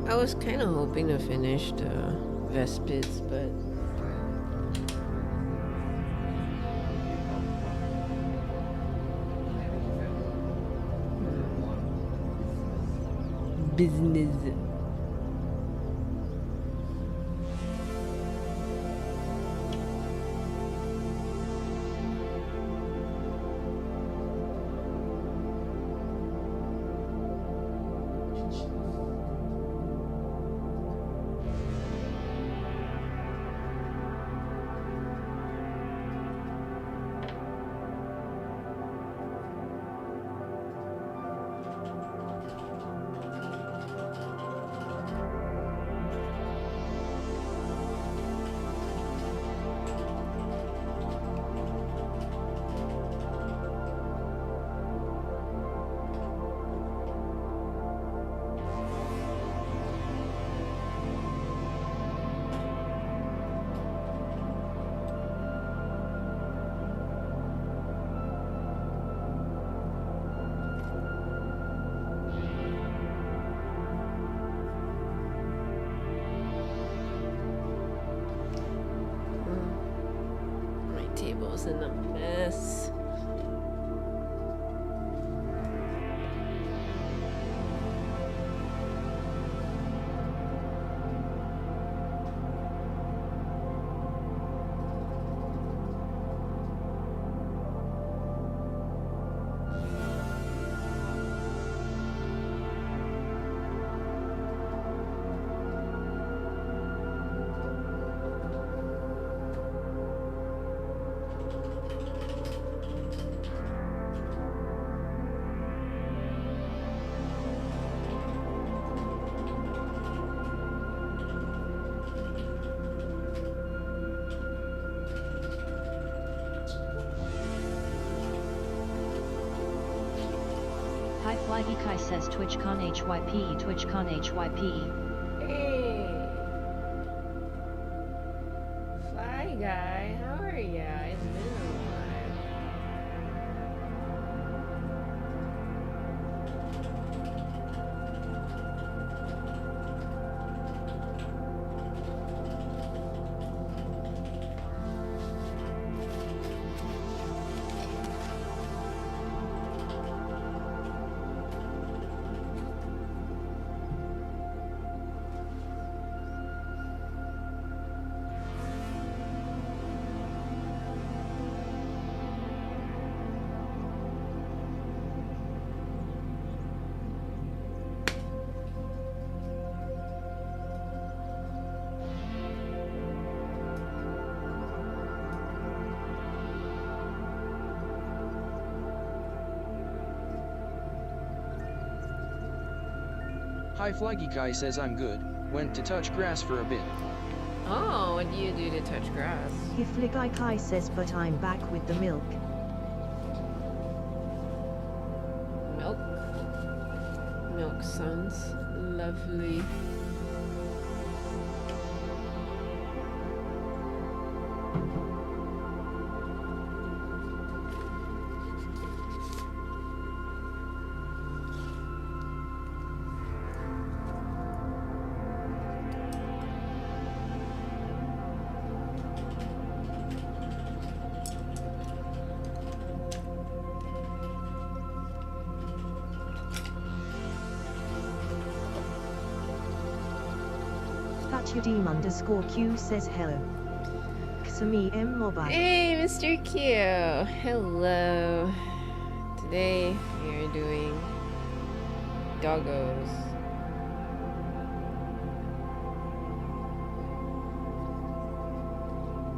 I was kind of hoping to finish the Vespids, but business. Table's in a mess. Hi Flygy Kai says TwitchCon HYP TwitchCon HYP. Hey, Fly Guy, how are ya? It's been a while. Hi Flaggy Kai says I'm good, went to touch grass for a bit. Oh, what do you do to touch grass? Fligai Kai says but I'm back with the milk. Milk? Milk sounds lovely. Q says hello. Ksami M Mobile. Hey, Mr. Q. Hello. Today we are doing doggos.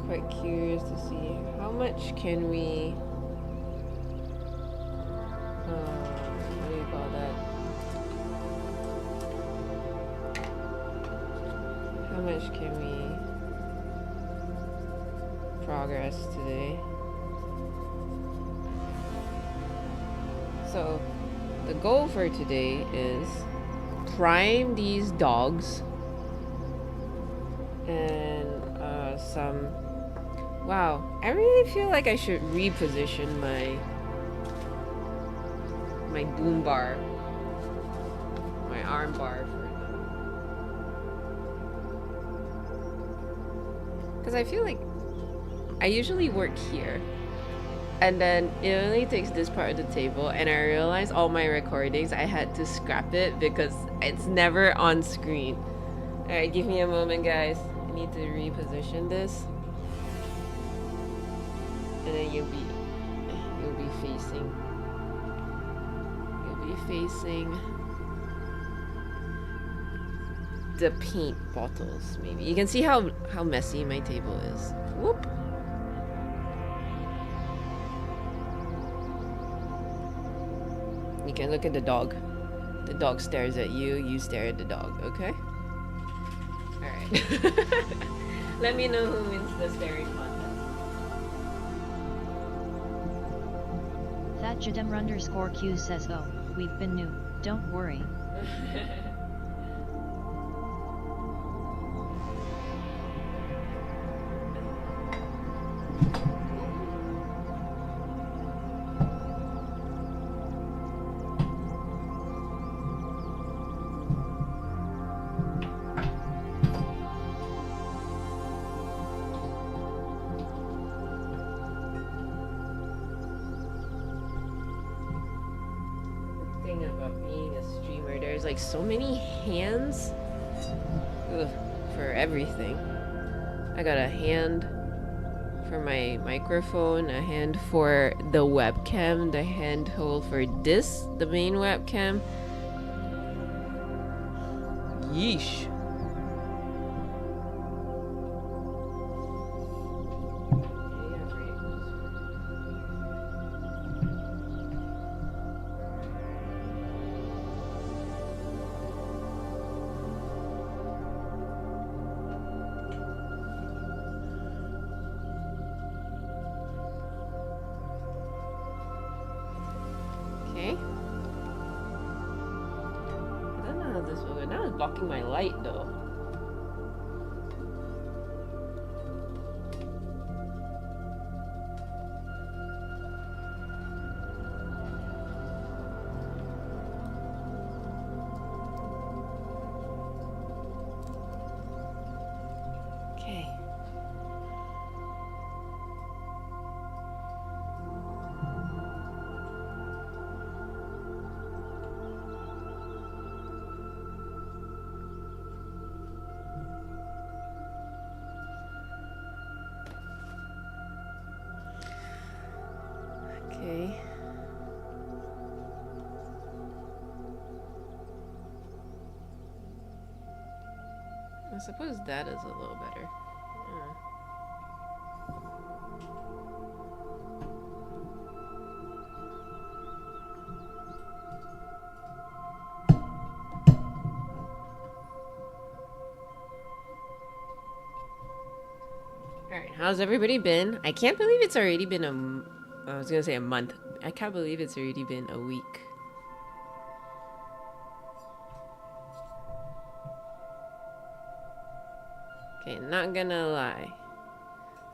Quite curious to see how much can we what do you call that? How much can we progress today? So the goal for today is prime these dogs and some. Wow, I really feel like I should reposition my boom bar, my arm bar for them. Because I feel like I usually work here. And then it only takes this part of the table, and I realized all my recordings, I had to scrap it because it's never on screen. Alright, give me a moment, guys. I need to reposition this. And then you'll be facing the paint bottles, maybe. You can see how messy my table is. Whoop. You can look at the dog. The dog stares at you, you stare at the dog, okay? Alright. Let me know who wins the staring contest. Thatjadem_Q says, oh, we've been new, don't worry. Thing about being a streamer, there's like so many hands. Ugh, for everything. I got a hand for my microphone, a hand for the webcam, the handhold for this, the main webcam. Yeesh. Okay. I don't know how this will go. Now it's blocking my light though. Okay. Okay. I suppose that is a little better. Yeah. Alright, how's everybody been? I can't believe it's already been I was gonna say a month. I can't believe it's already been a week. Okay, not gonna lie.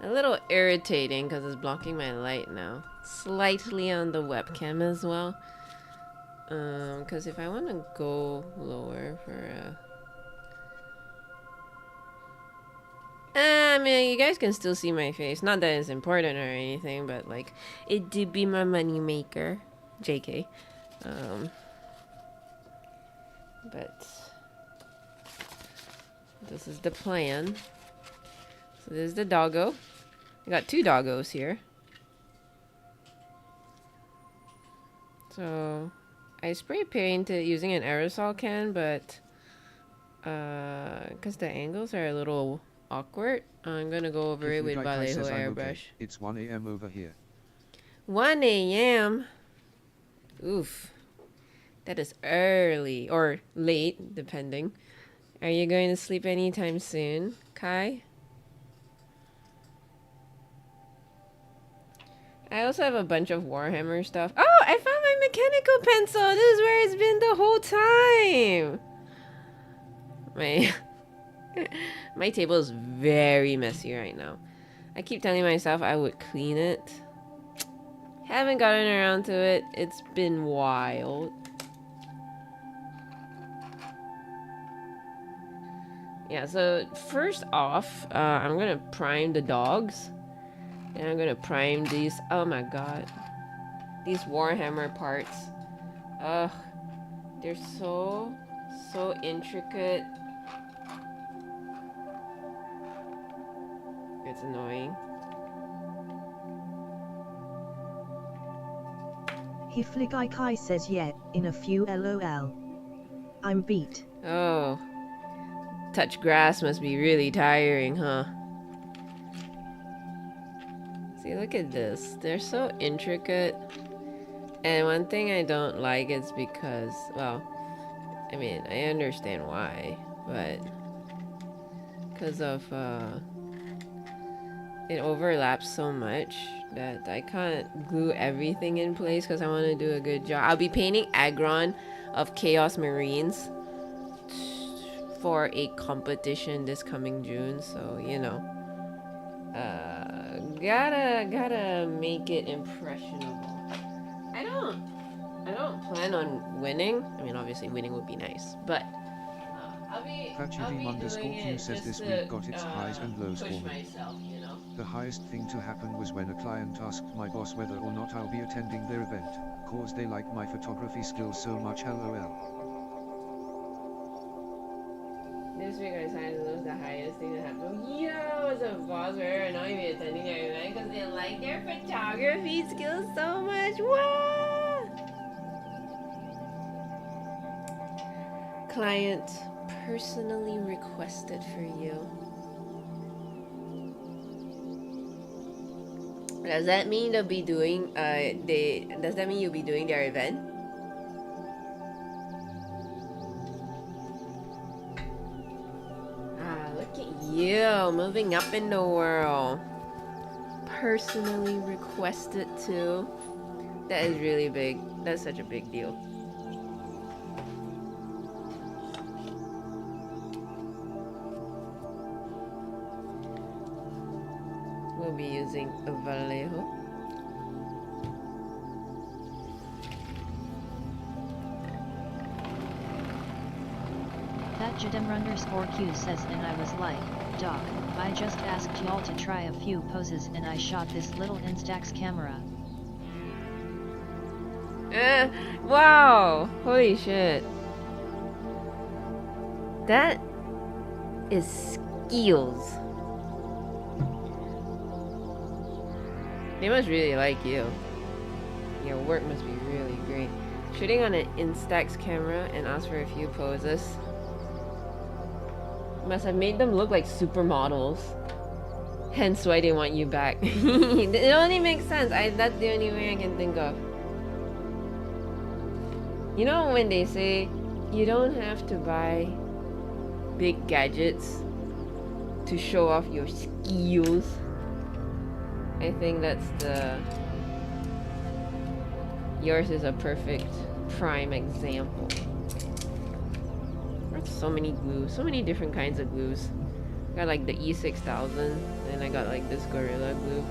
A little irritating because it's blocking my light now. Slightly on the webcam as well. Because if I want to go lower for a... I mean, you guys can still see my face. Not that it's important or anything, but like, it did be my money maker. JK. But this is the plan. So this is the doggo. I got two doggos here. So I spray paint it using an aerosol can, but because the angles are a little awkward, I'm gonna go over it with Vallejo airbrush. Okay. It's 1 a.m. over here. 1 a.m. Oof. That is early or late, depending. Are you going to sleep anytime soon, Kai? I also have a bunch of Warhammer stuff. Oh, I found my mechanical pencil. This is where it's been the whole time. My table is very messy right now. I keep telling myself I would clean it. Haven't gotten around to it. It's been wild. Yeah, so first off, I'm gonna prime the dogs. And I'm gonna prime these, oh my god. These Warhammer parts. Ugh. They're so intricate. It's annoying. Hifligai says yeah, in a few lol. I'm beat. Oh. Touch grass must be really tiring, huh? See, look at this. They're so intricate. And one thing I don't like is because, well, I mean, I understand why, but because of, it overlaps so much that I can't glue everything in place because I want to do a good job. I'll be painting Agron of Chaos Marines for a competition this coming June, so you know, gotta make it impressionable. I don't plan on winning. I mean, obviously winning would be nice, but I'll be Fatchivim_Q says this week got its highs and lows for push me. myself, you know. The highest thing to happen was when a client asked my boss whether or not I'll be attending their event, cause they like my photography skills so much lol. This week I decided it was the highest thing that happened. Yo, it's a boss where are not even attending their event because they like their photography skills so much. What? Client personally requested for you. Does that mean they'll be doing does that mean you'll be doing their event? Ah, look at you moving up in the world. Personally requested to. That is really big. That's such a big deal. We'll be using a Vallejo. That Jadem_Q says, and I was like, Doc, I just asked y'all to try a few poses and I shot this little Instax camera. Wow! Holy shit. That is skills. They must really like you. Your work must be really great. Shooting on an Instax camera and ask for a few poses. Must have made them look like supermodels. Hence why they want you back. It only makes sense. That's the only way I can think of. You know when they say you don't have to buy big gadgets to show off your skills? I think that's yours is a perfect prime example. There's so many glues, so many different kinds of glues. Got like the E6000, and I got like this Gorilla Glue.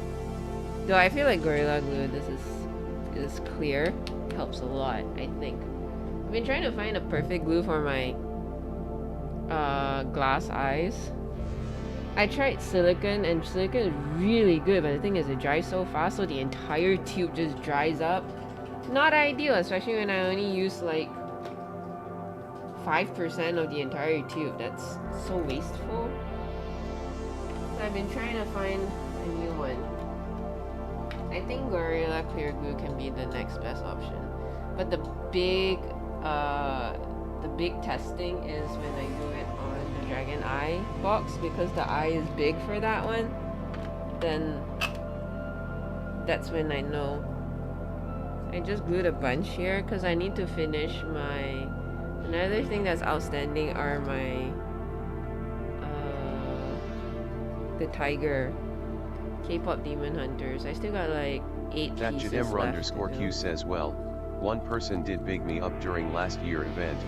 Though I feel like Gorilla Glue, this is clear, helps a lot, I think. I've been trying to find a perfect glue for my glass eyes. I tried silicone, and silicone is really good, but the thing is it dries so fast, so the entire tube just dries up. Not ideal, especially when I only use like 5% of the entire tube. That's so wasteful. So I've been trying to find a new one. I think Gorilla Clear Glue can be the next best option. But the big testing is when I do it on the Dragon Eye box, because the eye is big for that one. Then that's when I know. I just glued a bunch here because I need to finish my. Another thing that's outstanding are my the Tiger K-pop Demon Hunters. I still got like 8 That pieces Jadem_Q left. says, well, one person did big me up during last year event,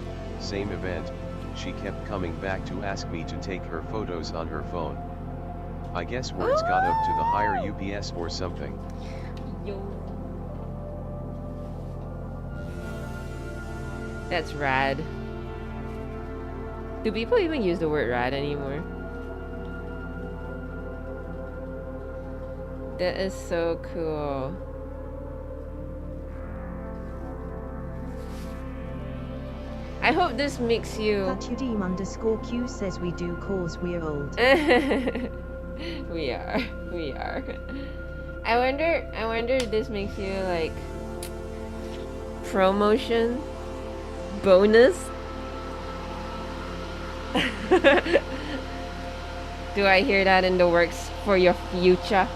same event, she kept coming back to ask me to take her photos on her phone. I guess words got up to the higher UPS or something. Yo. That's rad. Do people even use the word rat anymore? That is so cool. I hope this makes you... Fatudim_Q says we do cause we're old. We are. We are. I wonder if this makes you like promotion bonus. Do I hear that in the works for your future?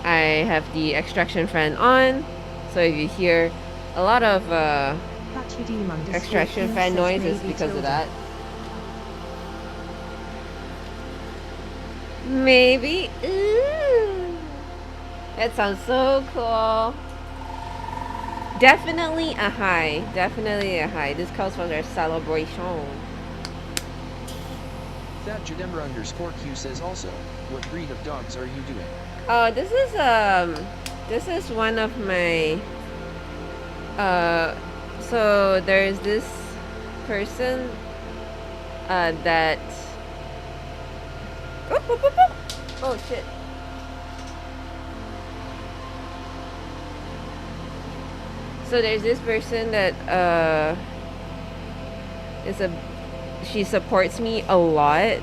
I have the extraction fan on, so if you hear a lot of extraction fan noise, it's because of that. Maybe. Ooh. That sounds so cool. Definitely a high. Definitely a high. This calls for their celebration. Thatjademra_Q says also, what breed of dogs are you doing? Oh, this is one of my so there's this person that oh shit. So there's this person that she supports me a lot.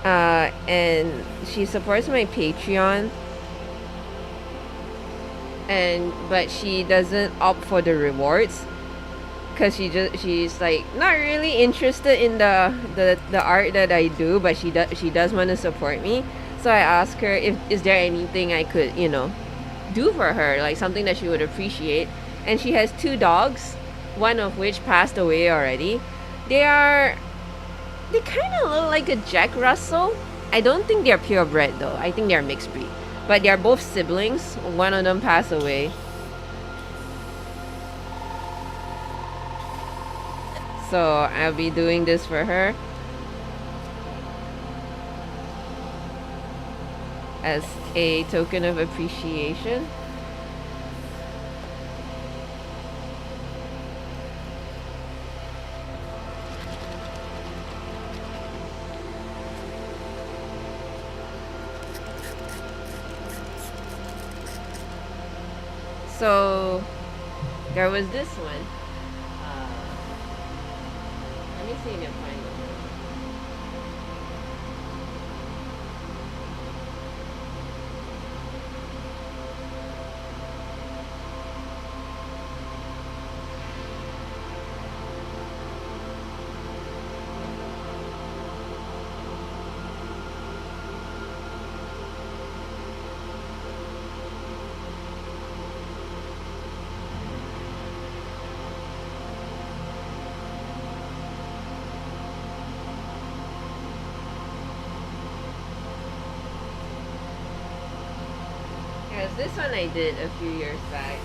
And she supports my Patreon, but she doesn't opt for the rewards because she's like not really interested in the art that I do, but she does want to support me. So I asked her if is there anything I could do for her, like something that she would appreciate. And she has 2 dogs, one of which passed away already. They kind of look like a Jack Russell. I don't think they're purebred though. I think they're mixed breed. But they're both siblings. One of them passed away. So I'll be doing this for her as a token of appreciation. So there was this one. Let me see if I can find it. Because this one I did a few years back.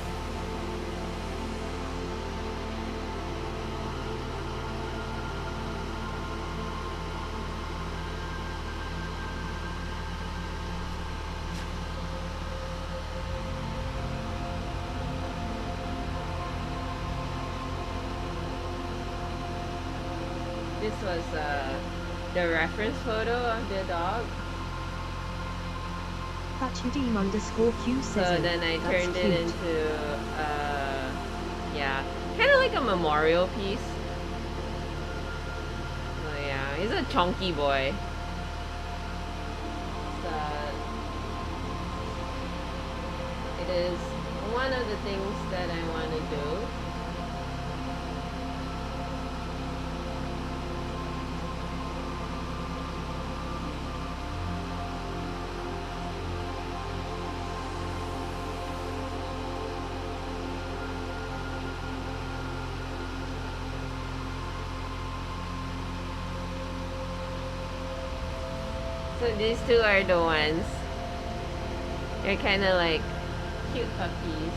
This was the reference photo of the dog. Fatudim_Q says So then I turned it into, yeah, kind of like a memorial piece. So yeah, he's a chunky boy. So it is one of the things that I want to do. So these 2 are the ones. They're kind of like cute puppies.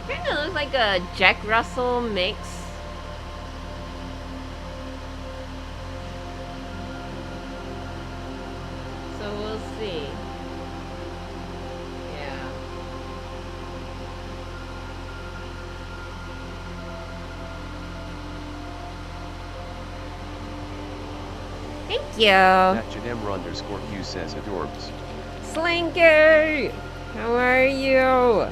Kind of looks like a Jack Russell mix. So we'll see. Yeah. Thank you. That Jademr_Q says adorbs. Slinky! How are you?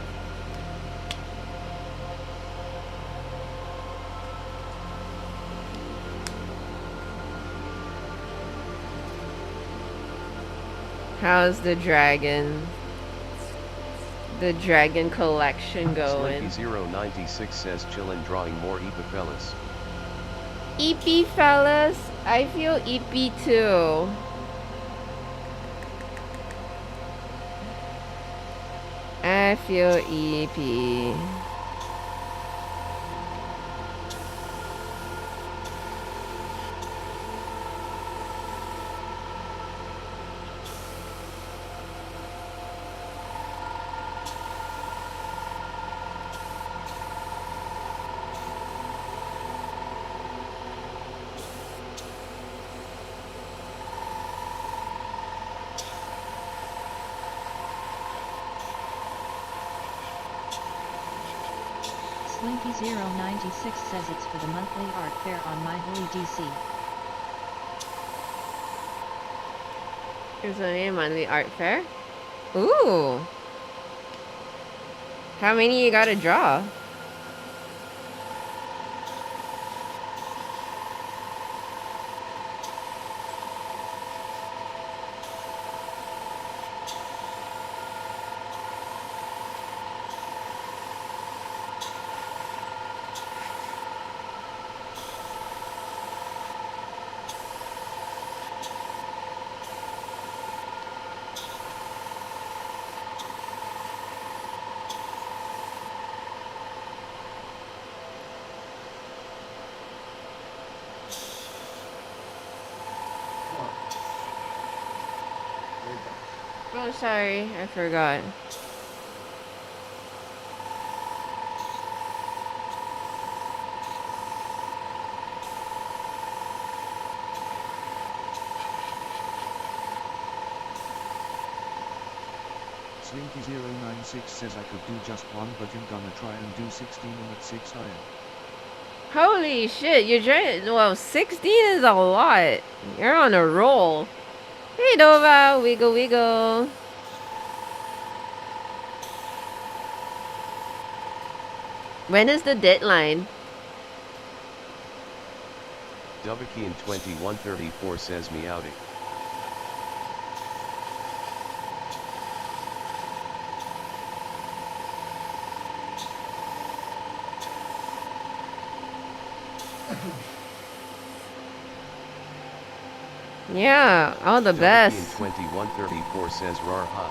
How's the dragon collection going? Slinky096 says chillin' drawing more Epifellas. Eepy fellas, I feel eepy too. I feel eepy. Slinky096 says it's for the monthly art fair on My Holy DC. Here's a name on the art fair. Ooh. How many you gotta draw? Oh, sorry, I forgot. Slinky096 says I could do just one, but I'm gonna try and do 16 and at 6 iron. Holy shit, you're trying. Well, 16 is a lot. You're on a roll. Hey, Nova, wiggle, wiggle. When is the deadline? Dubakian2134 says meowdy. Yeah, all the best. 2134 says rar ha.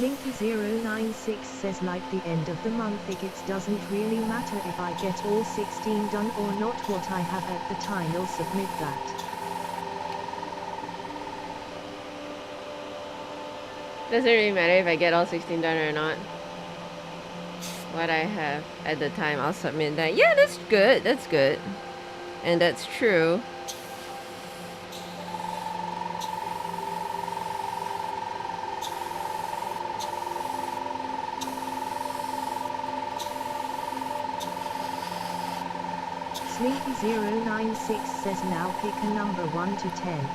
Slinky096 says like the end of the month it doesn't really matter if I get all 16 done or not, what I have at the time I'll submit that. Doesn't really matter if I get all 16 done or not. What I have at the time, I'll submit that. Yeah, that's good. That's good. And that's true. Slinky096 says now pick a number 1 to 10.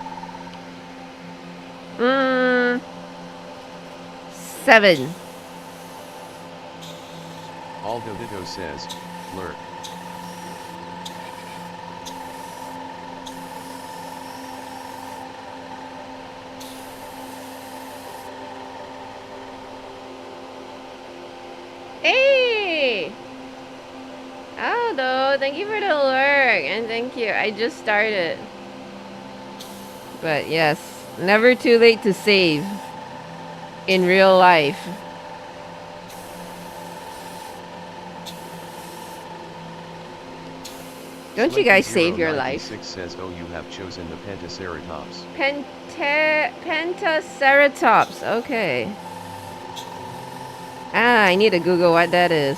7. Aldo Ditto says, lurk. Hey! Aldo, thank you for the lurk. And thank you. I just started. But yes, never too late to save. In real life. Don't you guys save your life? 6 says, oh, you have chosen the Pentaceratops. Pentaceratops. Okay. Ah, I need to Google what that is.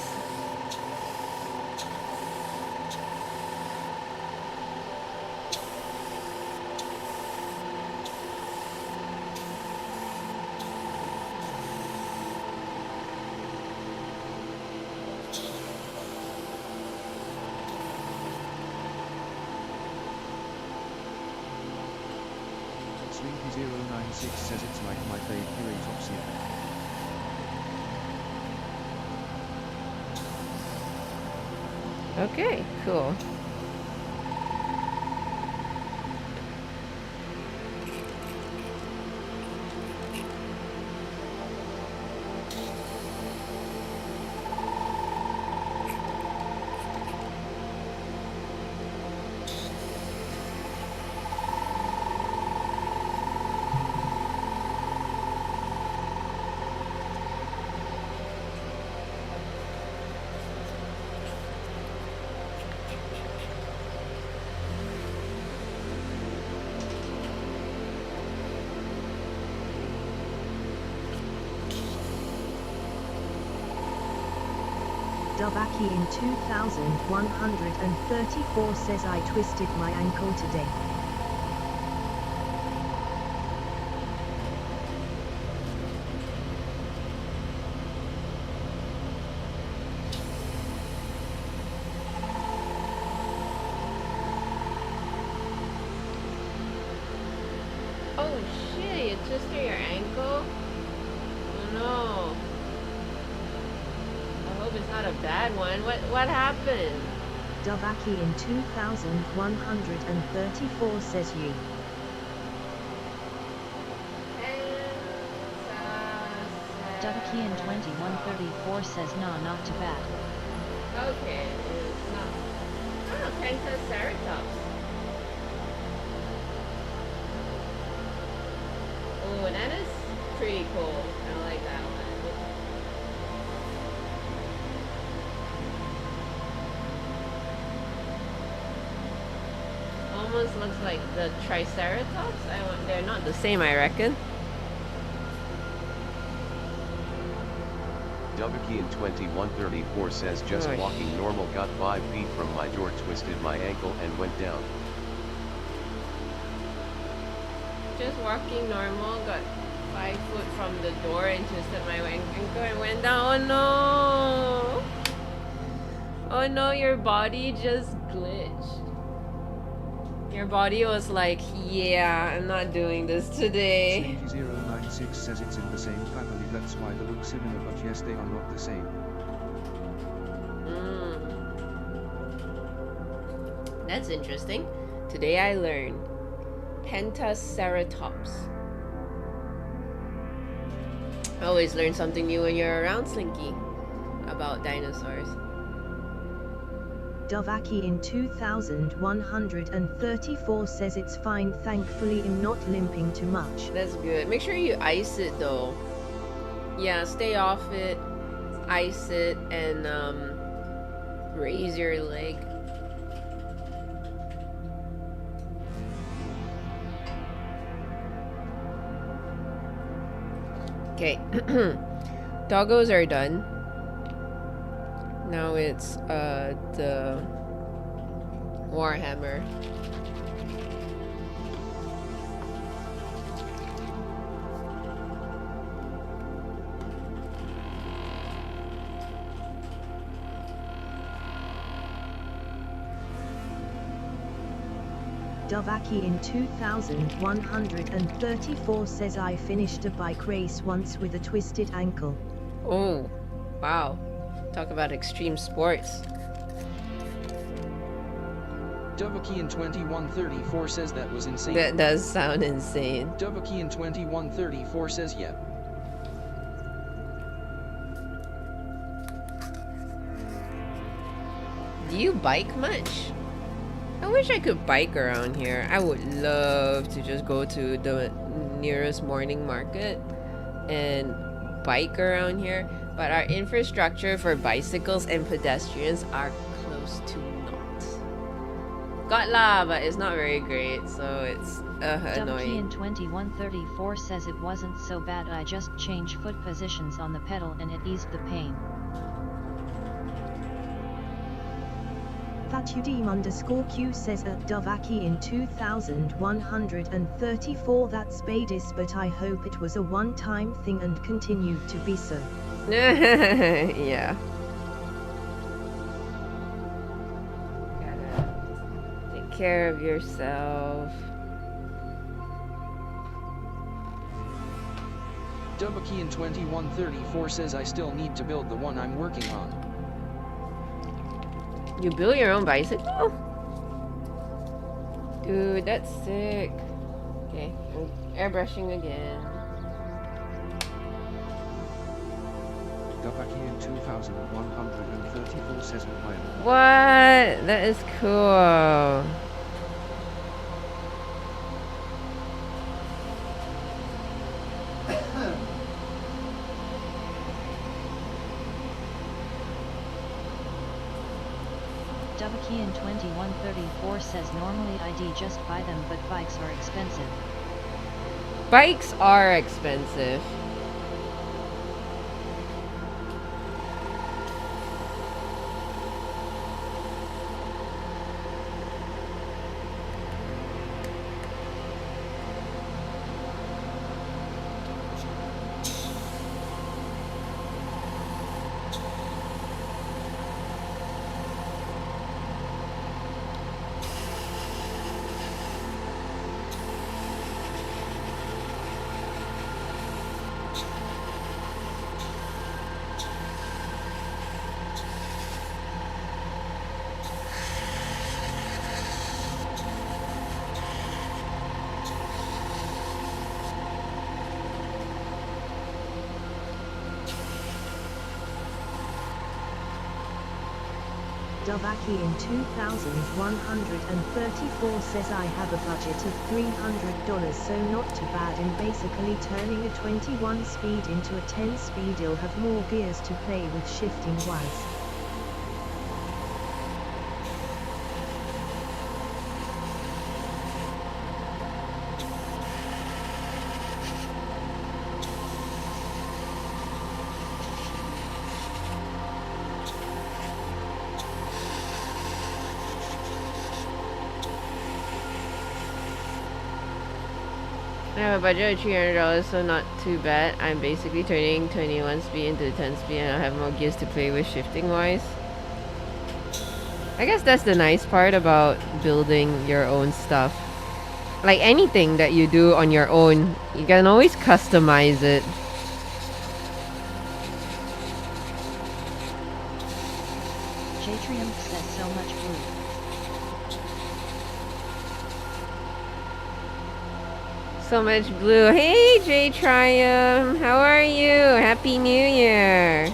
Slinky096 says it's like my favorite Keratops. Okay, cool. Dubaki in 2134 says I twisted my ankle today. Oh shit, you twisted your ankle? Oh no. I hope it's not a bad one. What happened? Dubaki in 2134 says you. Dubaki in 2134 says nah, not too bad. Okay, it's not. Oh, Pentaceratops. Oh, that is pretty cool. I like that one. Almost looks like the Triceratops. They're not the same, I reckon. Dubaki in 2134 says, just Gosh. walking normal, got 5 feet from my door, twisted my ankle and went down. Just walking normal, got 5 foot from the door and twisted my ankle and went down. Oh no! Oh no, your body just glitched. Your body was like, yeah, I'm not doing this today. Slinky096 says it's in the same family, that's why they look similar, but yes, they are not the same. That's interesting. Today I learned Pentaceratops. Always learn something new when you're around, Slinky, about dinosaurs. Dovaki in 2134 says it's fine, thankfully I'm not limping too much. That's good. Make sure you ice it though. Yeah, stay off it, ice it, and raise your leg. Okay, doggos are done. Now it's the Warhammer. Dovaki in 2134 says I finished a bike race once with a twisted ankle. Oh, wow. Talk about extreme sports. Dovaki in 2134 says that was insane. That does sound insane. Dovaki in 2134 says yeah. Do you bike much? I wish I could bike around here. I would love to just go to the nearest morning market and bike around here, but our infrastructure for bicycles and pedestrians are close to naught. Got lah, but it's not very great, so it's annoying. in 2134 says it wasn't so bad, I just changed foot positions on the pedal and it eased the pain. Thatudim_Q says at Dovaki in 2134 that spadis, but I hope it was a one-time thing and continued to be so. Yeah. Gotta take care of yourself. Dubaki in 2134 says I still need to build the one I'm working on. You build your own bicycle? Dude, that's sick. Okay, I'm airbrushing again. Dubaki in 2134 says at my own. What? That is cool. Dubaki in 2134 says normally I'd just buy them, but bikes are expensive. Bikes are expensive. Dovaki in 2134 says I have a budget of $300, so not too bad, and basically turning a 21 speed into a 10 speed. You'll have more gears to play with shifting wise. I have a budget of $300, so not too bad. I'm basically turning 21 speed into 10 speed, and I'll have more gears to play with shifting wise. I guess that's the nice part about building your own stuff. Like anything that you do on your own, you can always customize it. J-Triumph says so much blue. So much blue. Hey, J Triumph, how are you? Happy New Year.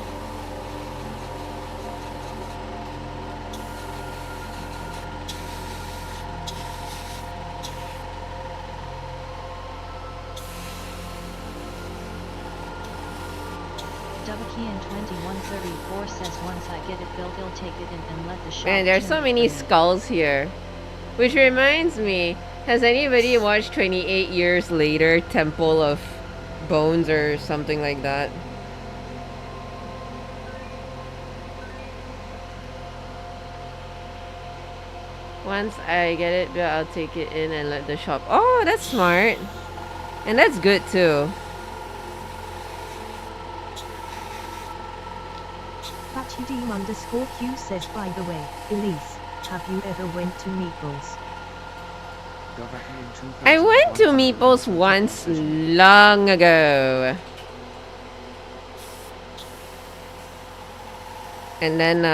Dubaki in 2134 says once I get it built, he'll take it in and let the shop. Man, there's so tune it many for me. skulls here. Which reminds me, has anybody watched 28 Years Later, Temple of Bones or something like that? Once I get it built, I'll take it in and let the shop. Oh, that's smart. And that's good too. Thatudim_Q says, by the way, Elise, have you ever went to Meatballs? Dubaki in I went to Meeple's once long ago. And then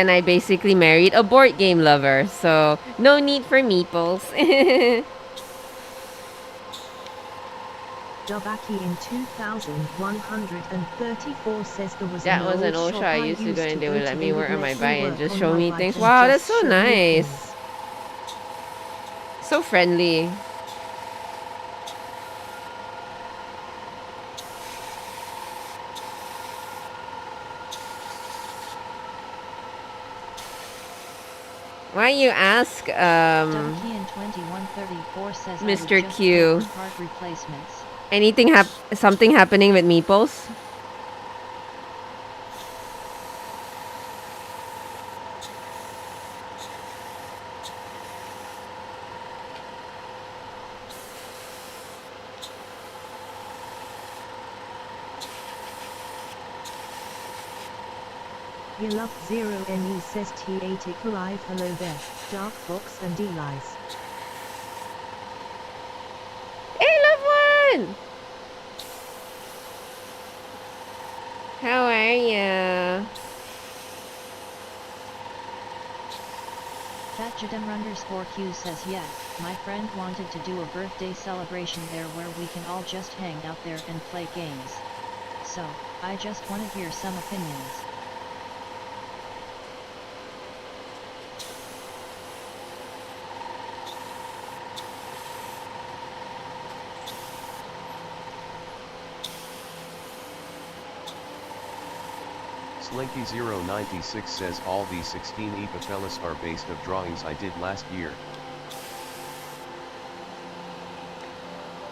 I basically married a board game lover, so no need for meeples. Dovaki in 2134 says there was That an was an old old shop shop I used to go and they would let me they work on my let me bike and work just on show my me bike things. and Wow, just that's so show me nice. things. So friendly. Why you ask, Dunkian2134 says Mr. I would just Q. go for part replacements. Something happening with meeples? Yellow Zero NE says T8 live. Hello there, Dark Fox and Eli's. Hey, loved one! How are ya? FatJadem_Q says yeah, my friend wanted to do a birthday celebration there where we can all just hang out there and play games. So, I just want to hear some opinions. Slinky096 says all these 16 epifellas are based of drawings I did last year.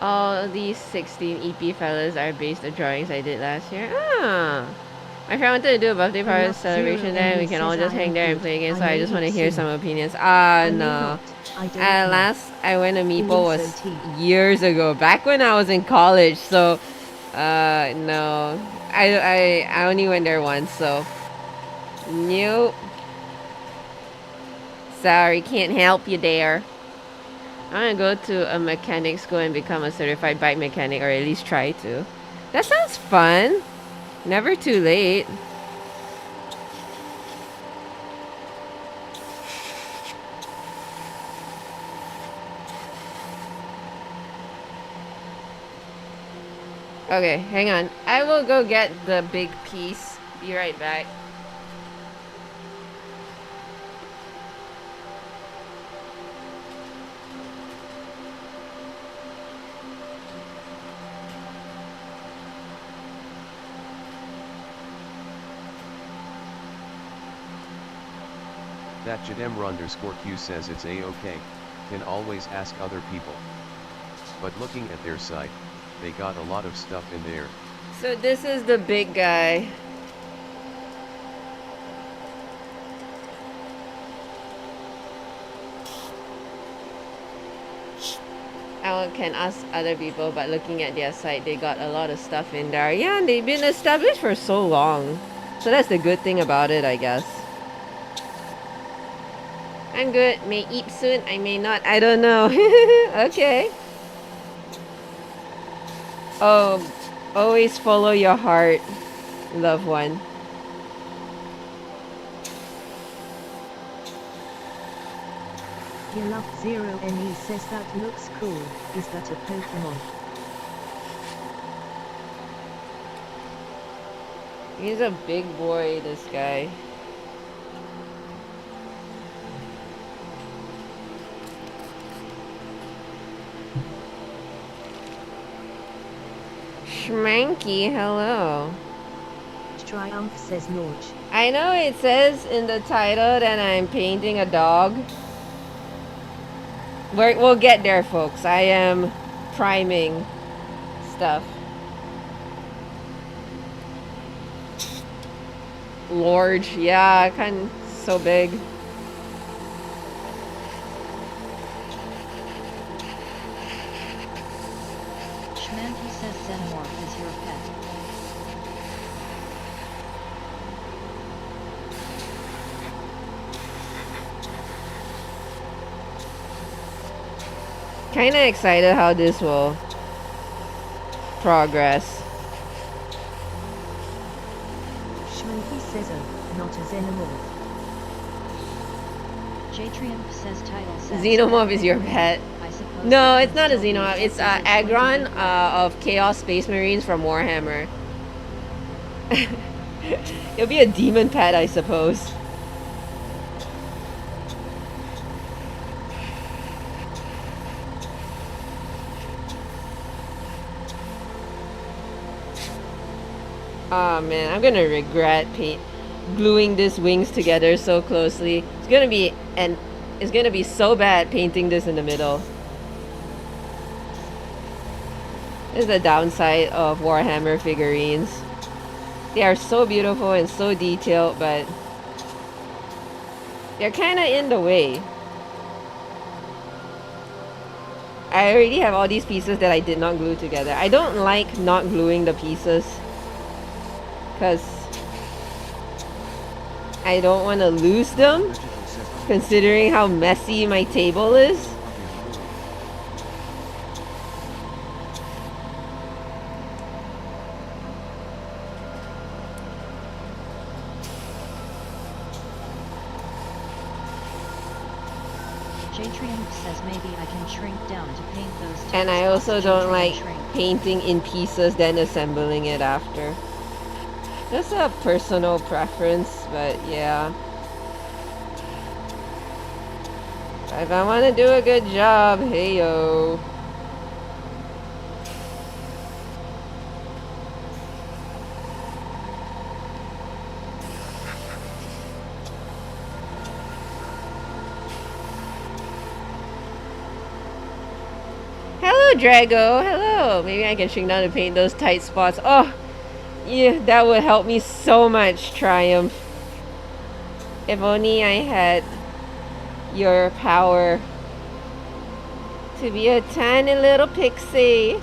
All these 16 EP fellas are based on drawings I did last year. Ah! My friend wanted to do a birthday party celebration there, and we can all just hang there and play games, so I just want to hear some opinions. No. Last I went to Meeple was years ago, back when I was in college, so, no. I only went there once, so. Nope. Sorry, can't help you there. I'm gonna go to a mechanic school and become a certified bike mechanic, or at least try to. That sounds fun. Never too late. Okay, hang on. I will go get the big piece. Be right back. That Jadem_Q says it's a-okay, can always ask other people. But looking at their site, they got a lot of stuff in there. So this is the big guy. I can ask other people, but looking at their site, they got a lot of stuff in there. Yeah, and they've been established for so long. So that's the good thing about it, I guess. I'm good. May eat soon. I may not. I don't know. Okay. Oh, always follow your heart, loved one. Yellow Zero NE says that looks cool. Is that a Pokemon? He's a big boy, this guy. Schmanky, hello. Triumph says Norge. I know it says in the title that I'm painting a dog. We'll get there, folks. I am priming stuff. Large, yeah, kind of so big. Schmanky says Xenomorph is your pet. Kinda excited how this will progress. Schmanky says not a Xenomorph. J-Triumph says title says Xenomorph is your pet. I suppose No, that it's not a can still be Xenomorph. It's considered Agron going to be of Chaos Space Marines from Warhammer. It'll be a demon pet, I suppose. Oh man, I'm gonna regret gluing these wings together so closely. It's gonna be an It's gonna be so bad painting this in the middle. This is the downside of Warhammer figurines. They are so beautiful and so detailed, but they're kind of in the way. I already have all these pieces that I did not glue together. I don't like not gluing the pieces because I don't want to lose them, considering how messy my table is. J-Triumph says maybe I can shrink down to paint those. And I also don't like painting in pieces then assembling it after. Just a personal preference, but yeah. If I want to do a good job, hey yo. Hello, Drago. Hello. Maybe I can shrink down to paint those tight spots. Oh, yeah, that would help me so much, Triumph. If only I had your power to be a tiny little pixie.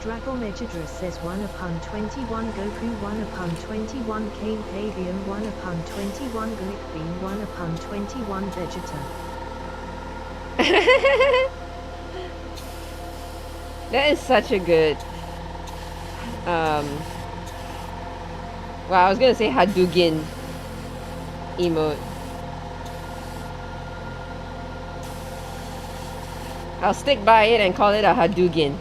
Dragomegidra says 1 upon 21 Goku, 1 upon 21 Kane Pavian, 1 upon 21 Glickbean, 1 upon 21 Vegeta. That is such a good well, I was gonna say Hadouken emote. I'll stick by it and call it a Hadouken.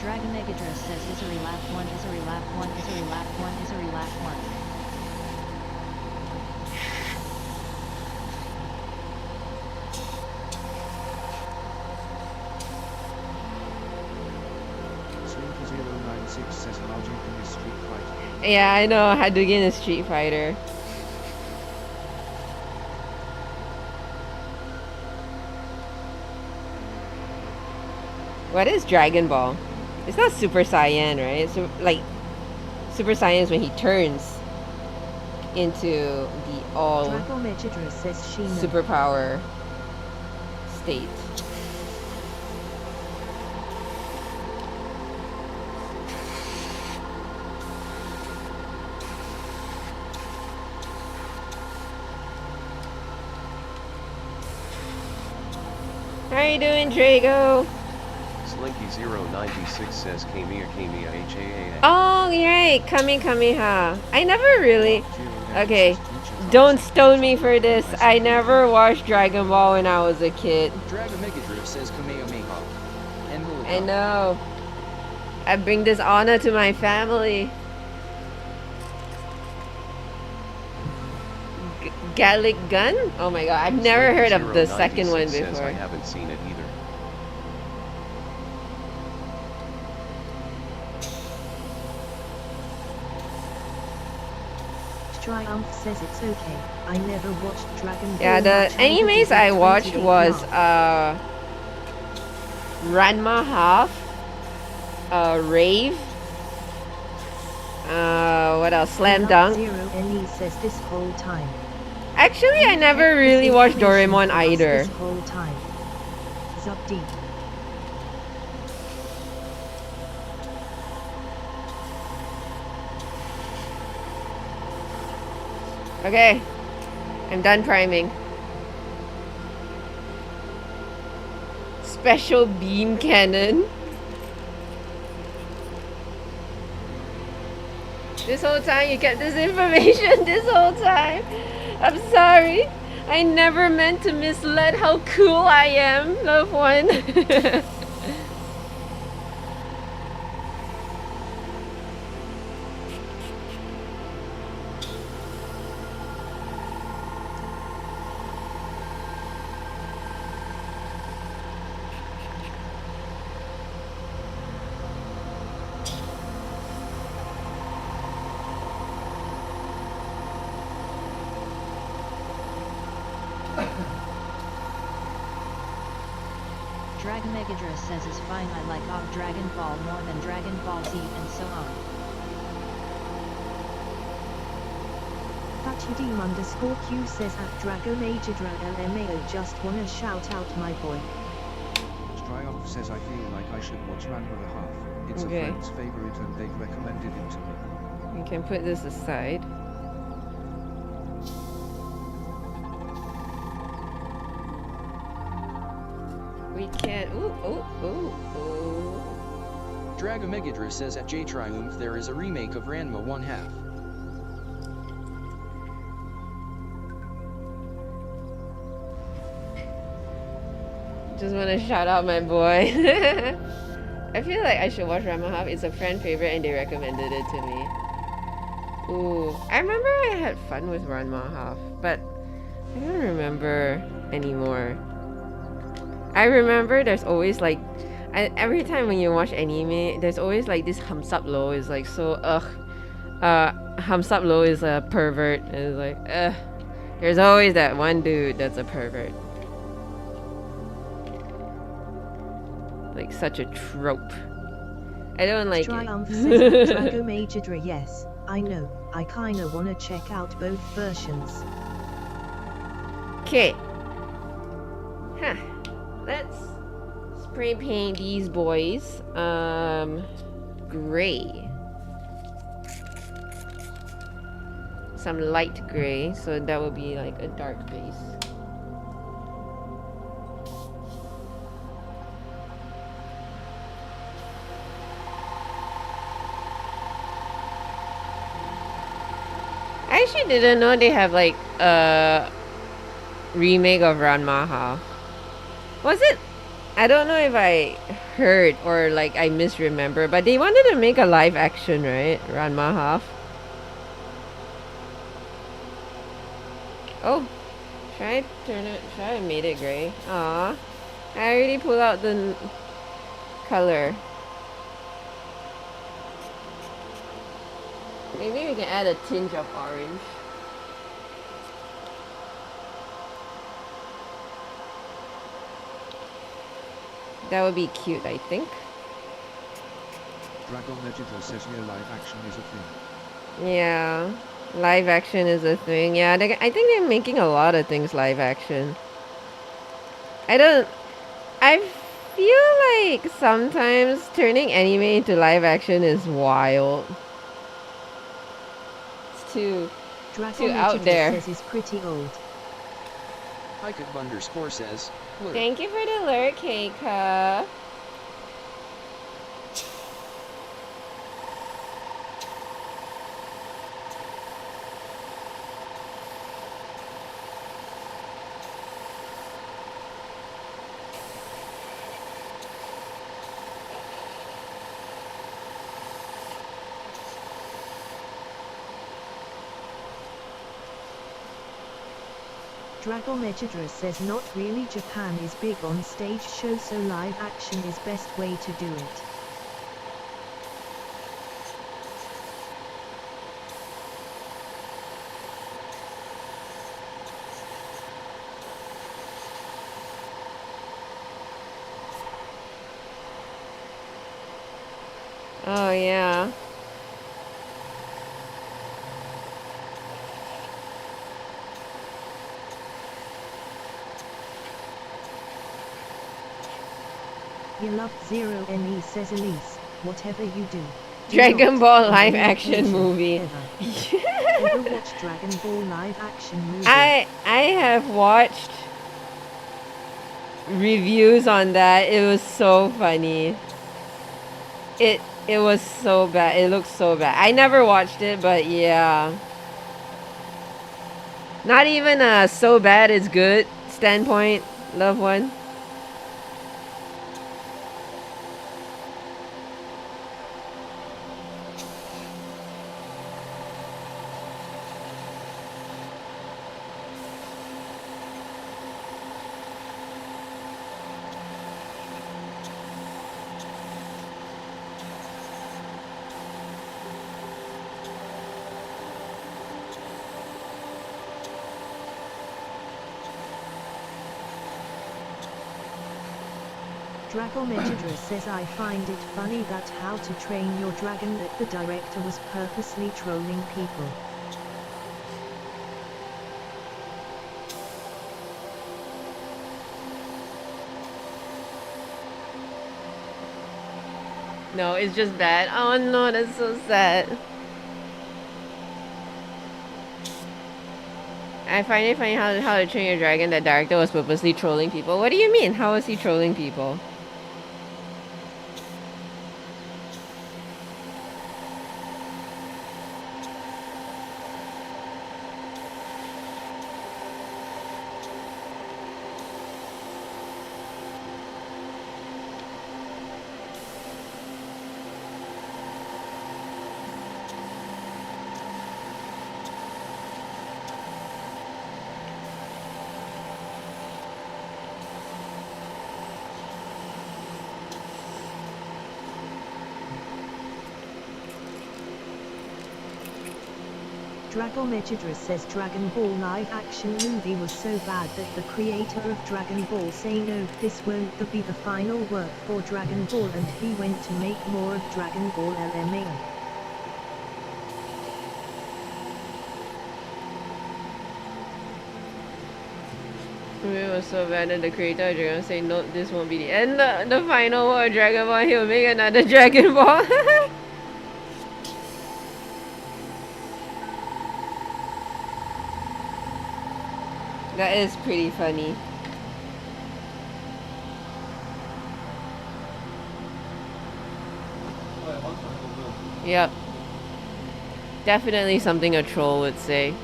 Dragon Megadress says Isari lap 1, Isari lap 1, Isari lap 1, Isari lap 1. Slinky096 says Hadouken is Street Fighter. Yeah, I know Hadouken is Street Fighter. What is Dragon Ball? It's not Super Saiyan, right? So, like, Super Saiyan is when he turns into the all Dragomegidra says Sheena. superpower state. How you doing, Drago? Slinky096 says Kamiya HAA. Oh, right. Kamehameha. I never really... Okay, don't stone me for this. I never watched Dragon Ball when I was a kid. Dragomegidra says Kamehameha. And will I know. I bring this honor to my family. Gallic Gun? Oh my god, I've never heard of the second one Says I before. haven't seen it either. Triumph says it's okay. I never watched Dragon Ball. Yeah, the My childhood animes is I at watched 28 was now. Ranma Half, Rave, what else? Slam Dunk. Zero NE says this whole time. Actually, I never really watched Doraemon either. This whole time. Zubdi. Okay, I'm done priming. Special beam cannon. This whole time you kept this information this whole time. I'm sorry. I never meant to mislead how cool I am, loved one. Megadra says is fine. I like Og Dragon Ball more than Dragon Ball Z and so on. Patchudim_Q says at Drago Major Dra LMAO just wanna shout out my boy. Triumph says I feel like I should watch Ranma the Half. It's Okay. a friend's favorite and they've recommended it to me. We can put this aside. We can. Ooh. Dragomegadra says at J Triumph there is a remake of Ranma 1/2. Just want to shout out my boy. I feel like I should watch Ranma Half. It's a friend favorite and they recommended it to me. Ooh, I remember I had fun with Ranma Half, but I don't remember anymore. I remember there's always like, every time when you watch anime, there's always like this Hamsap-lo is like so Hamsap-lo is a pervert. It's like there's always that one dude that's a pervert. Like such a trope. I don't like Triumph it. says at Drago Major Dra yes, I know, I kinda wanna check out both versions. Okay. Huh. Let's spray paint these boys. Gray. Some light gray, so that would be like a dark base. I actually didn't know they have like a remake of Ranma Half. Was it? I don't know if I heard or like I misremember, but they wanted to make a live action, right? Ranma Half. Oh, should I made it gray? Aw, I already pulled out the color. Maybe we can add a tinge of orange. That would be cute, I think. Dragon Vegetal says yeah, live action is a thing. Yeah, live action is a thing. Yeah, I think they're making a lot of things live action. I feel like sometimes turning anime into live action is wild. It's too Drago out Major Dra there. says is pretty old. Hikub_ says, "Blur." Thank you for the lurk, Keika. Drago Major Dra says not really, Japan is big on stage shows, so live action is best way to do it. Oh yeah. You love Zero NE says Elise, whatever you do. do Dragon not Ball on live any action occasion movie. Ever. Ever watch Dragon Ball live action movie? I have watched reviews on that. It was so funny. It was so bad. It looked so bad. I never watched it, but yeah. Not even a so bad it's good standpoint, loved one. Dragomedra says I find it funny that How to Train Your Dragon that the director was purposely trolling people. No, it's just bad. Oh no, that's so sad. I find it funny how to Train Your Dragon, the director was purposely trolling people. What do you mean? How was he trolling people? Dragomedra says Dragon Ball live action movie was so bad that the creator of Dragon Ball say no, this won't be the final work for Dragon Ball, and he went to make more of Dragon Ball LMAO. It was so bad that the creator of Dragon Ball say no, this won't be the end. The final work of Dragon Ball, he'll make another Dragon Ball. That is pretty funny. Yep. Definitely something a troll would say.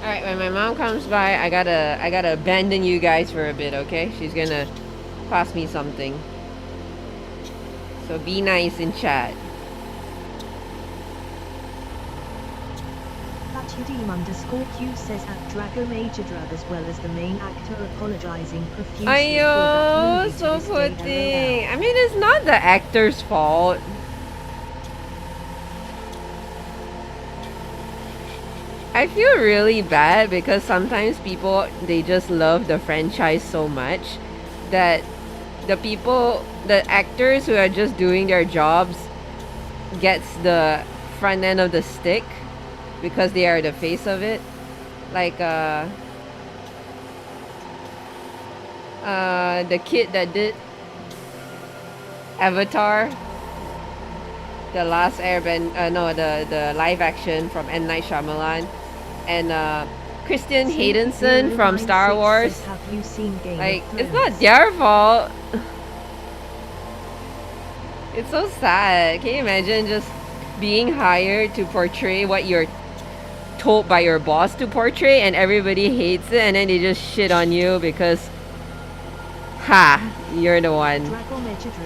Alright, when my mom comes by, I gotta abandon you guys for a bit, okay? She's gonna pass me something. So be nice in chat. Q says at Dragomedra as well as the main actor apologizing profusely Ayo, for that movie so to poor this day, thing. LOL. I mean, it's not the actor's fault. I feel really bad because sometimes people, they just love the franchise so much that the actors who are just doing their jobs gets the front end of the stick because they are the face of it. Like the kid that did Avatar, the last Airbender, no, the live action from M. Night Shyamalan, and Christian Haydenson from Star Wars. Have you seen Game Like, of it's not Thrones? their fault. It's so sad. Can you imagine just being hired to portray what you're told by your boss to portray, and everybody hates it, and then they just shit on you because you're the one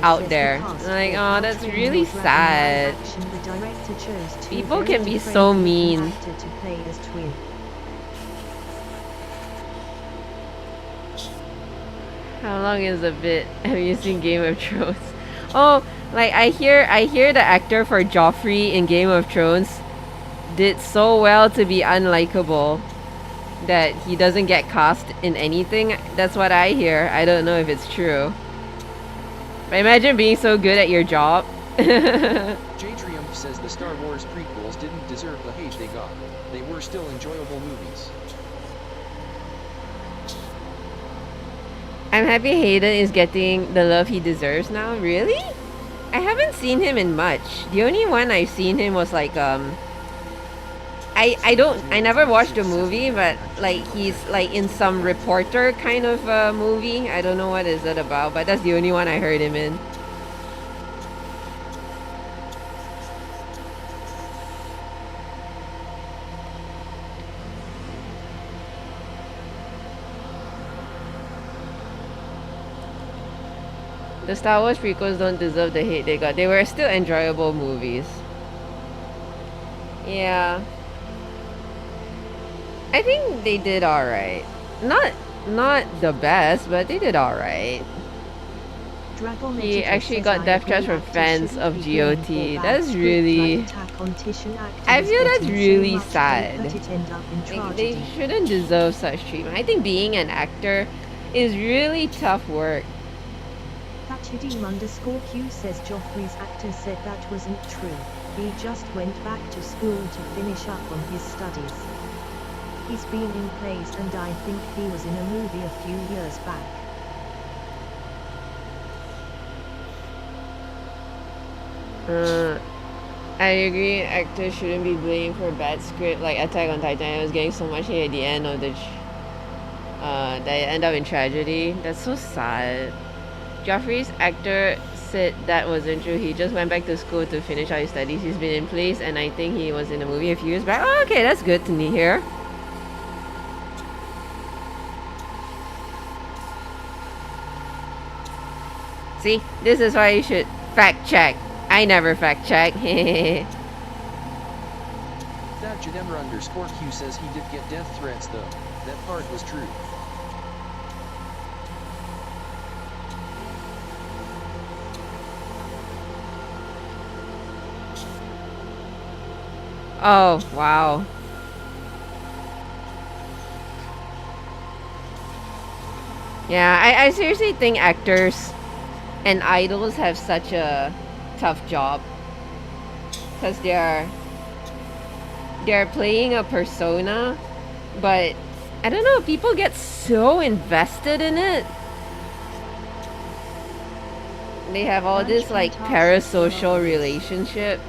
out there. Like, oh, that's really sad. People can be so mean. How long is a bit? Have you seen Game of Thrones? Oh, like I hear the actor for Joffrey in Game of Thrones did so well to be unlikable that he doesn't get cast in anything. That's what I hear. I don't know if it's true. But imagine being so good at your job. J-Triumph says the Star Wars prequels didn't deserve the hate they got. They were still enjoyable movies. I'm happy Hayden is getting the love he deserves now. Really? I haven't seen him in much. The only one I've seen him was like I never watched the movie, but like he's like in some reporter kind of movie. I don't know what is it about, but that's the only one I heard him in. The Star Wars prequels don't deserve the hate they got. They were still enjoyable movies. Yeah. I think they did alright. Not the best, but they did alright. He actually got death threats from fans of GOT. That's really... I feel that's really sad. Like, they shouldn't deserve such treatment. I think being an actor is really tough work. Thatchadim_Q says Joffrey's actor said that wasn't true. He just went back to school to finish up on his studies. He's been in plays and I think he was in a movie a few years back. I agree, actors shouldn't be blamed for a bad script like Attack on Titan. It was getting so much hate at the end of the that it ended up in tragedy. That's so sad. Joffrey's actor said that wasn't true. He just went back to school to finish out his studies. He's been in plays and I think he was in a movie a few years back. Oh, okay, that's good to me hear. See, this is why you should fact check. I never fact check. Thatchadim_Q says he did get death threats though. That part was true. Oh, wow. Yeah, I seriously think actors and idols have such a tough job. Because they're playing a persona, but I don't know, people get so invested in it. They have all this like parasocial relationship.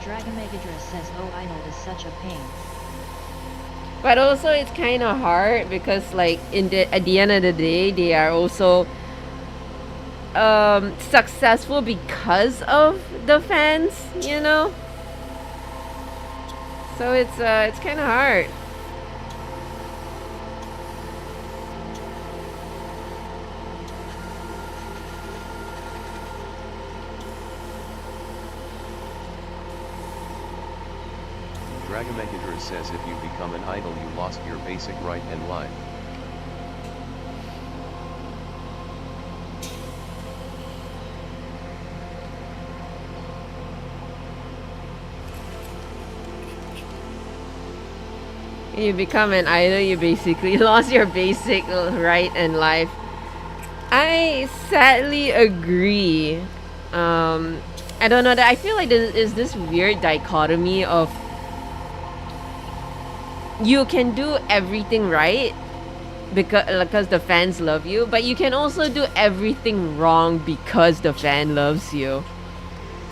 Dragon Megadress says, oh, idol is such a pain. But also it's kind of hard because like at the end of the day they are also successful because of the fans, you know? So it's kind of hard. Dragomegadra says if you become an idol you lost your basic right in life. You become an idol, you basically lost your basic right in life. I sadly agree. I don't know, that I feel like there is this weird dichotomy of you can do everything right because the fans love you, but you can also do everything wrong because the fan loves you.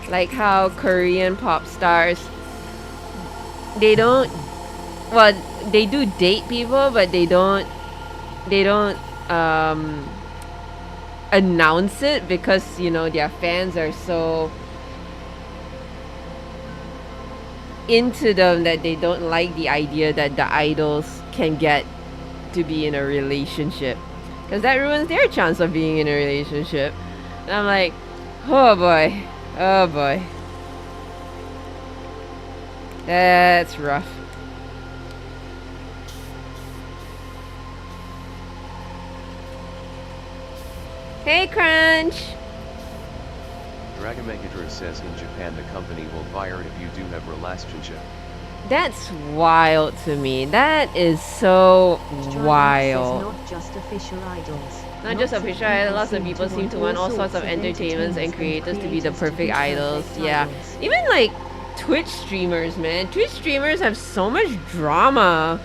Like how Korean pop stars, they don't, well, they do date people, but they don't announce it because, you know, their fans are so into them that they don't like the idea that the idols can get to be in a relationship, because that ruins their chance of being in a relationship. And I'm like, oh boy, oh boy, that's rough. Hey Crunch! Dragomegadra says in Japan the company will fire if you do have relationship. That's wild to me. That is so wild. Not just official idols. Not just official idols, lots of people seem to want all sorts of entertainments and creators to be the perfect idols. Yeah. Even like Twitch streamers, man. Twitch streamers have so much drama.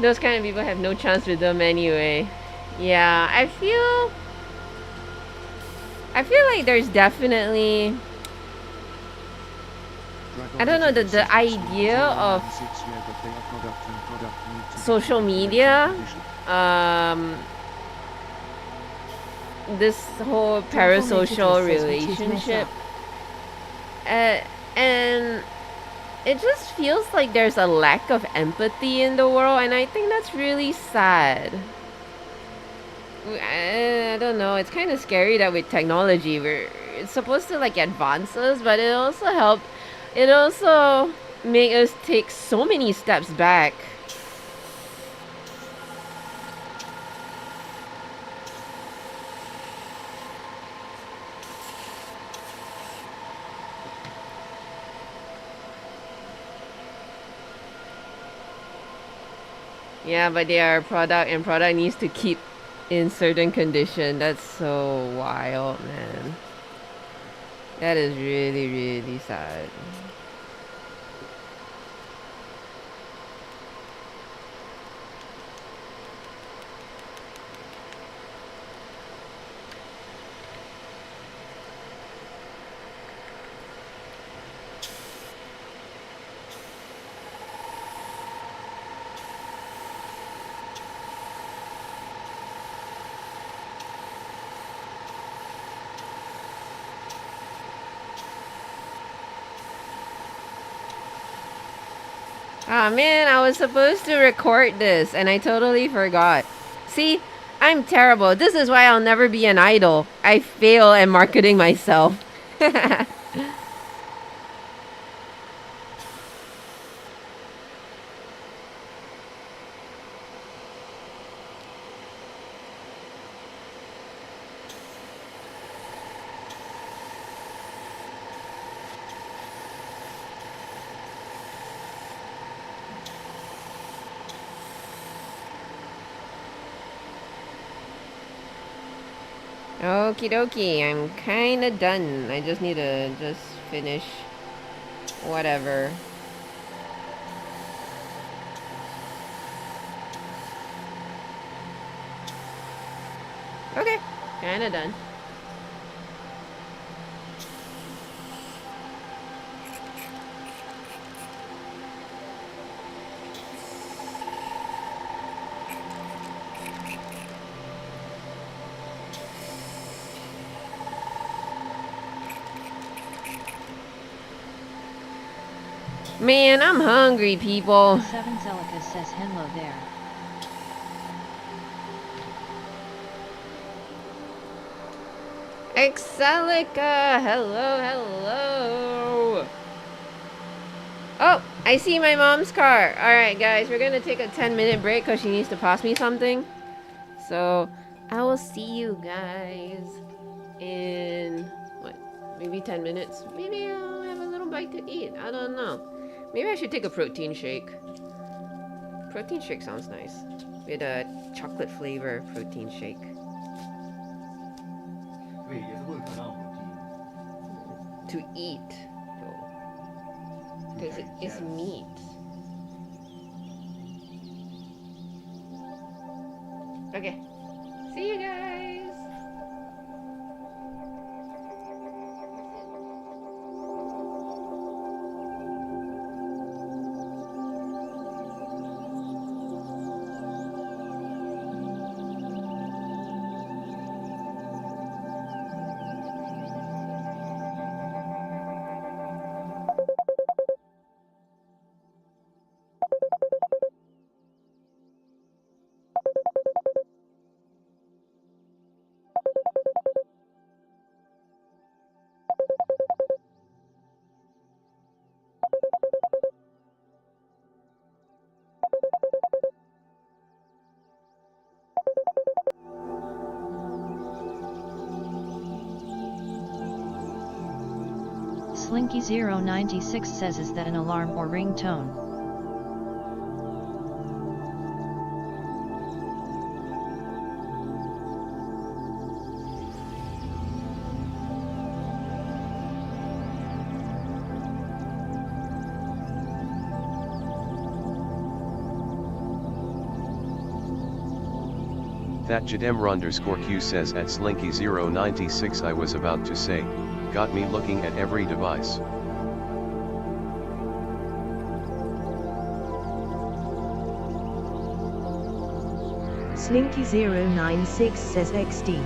Those kind of people have no chance with them anyway. Yeah, I feel like there's definitely, I don't know, the idea of social media, this whole parasocial relationship, and it just feels like there's a lack of empathy in the world, and I think that's really sad. I don't know, it's kind of scary that with technology it's supposed to like advance us, but it also make us take so many steps back. Yeah, but they are a product, and product needs to keep in certain condition. That's so wild, man. That is really, really sad. Ah man, I was supposed to record this and I totally forgot. See, I'm terrible. This is why I'll never be an idol. I fail at marketing myself. Okie dokie, I'm kinda done. I just need to just finish whatever. Okay, kinda done. Man, I'm hungry, people. Seven Zelicas says hello there. Excelica, hello, hello. Oh, I see my mom's car. Alright, guys, we're gonna take a 10-minute break because she needs to pass me something. So, I will see you guys in, what, maybe 10 minutes? Maybe I'll have a little bite to eat. I don't know. Maybe I should take a protein shake. Protein shake sounds nice. With a chocolate flavor protein shake. To eat, though. Because it's meat. Okay. See you guys! Slinky096 says, is that an alarm or ringtone? That Jademr_Q says at Slinky096 I was about to say, got me looking at every device. Slinky096 says XD.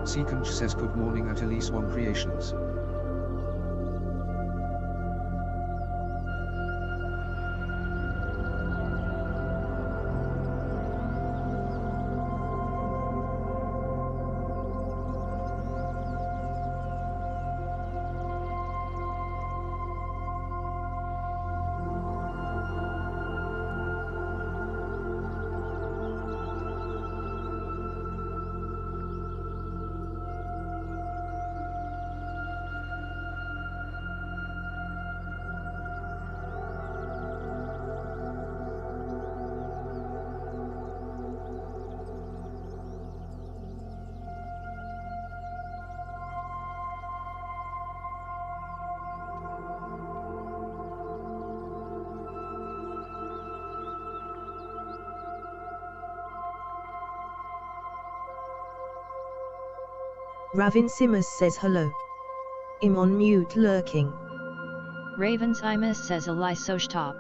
Seekonch says good morning at Elise One Creations. Ravin Simmers says hello. I'm on mute lurking. Ravens Imus says Eli Top.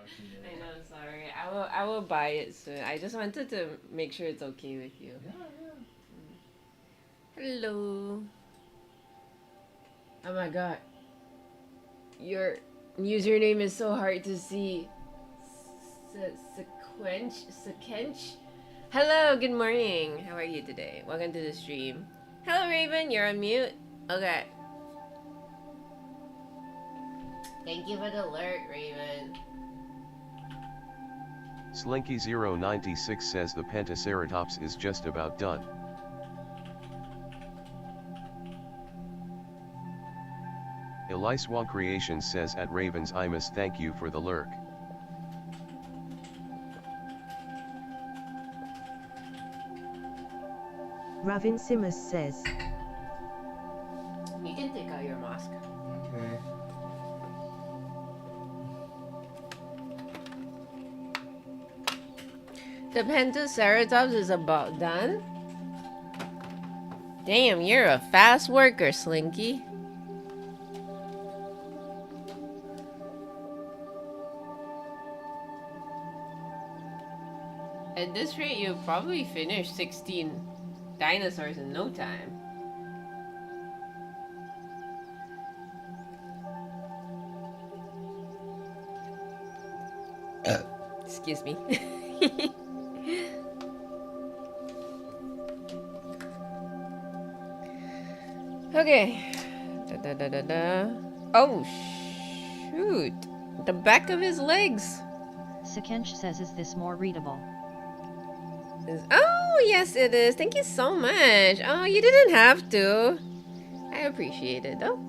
I know, sorry. I will buy it soon. I just wanted to make sure it's okay with you. Hello. Oh my god. Your username is so hard to see. Sequench? Hello, good morning. How are you today? Welcome to the stream. Hello, Raven. You're on mute. Okay. Thank you for the alert, Raven. Slinky096 says the Pentaceratops is just about done. Eliswa Creations says at Ravens Imus thank you for the lurk. Ravin Simmers says, You can take out your mask. Okay. The Pentaceratops is about done? Damn, you're a fast worker, Slinky. At this rate, you'll probably finish 16 dinosaurs in no time. Excuse me. Okay. Oh, shoot. The back of his legs. Sekench says, is this more readable? Oh, yes, it is. Thank you so much. Oh, you didn't have to. I appreciate it, though.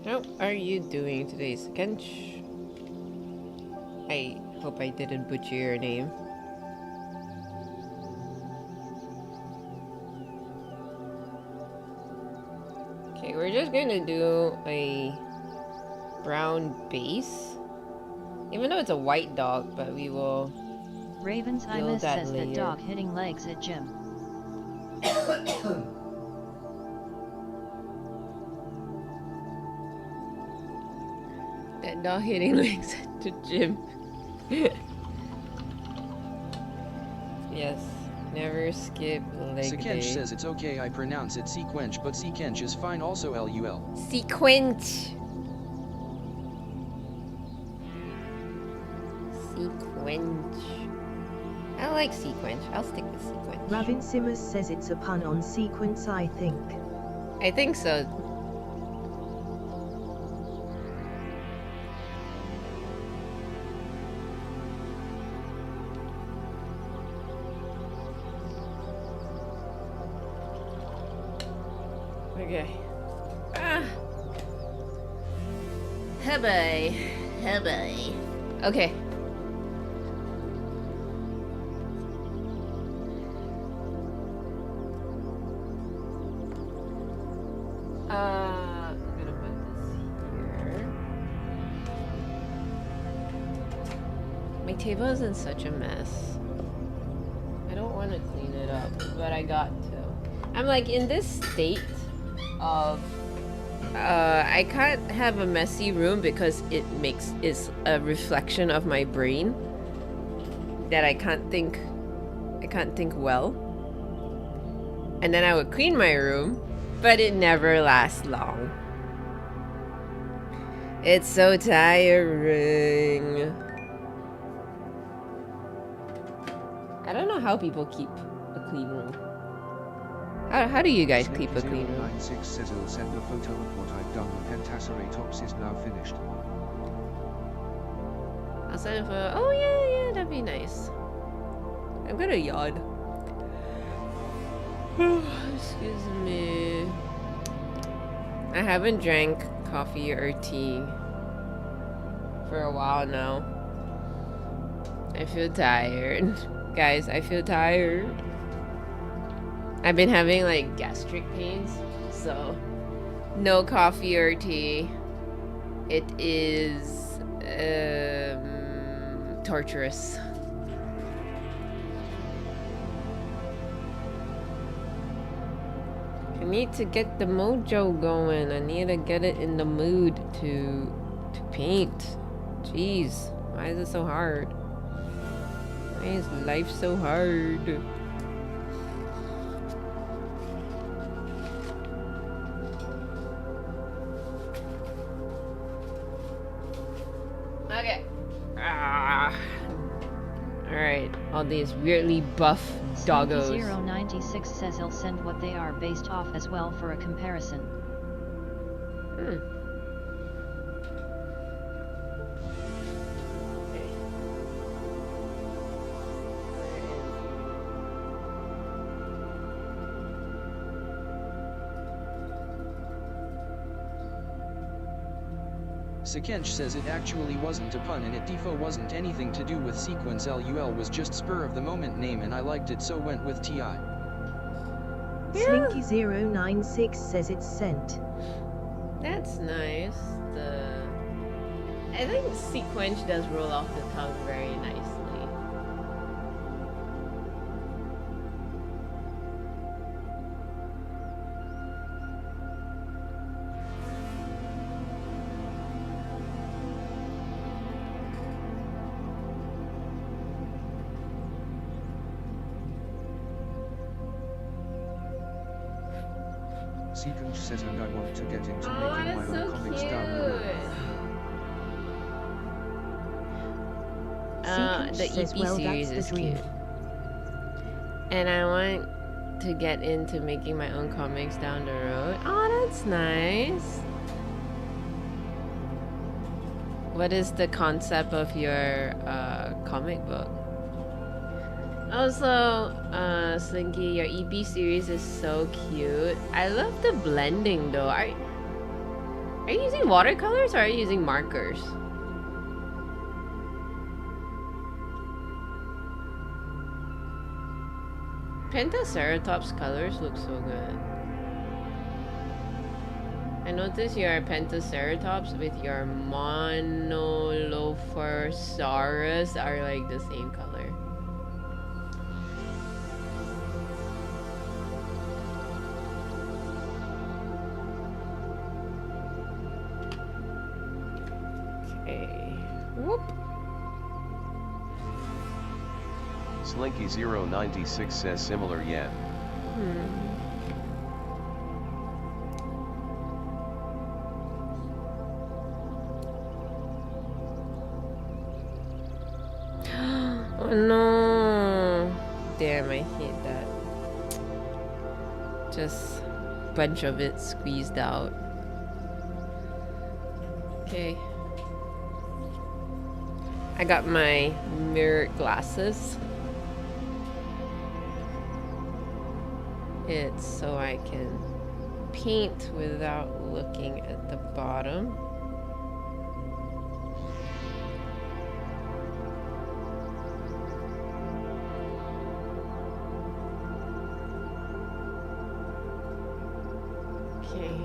How are you doing today, Skench? I hope I didn't butcher your name. Okay, we're just gonna do a brown base. Even though it's a white dog, but we will Ravens build Imus that says layer. that dog hitting legs at gym. That dog hitting legs at the gym. Yes, never skip leg Sequench day. says it's okay, I pronounce it sequench, but sequench is fine also LUL. Sequench. Sequench. I like sequench. I'll stick with sequench. Ravin Simmers says it's a pun on sequence, I think. I think so. Okay. Ah. Hubby. Hubby. Okay. I'm gonna put this here. My table is in such a mess. I don't want to clean it up, but I got to. I'm like in this state of I can't have a messy room because it's a reflection of my brain that I can't think well. And then I would clean my room, but it never lasts long. It's so tiring. I don't know how people keep a clean room. How do you guys keep a clean room? 96 says he'll send a photo of what I've done. The Pentaceratops is now finished. I'll send it for. Oh yeah, that'd be nice. I'm gonna yawn. Excuse me. I haven't drank coffee or tea for a while now. I feel tired. Guys, I feel tired. I've been having like gastric pains, so no coffee or tea. It is torturous. I need to get the mojo going. I need to get it in the mood to paint. Jeez, why is it so hard? Why is life so hard? Okay. Alright, all these weirdly buff doggos. 096 says he'll send what they are based off as well for a comparison. Sekench says it actually wasn't a pun and it defo wasn't anything to do with sequence LUL was just spur of the moment name and I liked it so went with TI. Slinky096 says it's sent. That's nice. I think sequence does roll off the tongue very nicely. Sequence says, and I want to get into Oh, making that's my so own comics down the road. The Sequence says, EP well, series that's is the dream. cute. And I want to get into making my own comics down the road. Oh, that's nice. What is the concept of your comic book? Also, Slinky, your EP series is so cute. I love the blending though. Are you using watercolors or are you using markers? Pentaceratops colors look so good. I noticed your Pentaceratops with your Monolophosaurus are like the same color. Slinky096 says similar, yeah. Oh no! Damn, I hate that. Just a bunch of it squeezed out. Okay. I got my mirror glasses. It's so I can paint without looking at the bottom. Okay.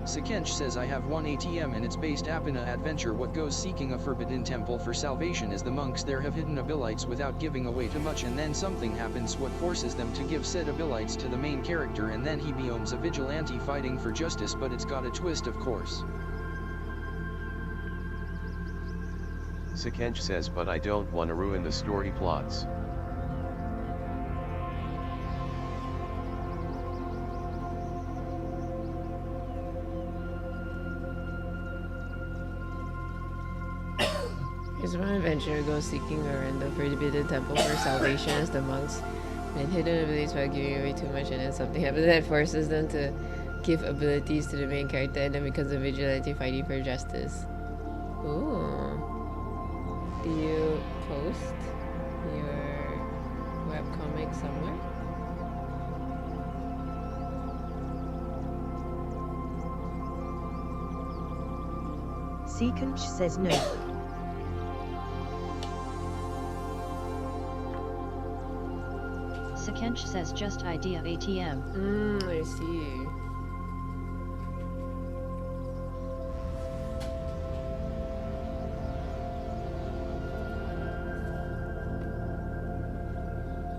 Sekench says I have one ATM and it's based Apina adventure. What goes seeking a forbidden temple for salvation is the monks there have hidden abilities without giving away too much, and then something happens what forces them to give said abilities to the main character, and then he becomes a vigilante fighting for justice, but it's got a twist of course. Sekench says, but I don't want to ruin the story plots. Here's one adventurer goes seeking around the forbidden temple for salvation as the monks and hidden abilities by giving away too much, and then something happens that forces them to give abilities to the main character, and then becomes a vigilante fighting for justice. Ooh. Do you post your webcomic somewhere? Seekonch says no. Sekench says just idea ATM. I see.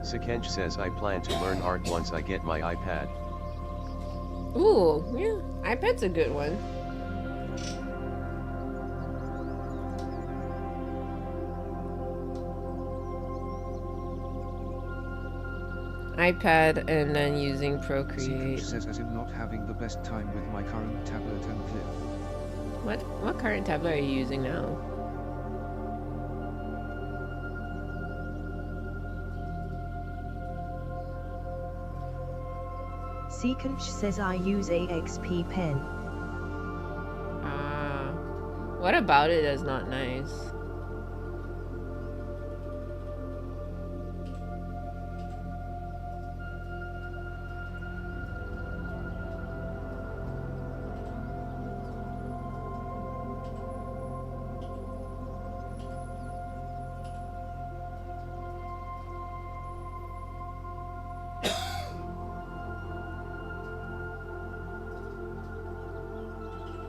Sekench says I plan to learn art once I get my iPad. Ooh, yeah, iPad's a good one. iPad and then using Procreate. Seekonch says as in not having the best time with my current tablet and clip. What current tablet are you using now? Seekonch says I use a XP pen. Ah, what about it is not nice?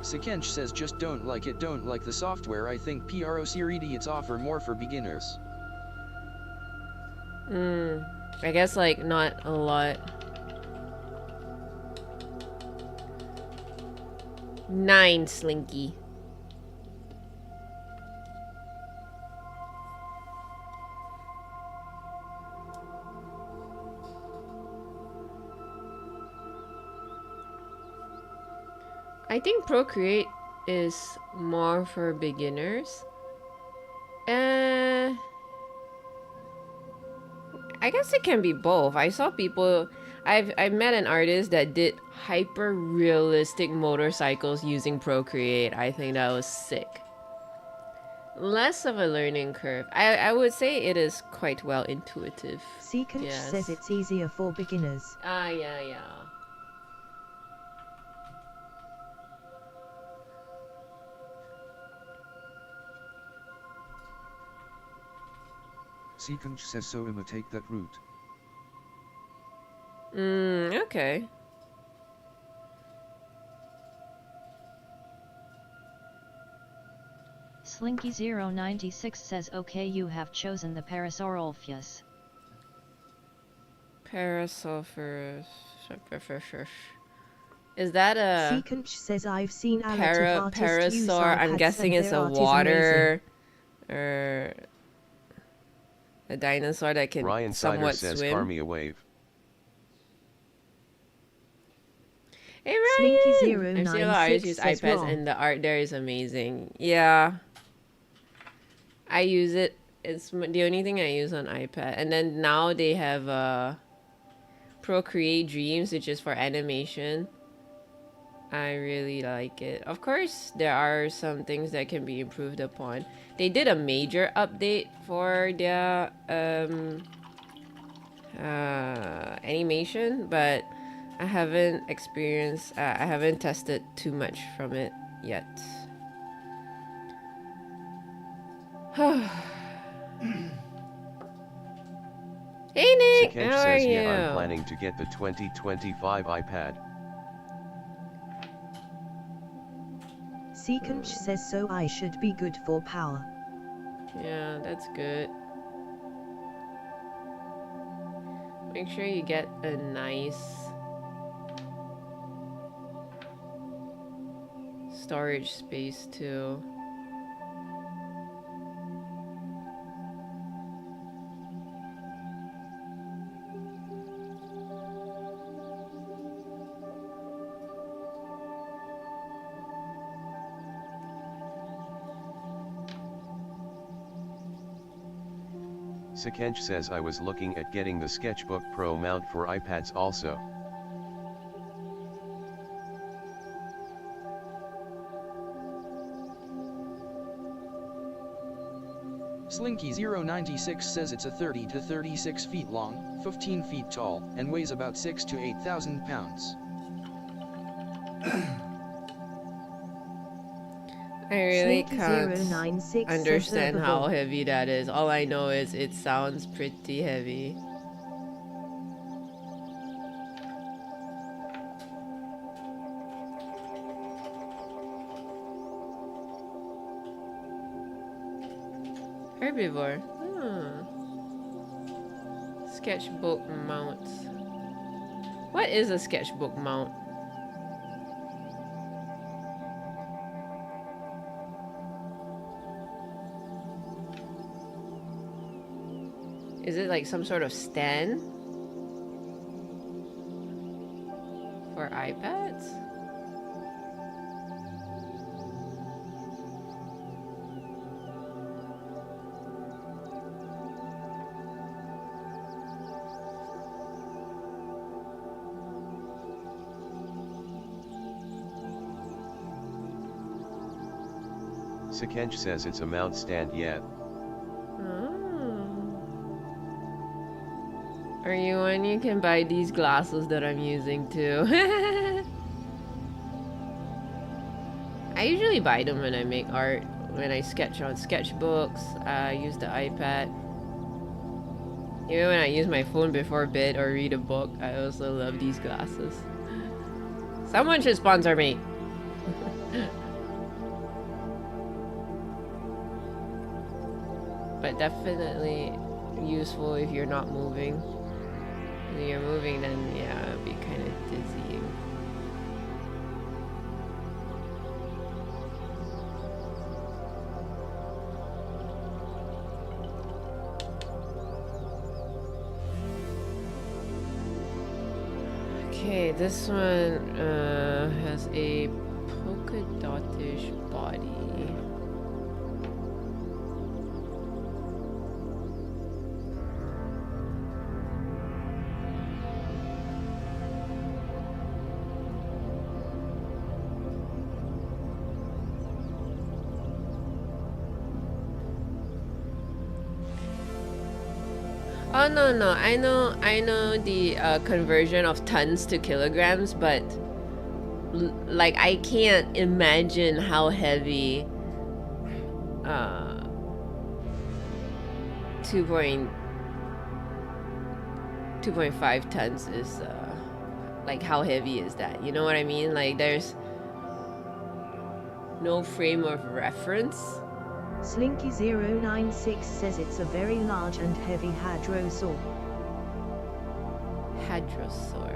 Sekench says just don't like the software. I think PROC idiots offer more for beginners. I guess like not a lot. 9, Slinky. I think Procreate is more for beginners. I guess it can be both. I saw people, I've met an artist that did hyper realistic motorcycles using Procreate. I think that was sick. Less of a learning curve. I would say it is quite well intuitive. Seekonch says it's easier for beginners. Ah, yeah. Seekonch says so I'ma take that route. Okay. Slinky096 says okay, you have chosen the Parasaurolpheus. Parasulfurus. Is that a Seekonch says I've seen amateur artists use parasaur? I'm iPads guessing and it's their a art is amazing. water or a dinosaur that can Ryan Sider somewhat says swim. Carmi a wave. Hey Ryan! I've seen a lot of artists use Slinky096 says iPads wrong. and the art there is amazing. Yeah. I use it. It's the only thing I use on iPad. And then now they have Procreate Dreams, which is for animation. I really like it. Of course, there are some things that can be improved upon. They did a major update for their animation, but I haven't I haven't tested too much from it yet. Hey Nick, Sekench how are says you? yeah, I'm planning to get the 2025 iPad. Seekonch says so I should be good for power. Yeah, that's good. Make sure you get a nice storage space too. Sekench says I was looking at getting the Sketchbook Pro mount for iPads also. Slinky096 says it's a 30 to 36 feet long, 15 feet tall, and weighs about 6 to 8,000 pounds. I really Slinky096 says can't understand how herbivore. heavy that is. All I know is it sounds pretty heavy. Herbivore. Sketchbook mounts. What is a sketchbook mount? Is it like some sort of stand for iPads? Sekench says it's a mount stand yet. Are you one? You can buy these glasses that I'm using too. I usually buy them when I make art, when I sketch on sketchbooks. I use the iPad. Even when I use my phone before bed or read a book, I also love these glasses. Someone should sponsor me. But definitely useful if you're not moving. When you're moving, then yeah, it'd be kind of dizzying. Okay, this one has a polka dotish body. Oh no, I know the conversion of tons to kilograms, but like I can't imagine how heavy 2.5 tons is. Like how heavy is that? You know what I mean? Like there's no frame of reference. Slinky096 says it's a very large and heavy hadrosaur. Hadrosaur.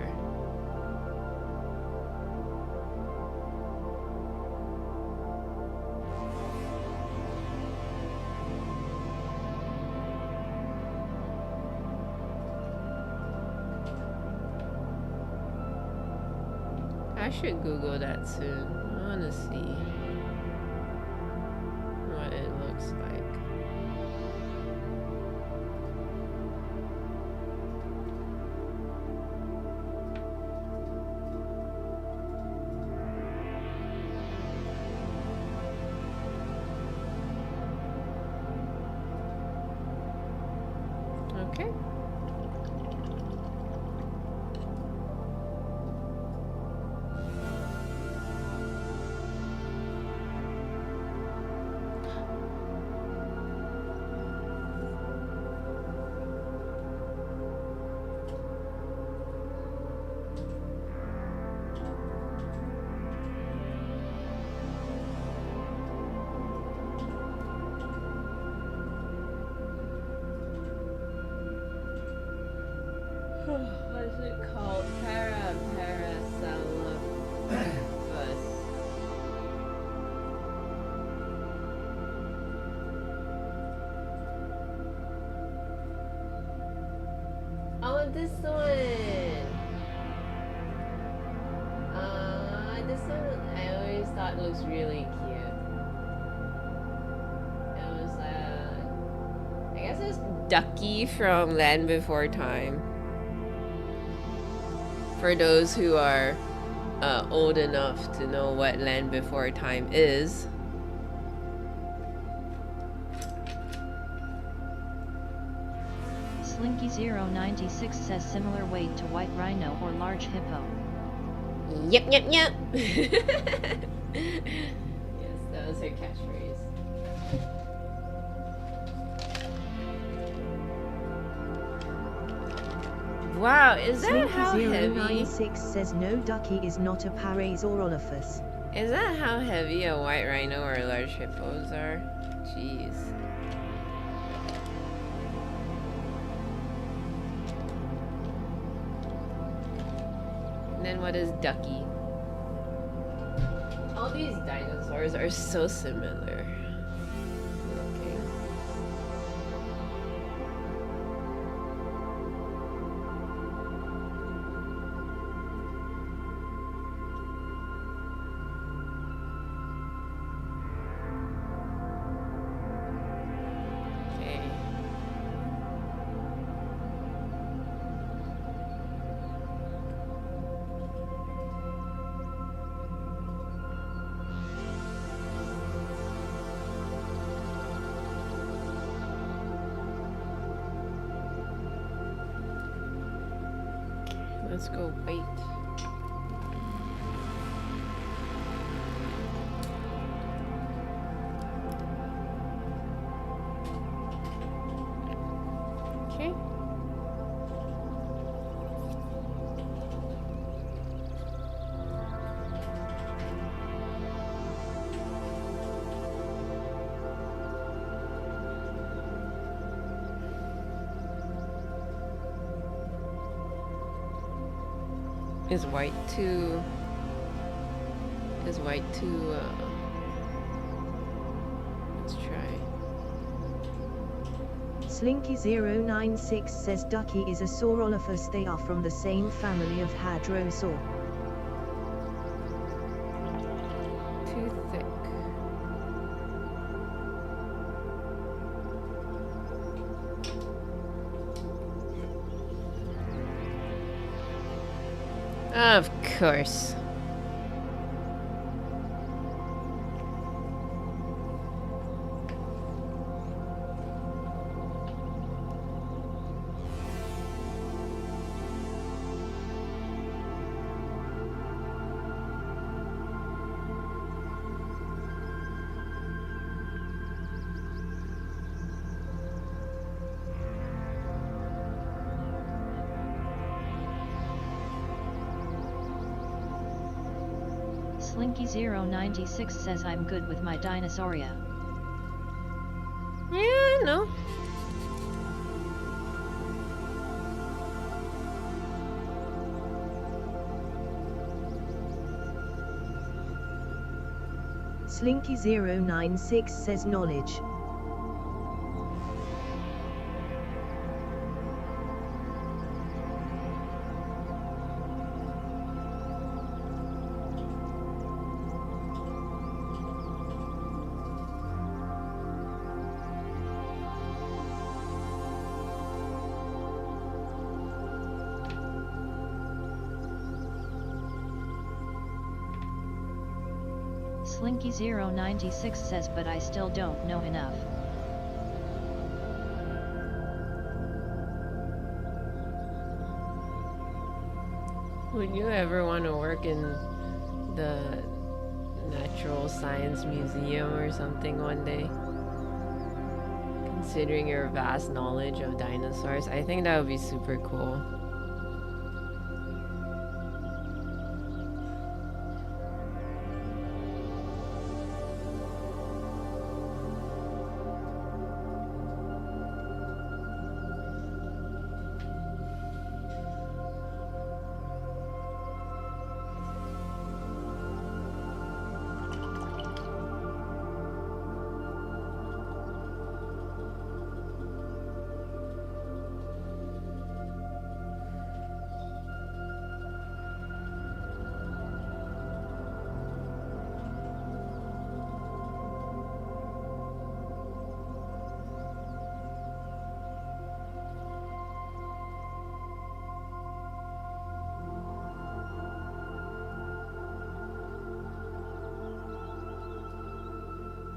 I should Google that soon. I wanna see what it looks like. Okay. What is it called? Parasaurolophus. Oh, this one. This one I always thought looks really cute. It was, I guess it's Ducky from Land Before Time. For those who are old enough to know what Land Before Time is. Slinky096 says similar weight to white rhino or large hippo. Yep, yep, yep. Yes, that was her catchphrase. Wow, is that how heavy? Slinky096 says no, Ducky is not a Parasaurolophus. Is that how heavy a white rhino or large hippos are? Jeez. And then what is Ducky? All these dinosaurs are so similar. Okay. Okay. Let's go wait. Okay. Is white too let's try. Slinky096 says Ducky is a Saurolophus. They are from the same family of Hadrosaur. Too thick. Of course. Slinky096 says I'm good with my Dinosauria. Yeah, no. Slinky096 says knowledge. Slinky096 says, but I still don't know enough. Would you ever want to work in the Natural Science Museum or something one day? Considering your vast knowledge of dinosaurs, I think that would be super cool.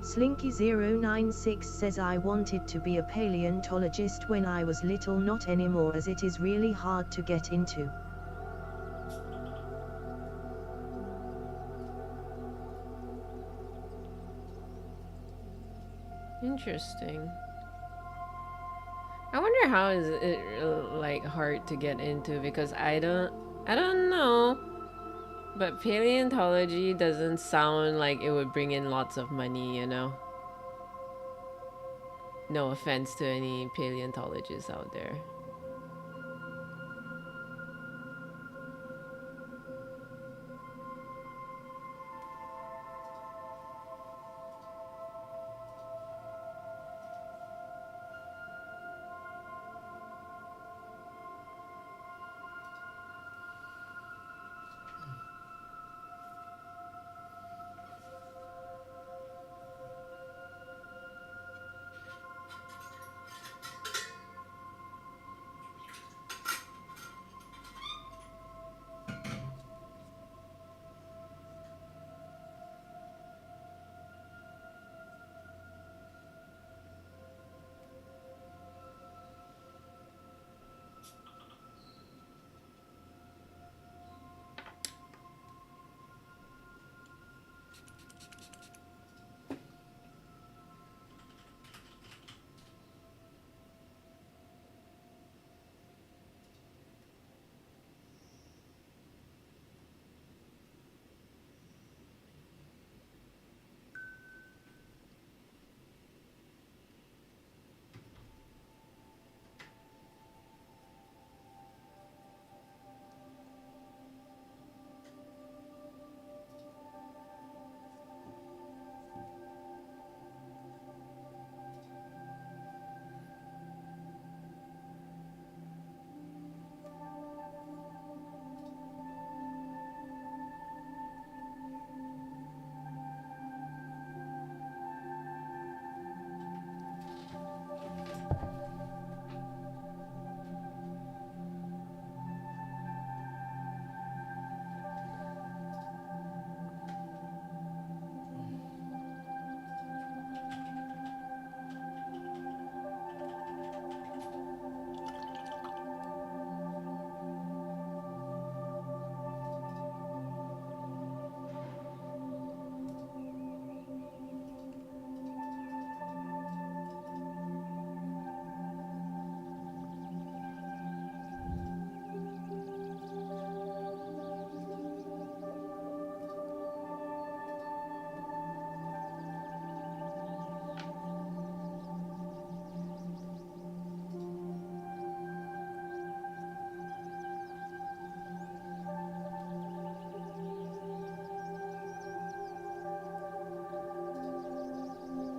Slinky096 says, I wanted to be a paleontologist when I was little, not anymore, as it is really hard to get into. Interesting. I wonder how is it like hard to get into, because I don't know. But paleontology doesn't sound like it would bring in lots of money, you know? No offense to any paleontologists out there.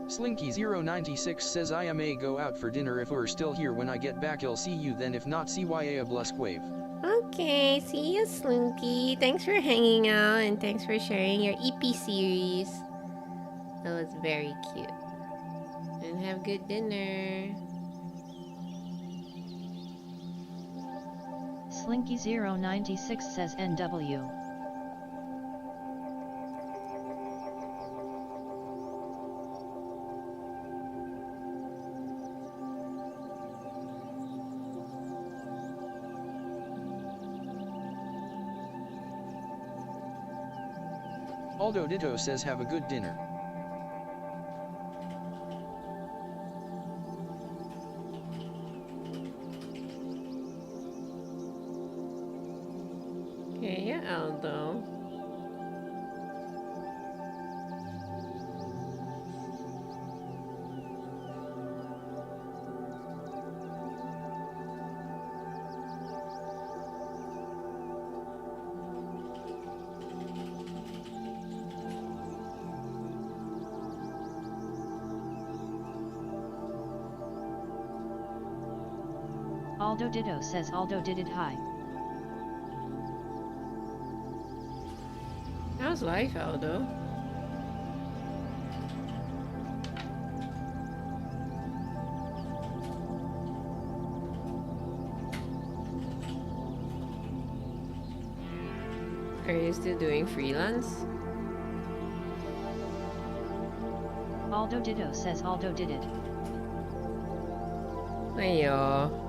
Slinky096 says, I may go out for dinner. If we're still here when I get back, I'll see you then. If not, CYA a Blusk Wave. Okay, see you, Slinky. Thanks for hanging out and thanks for sharing your EP series. That was very cute. And have good dinner. Slinky096 says NW. Aldo Ditto says have a good dinner. Okay, yeah, Aldo. Aldo Ditto says Aldo did it hi. How's life, Aldo? Are you still doing freelance? Aldo Ditto says Aldo did it. Ayo.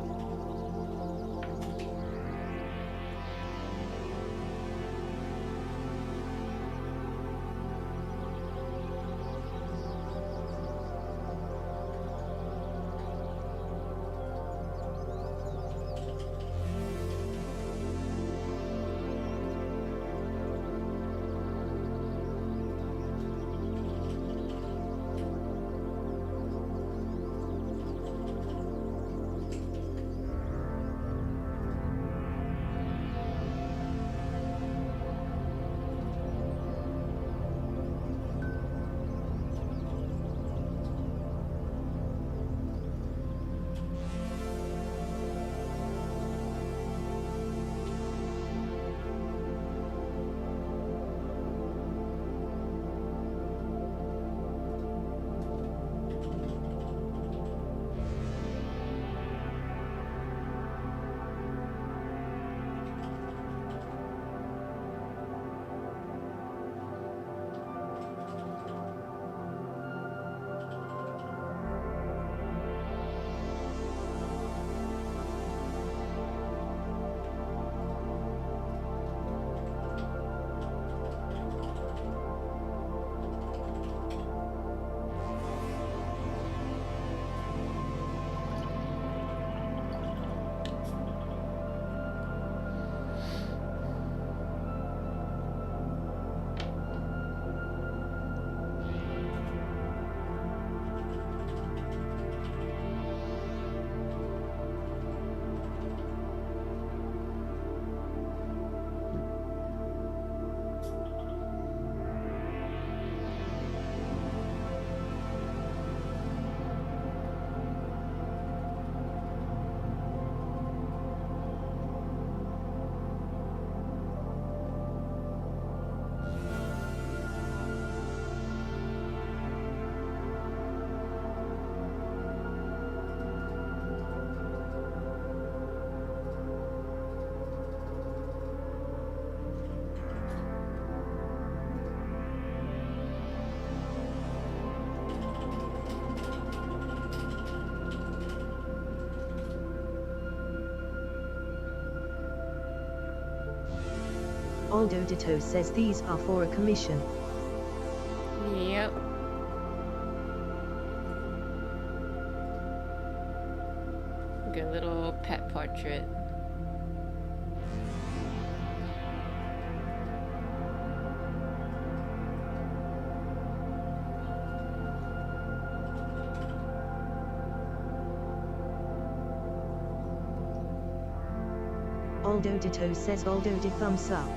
Aldo Ditto says these are for a commission. Yep. Like a little pet portrait. Aldo Ditto says Aldo did thumbs up.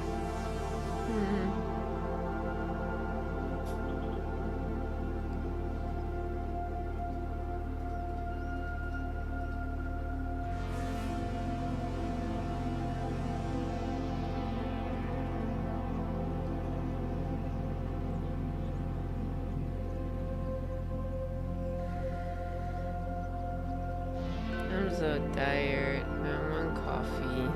I'm so tired. I want coffee.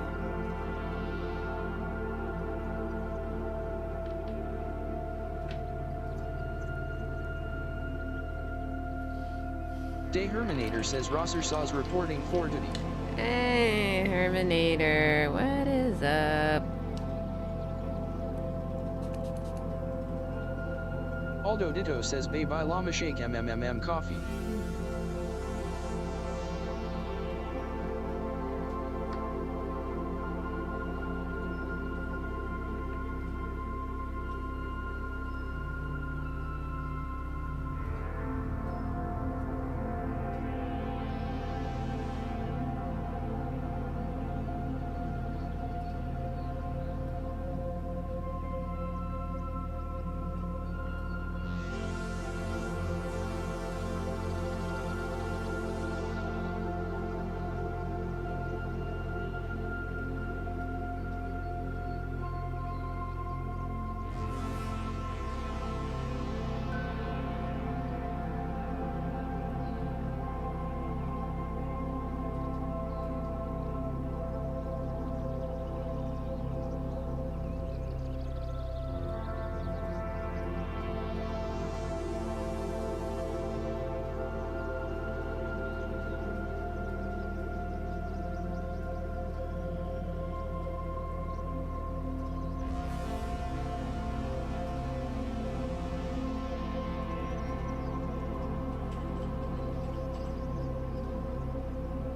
Day Herminator says Rosser saws reporting for duty. Hey, Herminator, what is up? Aldo Ditto says Bay by Llama Shake MMMM coffee.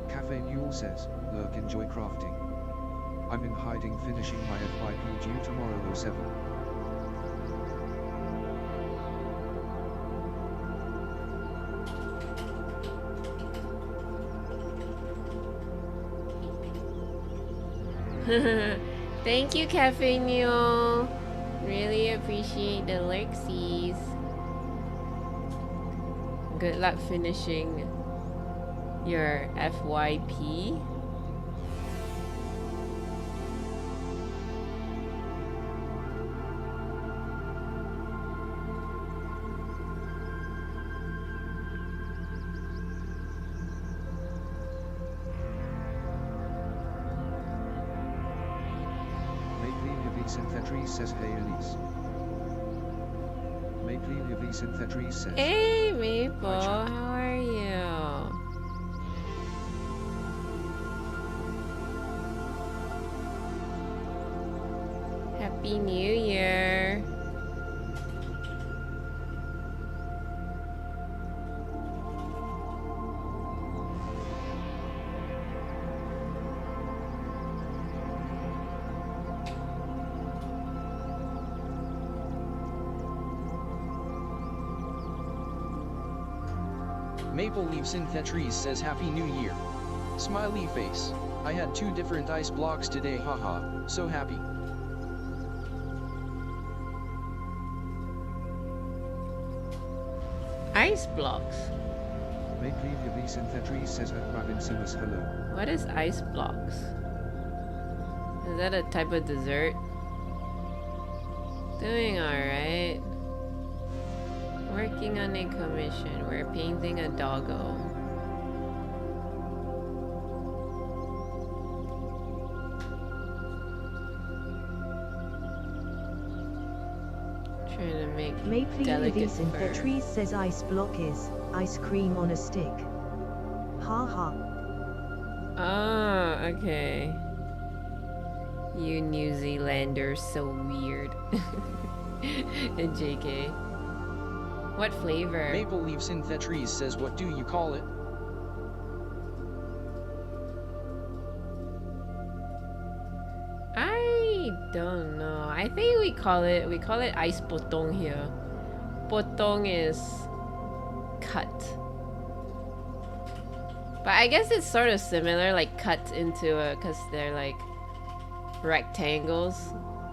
Cafe Newell says, Lurk enjoy crafting. I'm in hiding finishing my FYP due tomorrow 07. Thank you, Cafe Neo. Really appreciate the lurksies. Good luck finishing your FYP. Synthetres says hey Elise. Maple Yavi Synthetres says Hey Maple, Hi, how chat. are you? Happy New Year. Maple Leaf Synthetres says Happy New Year. Smiley face. I had 2 different ice blocks today, haha, so happy. Ice blocks. Maple Yavi Synthetres says at Rabinsimus hello. What is ice blocks? Is that a type of dessert? Doing alright. Working on a commission. We're painting a doggo. Trying to make Maple delicate Yavi fur. Synthetres says ice block is ice cream on a stick. Ha ha. Ah, okay. You New Zealanders so weird. And JK. What flavor? Maple Leaf Synthetres says what do you call it? I don't know. I think we call it ice potong here. Potong is cut. But I guess it's sort of similar, like cut into a, cause they're like rectangles.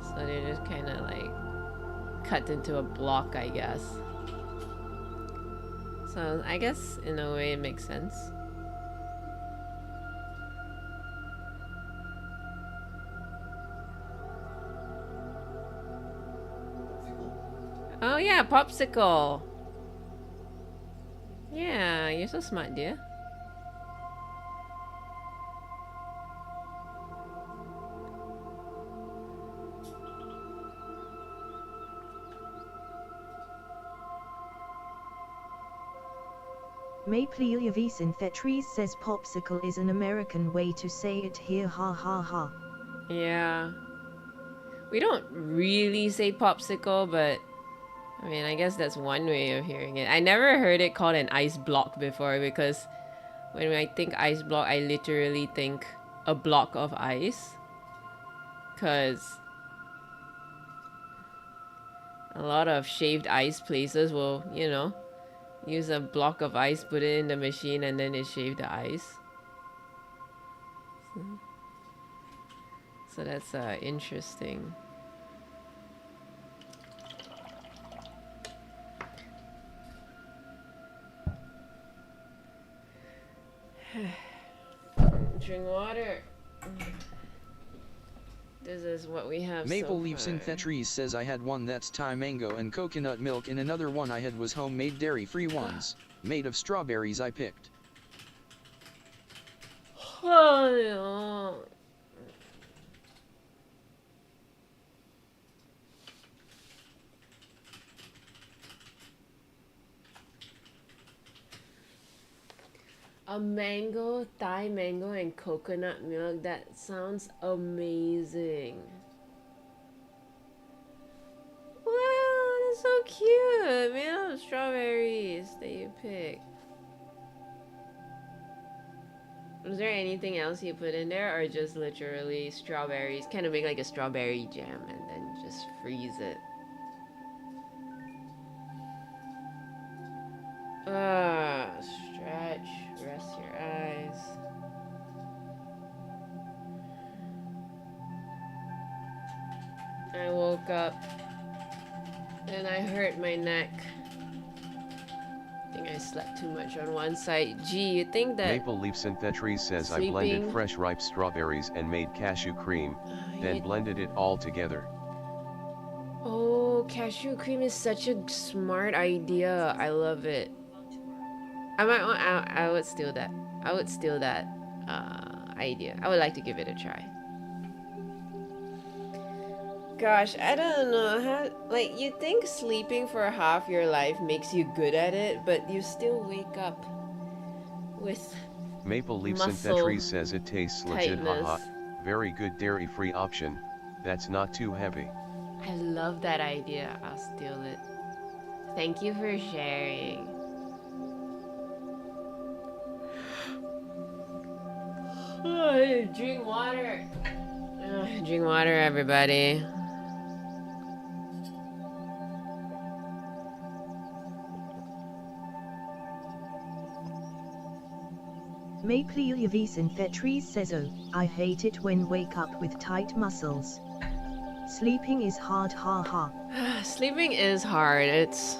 So they're just kind of like cut into a block, I guess. So I guess in a way it makes sense. Oh yeah, popsicle. Yeah, you're so smart, dear. Maple Yavi Synthetres says popsicle is an American way to say it here, ha ha ha. Yeah. We don't really say popsicle, but I mean, I guess that's one way of hearing it. I never heard it called an ice block before, because when I think ice block, I literally think a block of ice. Because a lot of shaved ice places will, you know, use a block of ice, put it in the machine, and then it shave the ice. So that's interesting. Drink water. This is what we have. Maple so Leafs far. in Tetris says I had one that's Thai mango and coconut milk, and another one I had was homemade dairy-free ones, made of strawberries I picked. Oh, no. A mango, Thai mango, and coconut milk. That sounds amazing. Wow, that's so cute. Made out of strawberries that you picked. Was there anything else you put in there, or just literally strawberries? Kind of make like a strawberry jam and then just freeze it. Stretch, rest your eyes. I woke up and I hurt my neck. I think I slept too much on one side. Gee, you think that Maple Leafs and Tetris says I blended sleeping- fresh ripe strawberries and made cashew cream, then blended it all together. Oh, cashew cream is such a smart idea. I love it. I would steal that. I would steal that idea. I would like to give it a try. Gosh, I don't know how. Like, you think sleeping for half your life makes you good at it, but you still wake up with Maple Leafs and muscle Tetris says it tastes legit, haha. tightness. Very good dairy-free option. That's not too heavy. I love that idea. I'll steal it. Thank you for sharing. Drink water. Drink water, everybody. Maple Leafs in Tetris says, oh, I hate it when wake up with tight muscles. Sleeping is hard, ha ha. Sleeping is hard. It's.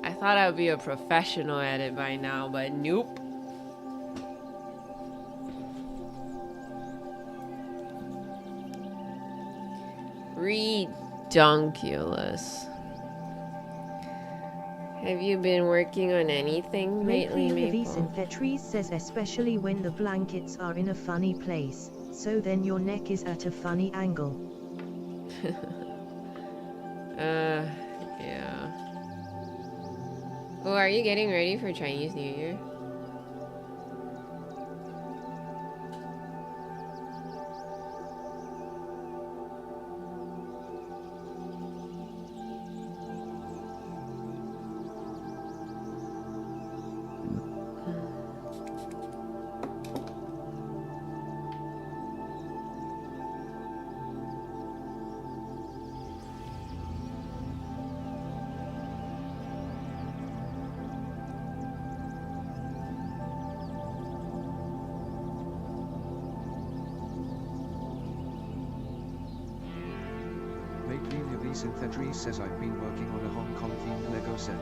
I thought I would be a professional at it by now, but nope. Redonkulous. Have you been working on anything lately, Maple Leafs in Maple? Tetris says, especially when the blankets are in a funny place, so then your neck is at a funny angle. Yeah. Oh, are you getting ready for Chinese New Year? Maple Leafs in Tetris says I've been working on a Hong Kong themed Lego set.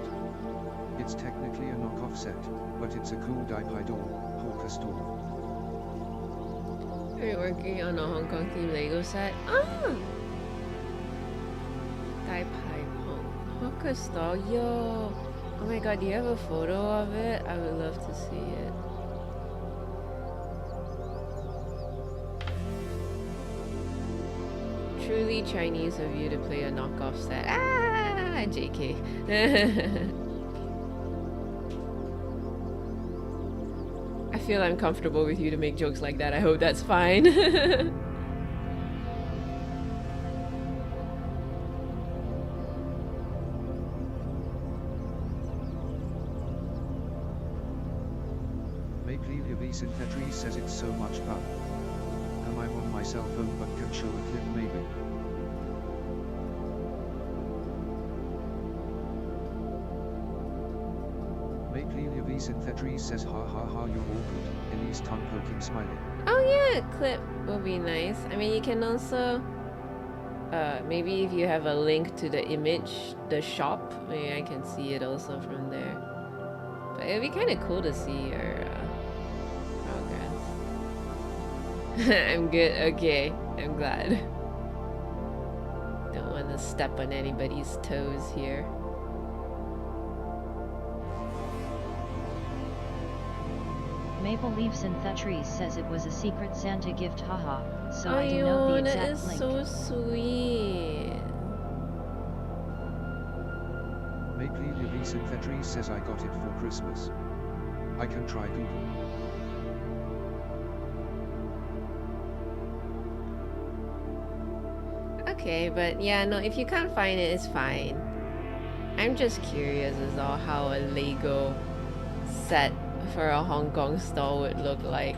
It's technically a knockoff set, but it's a cool Daipaido, hawker store. Are you working on a Hong Kong themed Lego set? Ah! Dai Pai Pong hawker stall. Yo! Oh my god, do you have a photo of it? I would love to see it. Truly Chinese of you to play a knockoff set. Ah! JK. I feel uncomfortable with you to make jokes like that. I hope that's fine. Maple V Synfetri says it's so much fun. Am I on my cell phone but can show a clip maybe? Maple V Synfetri says ha ha ha you're all good. Elise tongue poking smiling. Oh yeah, clip will be nice. I mean, you can also, maybe if you have a link to the image, the shop, maybe I can see it also from there. But it'd be kind of cool to see your progress. I'm good. Okay, I'm glad. Don't want to step on anybody's toes here. Maple Leaves and Thatcheries says it was a secret Santa gift, haha, so I do Oh, know the that exact is link. so sweet. Maple V Synfetri says I got it for Christmas. I can try Google. Okay, but yeah, no, if you can't find it, it's fine. I'm just curious as to how a Lego set for a Hong Kong store would look like.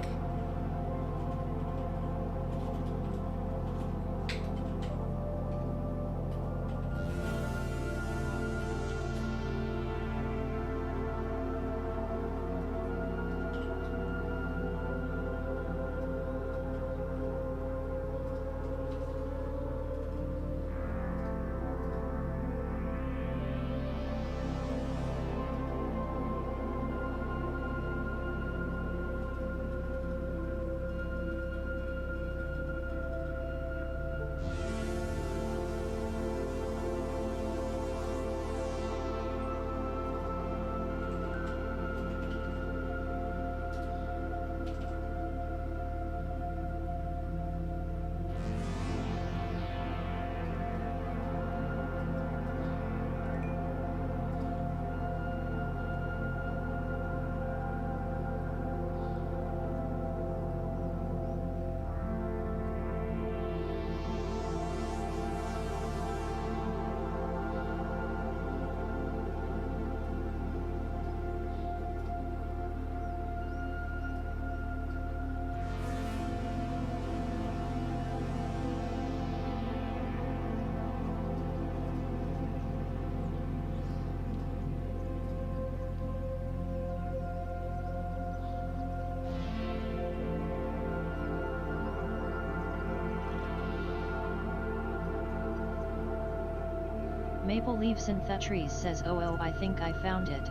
Maple Leaves and Thatcheries says oh I think I found it.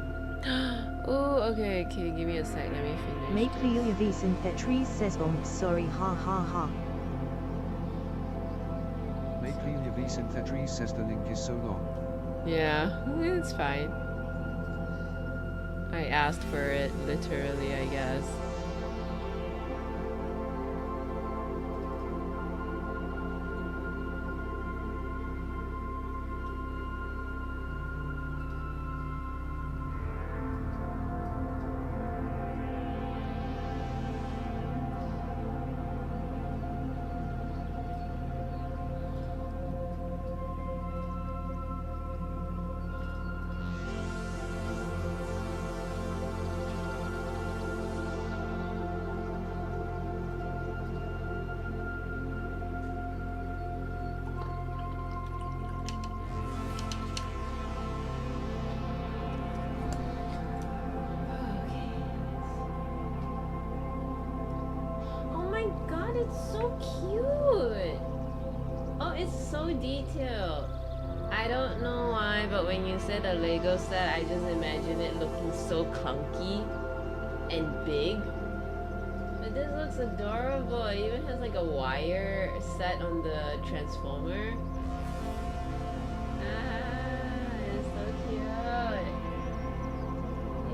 Oh, okay, give me a sec, let me finish. Maple V Synfetri says sorry ha ha ha. Maple V Synfetri says the link is so long. Yeah, it's fine. I asked for it, literally, I guess. It's so cute. Oh, it's so detailed. I don't know why, but when you said a Lego set, I just imagine it looking so clunky and big. But this looks adorable. It even has like a wire set on the transformer. It's so cute.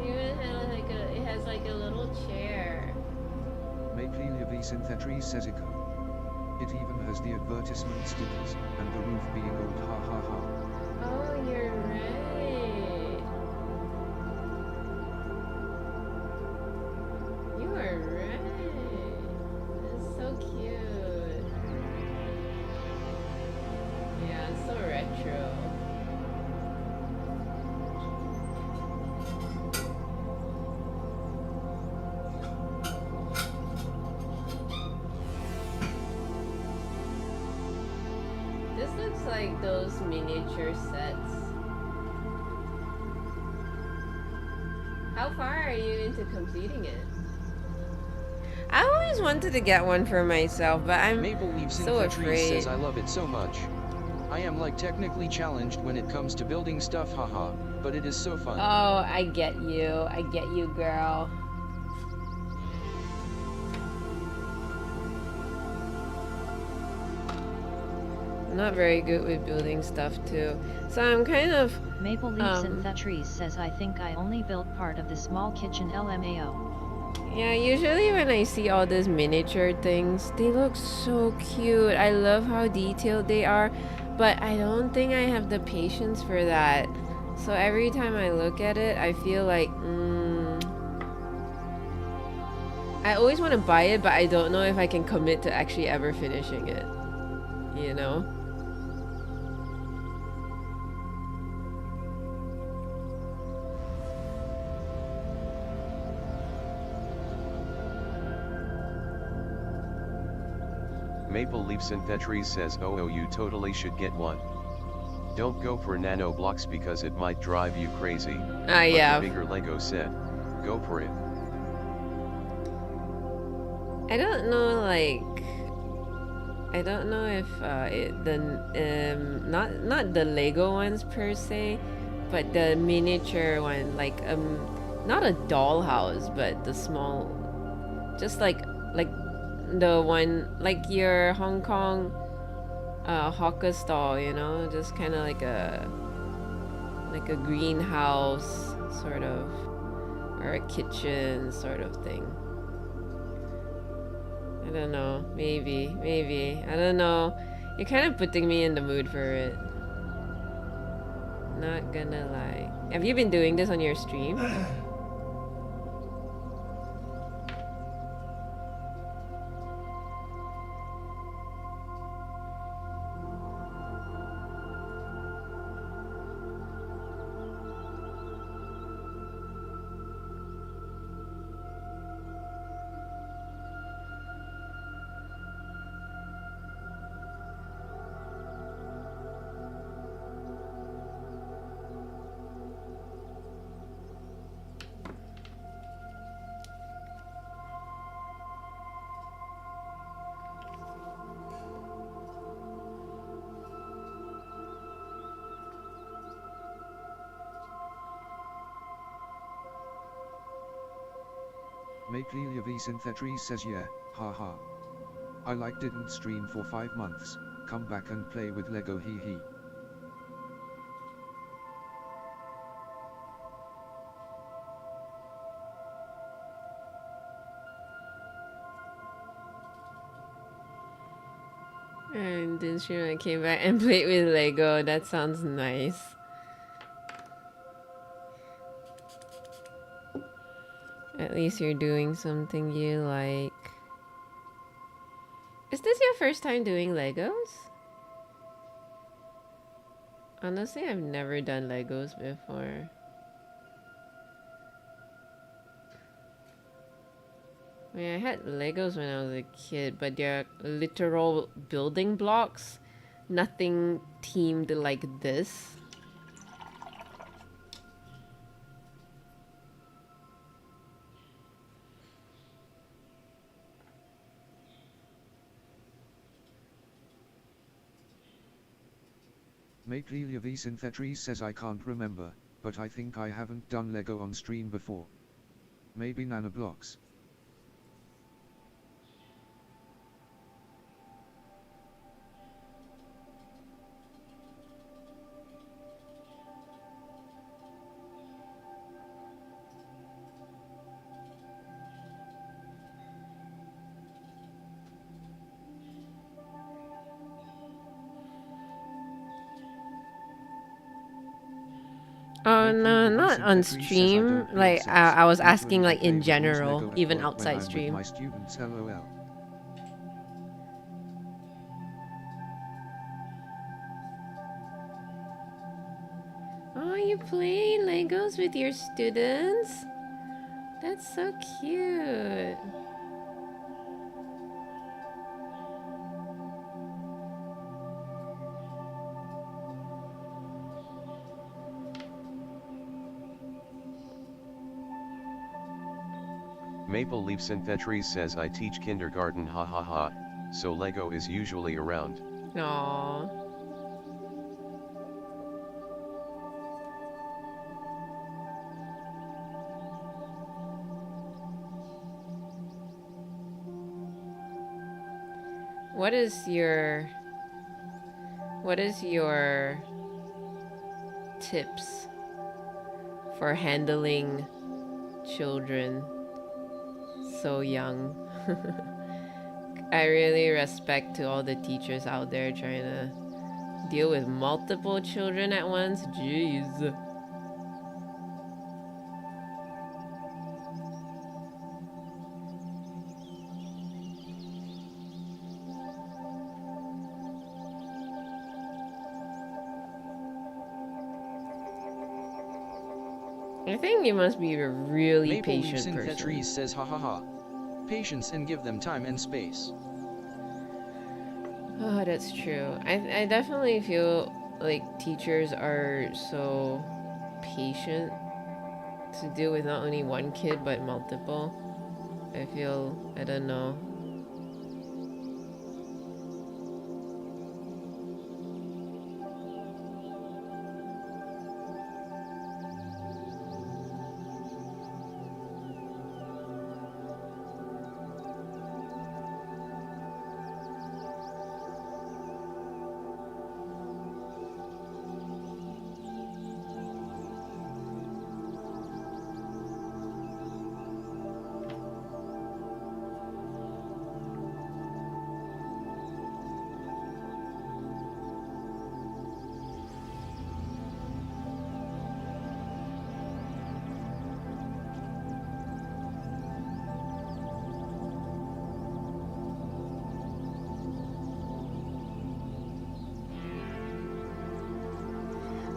It even has like a little chair. Maple V Synfetri says it even has the advertisement stickers, and the roof being old ha ha ha. Oh, you're right. You are right. It's so cute. Yeah, it's so retro. like those miniature sets. How far are you into completing it? I always wanted to get one for myself, but I'm Maple Leaf so Synthetries afraid. says I love it so much. I am like technically challenged when it comes to building stuff, haha, but it is so fun. Oh, I get you, girl. I'm not very good with building stuff too, so I'm kind of Maple Leaf Synthetries says I think I only built part of the small kitchen LMAO. yeah, usually when I see all these miniature things, they look so cute. I love how detailed they are, but I don't think I have the patience for that. So every time I look at it, I feel like, I always want to buy it, but I don't know if I can commit to actually ever finishing it. You know? Maple Leaf Synthetries says oh you totally should get one. Don't go for nano blocks because it might drive you crazy. Yeah. The bigger Lego set, go for it. I don't know, like, I don't know if not the Lego ones per se, but the miniature one, like not a dollhouse, but the small, just like the one like your Hong Kong hawker stall, you know, just kind of like a greenhouse sort of, or a kitchen sort of thing. I don't know, maybe, I don't know. You're kind of putting me in the mood for it. Not gonna lie. Have you been doing this on your stream? Maple Leaf Synthetries says yeah, haha. I like didn't stream for 5 months, come back and play with Lego hee hee. And then she came back and played with Lego. That sounds nice. At least you're doing something you like. Is this your first time doing Legos? Honestly, I've never done Legos before. I mean, I had Legos when I was a kid, but they're literal building blocks. Nothing themed like this. Maple Leaf Synthetries says I can't remember, but I think I haven't done Lego on stream before. Maybe nanoblocks. Oh no, not on stream. Like I was asking, like in general, even outside stream. My students, LOL. Oh, you play Legos with your students? That's so cute. Maple Leaf Synthetries says I teach kindergarten ha ha ha, so Lego is usually around. Aww. What is your tips for handling children so young? I really respect to all the teachers out there trying to deal with multiple children at once. Jeez. I think you must be a really Maple Leaf patient person. Synthetries says ha ha ha. Patience and give them time and space. Oh, that's true. I definitely feel like teachers are so patient to deal with not only one kid but multiple. I don't know.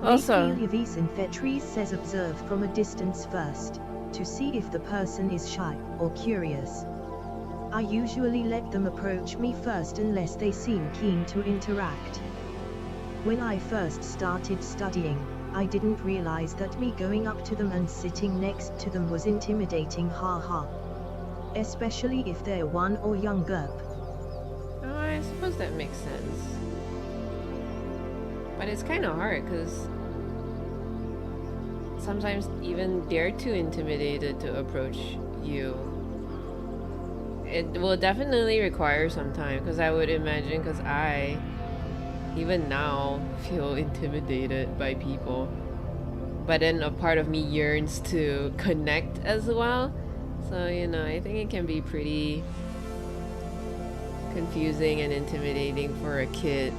Also, Maple Leaf Synthetries says observe from a distance first, to see if the person is shy or curious. I usually let them approach me first unless they seem keen to interact. When I first started studying, I didn't realize that me going up to them and sitting next to them was intimidating, haha. Especially if they're one or younger. oh, I suppose that makes sense. But it's kind of hard because sometimes even they're too intimidated to approach you. It will definitely require some time because I would imagine, because I even now feel intimidated by people. But then a part of me yearns to connect as well. So, I think it can be pretty confusing and intimidating for a kid.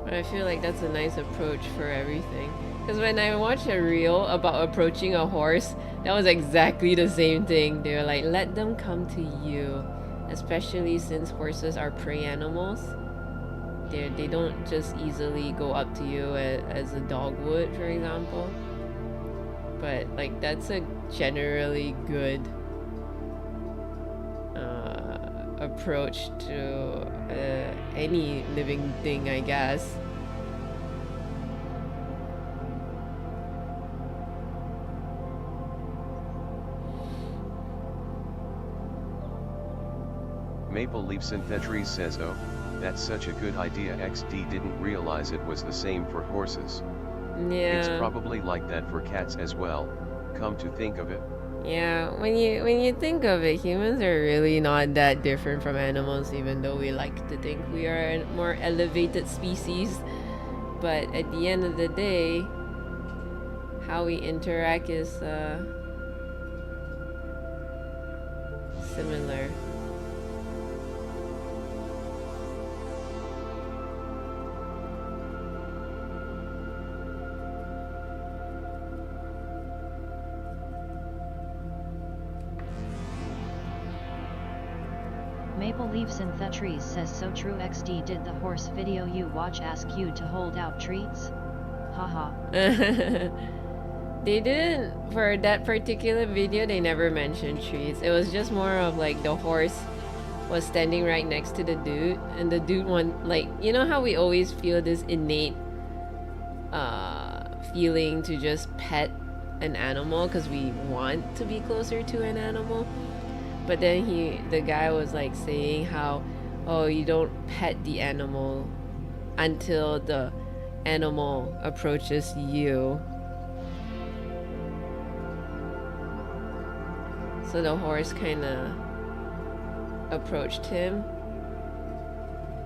But I feel like that's a nice approach for everything. Because when I watched a reel about approaching a horse, that was exactly the same thing. They were like, let them come to you. Especially since horses are prey animals. They don't just easily go up to you as a dog would, for example. But like, that's a generally good approach to any living thing, I guess. Maple Leaf Synthetries says, oh, that's such a good idea. XD didn't realize it was the same for horses. Yeah. It's probably like that for cats as well, come to think of it. Yeah, when you think of it, humans are really not that different from animals, even though we like to think we are a more elevated species. But at the end of the day, how we interact is similar. Maple Leaf Synthetries says so true. XD, did the horse video you watch ask you to hold out treats? Haha. They didn't, for that particular video, they never mentioned treats. It was just more of like the horse was standing right next to the dude, and the dude like, you know how we always feel this innate feeling to just pet an animal because we want to be closer to an animal. But then the guy was like saying how, oh, you don't pet the animal until the animal approaches you. So the horse kind of approached him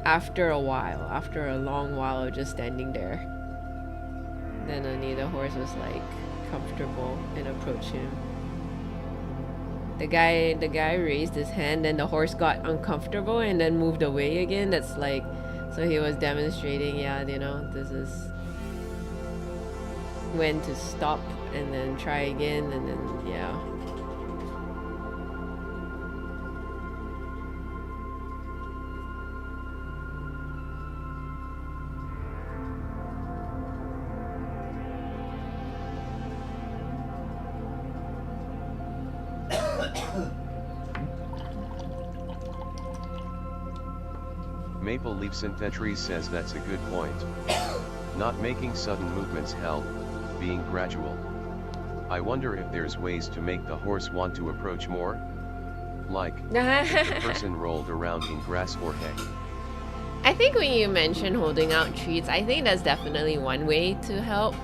after a long while of just standing there. Then only the horse was like comfortable and approached him. The guy raised his hand, and the horse got uncomfortable and then moved away again. That's like, so he was demonstrating, yeah, you know, this is when to stop and then try again, and then yeah. Maple Leaf Synthetries says that's a good point. Not making sudden movements help, being gradual. I wonder if there's ways to make the horse want to approach more? Like, if the person rolled around in grass or hay. I think when you mention holding out treats, I think that's definitely one way to help.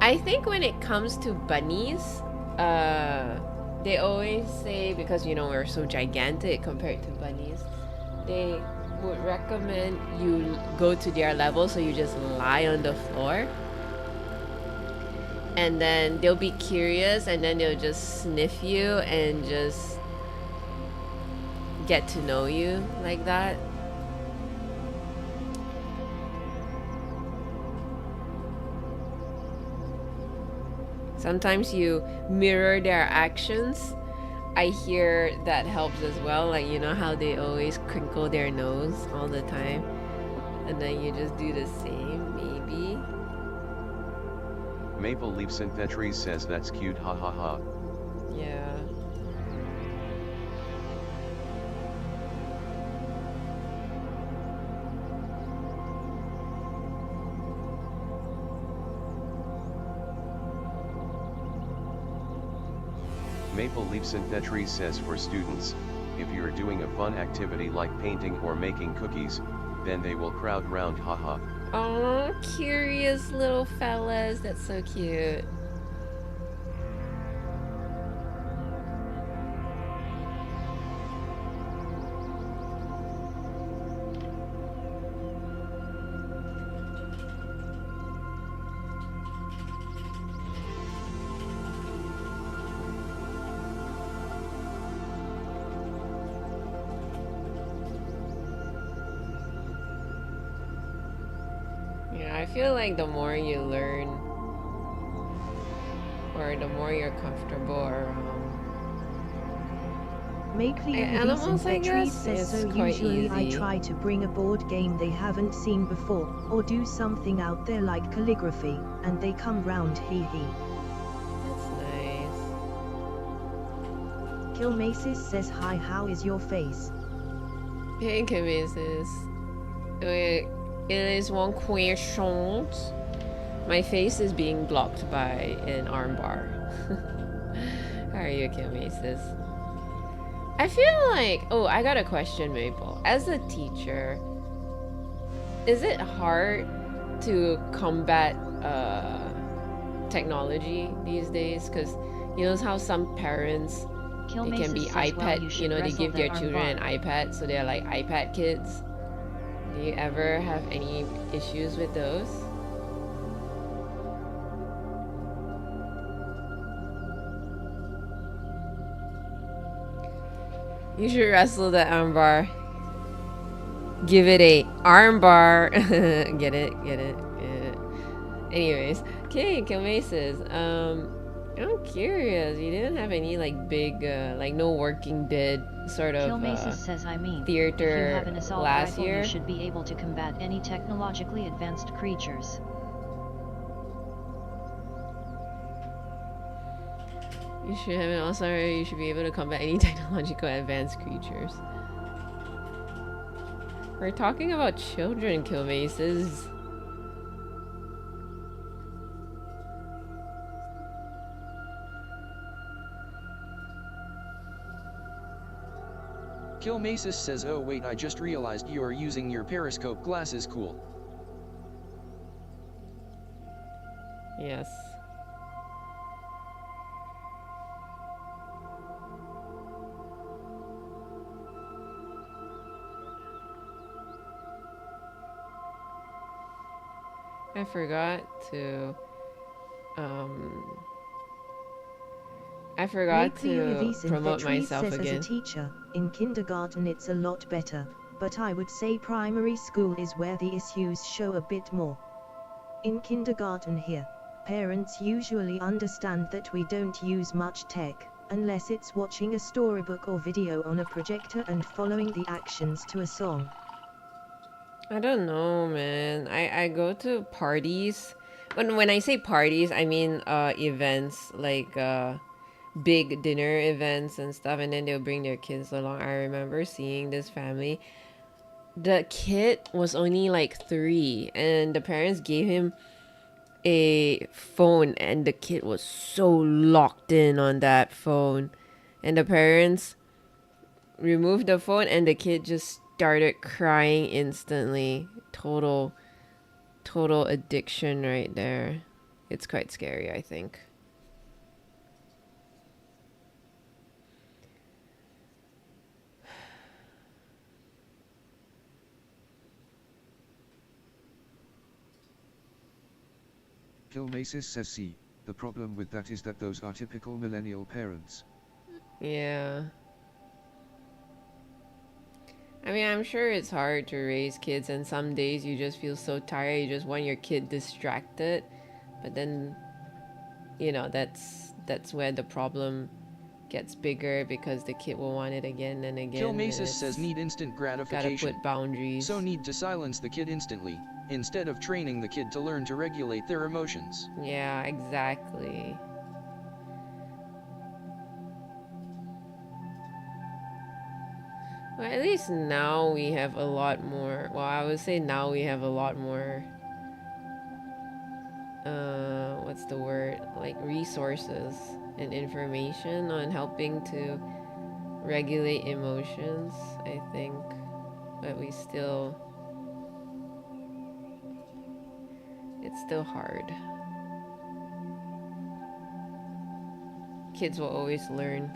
I think when it comes to bunnies, they always say, because you know we're so gigantic compared to bunnies, they would recommend you go to their level, so you just lie on the floor, and then they'll be curious, and then they'll just sniff you and just get to know you like that. Sometimes you mirror their actions. I hear that helps as well. Like, you know how they always crinkle their nose all the time, and then you just do the same, maybe. Maple Leaf Synthetries says that's cute, ha ha ha. Yeah. Maple Leaf Synthetries says for students, if you're doing a fun activity like painting or making cookies, then they will crowd round, haha. Oh, curious little fellas, that's so cute. I feel like the more you learn, or the more you're comfortable around Make the animals, I guess, says it's so. quite Usually easy. I try to bring a board game they haven't seen before, or do something out there like calligraphy, and they come round, hee hee. That's nice. Kilmasis says hi, how is your face? Hey, Kimesis. It is one question. My face is being blocked by an armbar. How are you, Kimesis? I feel like, oh, I got a question, Maple. As a teacher, is it hard to combat technology these days? Because you know how some parents, they can be iPad, you know, they give their children an iPad, so they're like iPad kids. Do you ever have any issues with those? You should wrestle the armbar. Give it a armbar. Get it? Anyways, okay, Kilmaces. I'm curious. You didn't have any like big, like no Working Dead sort of Killmasis says if you theater have an assault last rifle year. you should be able to combat any technologically advanced creatures. You should have an also. You should be able to combat any technological advanced creatures. We're talking about children, Killmaces. Killmasis says, oh wait, I just realized you are using your periscope glasses. Cool. Yes. I forgot to promote myself says again. as a teacher, in kindergarten it's a lot better, but I would say primary school is where the issues show a bit more. In kindergarten here, parents usually understand that we don't use much tech, unless it's watching a storybook or video on a projector and following the actions to a song. I don't know, man. I go to parties. When I say parties, I mean events like big dinner events and stuff, and then they'll bring their kids along. I remember seeing this family. The kid was only like 3, and the parents gave him a phone, and the kid was so locked in on that phone. And the parents removed the phone, and the kid just started crying instantly. Total addiction right there. It's quite scary, I think. Killmasis says see, the problem with that is that those are typical millennial parents. Yeah. I mean, I'm sure it's hard to raise kids, and some days you just feel so tired, you just want your kid distracted. But then, you know, that's where the problem gets bigger, because the kid will want it again and again. Killmasis says need instant gratification. Gotta put boundaries. So need to silence the kid instantly, instead of training the kid to learn to regulate their emotions. Yeah, exactly. Well, at least now we have a lot more. Well, I would say now we have a lot more. What's the word? Like resources and information on helping to regulate emotions, I think. But it's still hard. Kids will always learn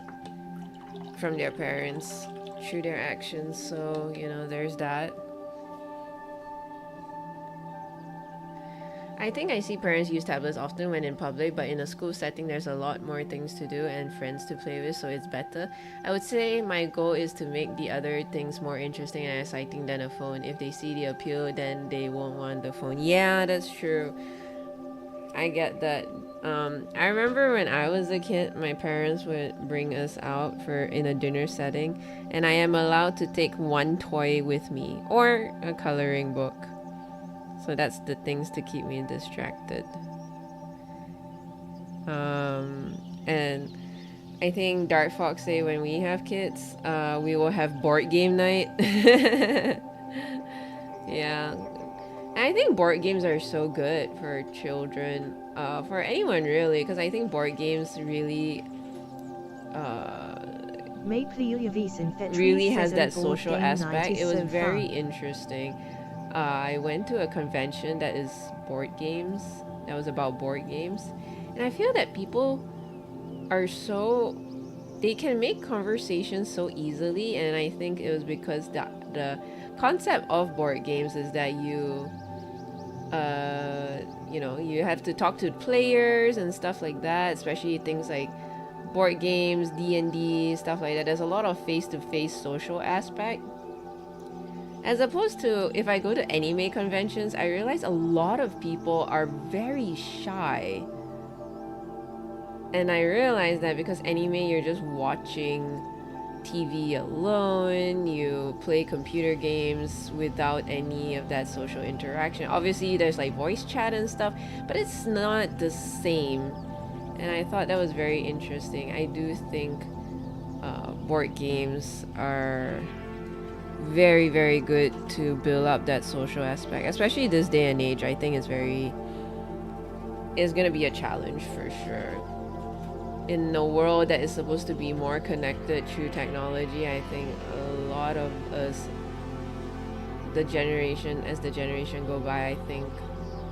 from their parents through their actions, so you know, there's that. I think I see parents use tablets often when in public, but in a school setting there's a lot more things to do and friends to play with, so it's better. I would say my goal is to make the other things more interesting and exciting than a phone. If they see the appeal, then they won't want the phone. Yeah, that's true. I get that. I remember when I was a kid, my parents would bring us out in a dinner setting, and I am allowed to take one toy with me or a coloring book. So that's the things to keep me distracted. And I think Dark Fox say when we have kids, we will have board game night. Yeah. I think board games are so good for children, for anyone really, because I think board games really has that social aspect. It was very interesting. I went to a convention that is board games, that was about board games, and I feel that people are they can make conversations so easily, and I think it was because the concept of board games is that you know, you have to talk to players and stuff like that, especially things like board games, D&D, stuff like that. There's a lot of face-to-face social aspect. As opposed to if I go to anime conventions, I realize a lot of people are very shy. And I realized that because anime, you're just watching TV alone, you play computer games without any of that social interaction. Obviously, there's like voice chat and stuff, but it's not the same. And I thought that was very interesting. I do think board games are very, very good to build up that social aspect, especially this day and age. I think it's gonna be a challenge for sure. In a world that is supposed to be more connected through technology, I think a lot of us, as the generation go by, I think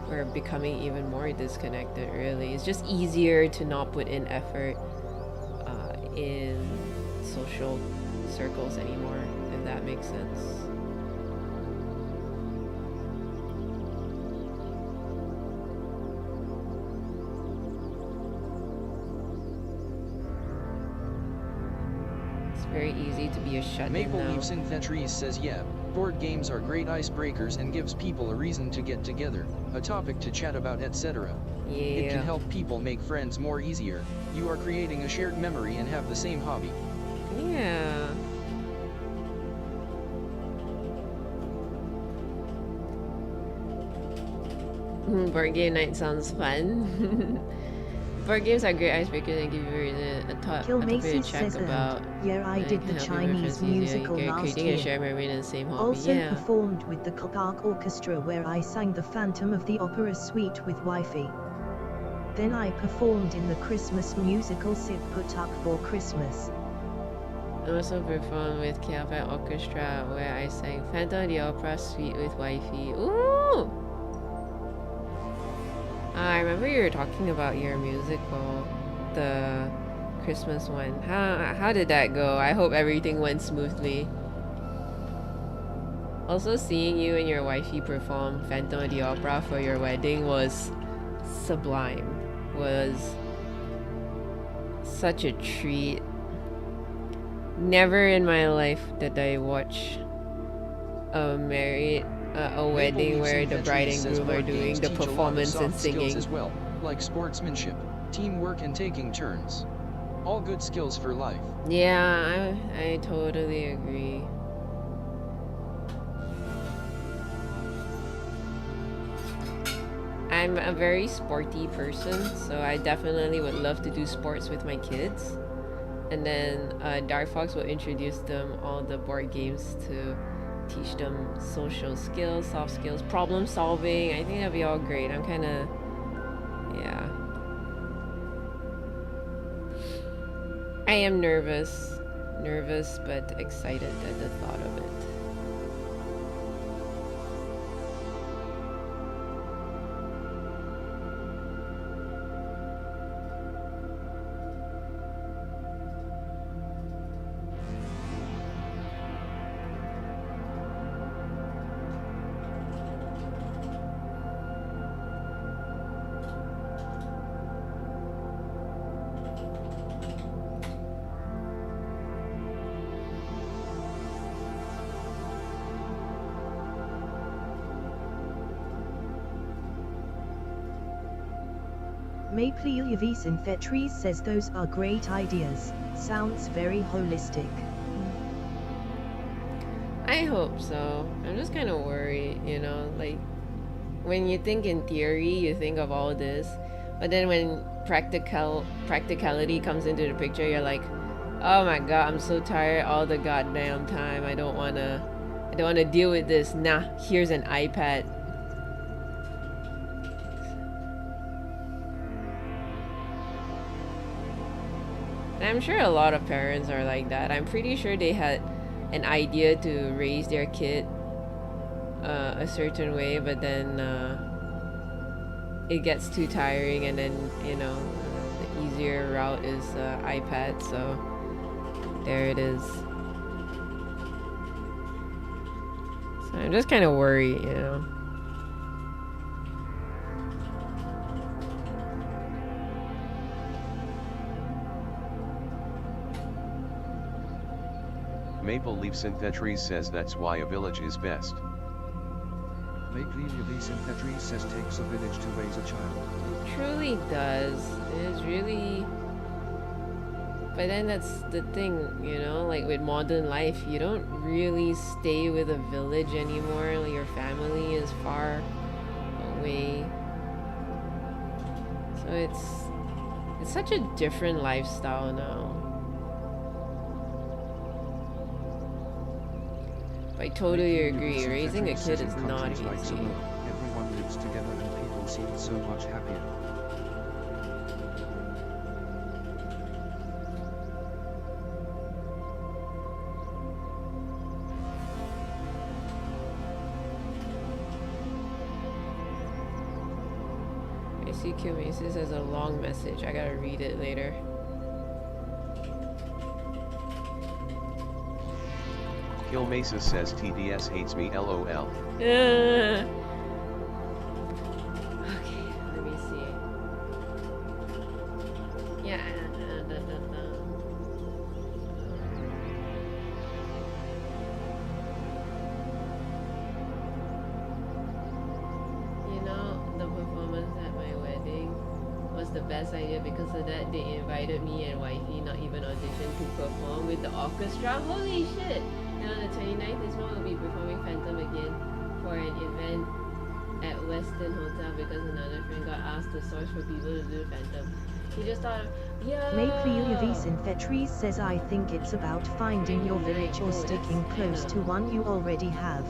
we're becoming even more disconnected, really. It's just easier to not put in effort in social circles anymore, if that makes sense. Very easy to be a shut-in Maple now. Leafs in Fetries says yeah, board games are great icebreakers and gives people a reason to get together, a topic to chat about, etc. Yeah. It can help people make friends more easier. You are creating a shared memory and have the same hobby. Yeah. Board game night sounds fun. Board games are great icebreakers and give you a topic to chat about. Yeah, I did the Chinese musical last creating a shared year. memory in the same hobby. Also Yeah. performed with the Park Orchestra where I sang the Phantom of the Opera suite with Wifey. Then I performed in the Christmas musical Sid Put Up for Christmas. I also performed with Park Orchestra where I sang Phantom of the Opera suite with Wifey. Ooh! I remember you were talking about your musical, the Christmas one. How did that go? I hope everything went smoothly. Also, seeing you and your wifey perform Phantom of the Opera for your wedding was sublime. Was such a treat. Never in my life did I watch a wedding where the bride and groom are doing the performance and singing as well, like sportsmanship, teamwork, and taking turns. All good skills for life. Yeah, I totally agree. I'm a very sporty person, so I definitely would love to do sports with my kids. And then Dark Fox will introduce them all the board games to teach them social skills, soft skills, problem solving. I think that'd be all great. I'm kind of, yeah. I am nervous but excited at the thought of it. Maple Leafs in Fetries says those are great ideas. Sounds very holistic. I hope so. I'm just kind of worried, like when you think in theory, you think of all this, but then when practicality comes into the picture, you're like, oh my god, I'm so tired all the goddamn time. I don't wanna deal with this. Nah, here's an iPad. I'm sure a lot of parents are like that. I'm pretty sure they had an idea to raise their kid a certain way, but then it gets too tiring, and then the easier route is iPad. So there it is. So I'm just kind of worried, Maple Leaf Synthetres says that's why a village is best. Maple Leaf Synthetres says takes a village to raise a child. It truly does. It is really But then that's the thing, you know, like with modern life, you don't really stay with a village anymore. Like your family is far away. So it's such a different lifestyle now. I totally agree. Raising a kid is not easy. Like everyone lives together and people seem so much happier. CQ Maces has a long message. I gotta read it later. Kill Mesa says TDS hates me LOL. Okay, let me see. Yeah. You know, the performance at my wedding was the best idea because of that. They invited me and wifey, not even audition, to perform with the orchestra. Holy shit! And on the 29th, this one will be performing Phantom again for an event at Westin Hotel because another friend got asked to source for people to do Phantom. He just thought, yeah. Mayfiliavis Infetries says I think it's about finding your village or sticking close to one you already have.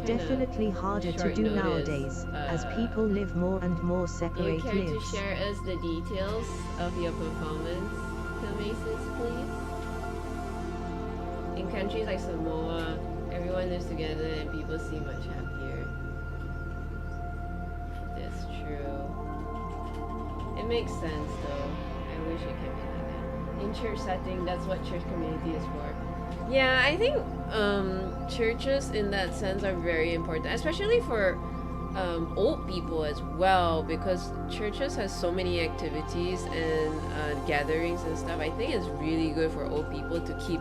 Definitely harder to do nowadays, as people live more and more separate You care lives. to share us the details of your performance, Kilmaces, please? In countries like Samoa, everyone lives together and people seem much happier. That's true. It makes sense though. I wish it could be like that. In church setting, that's what church community is for. Yeah, I think churches in that sense are very important, especially for old people as well, because churches has so many activities and gatherings and stuff. I think it's really good for old people to keep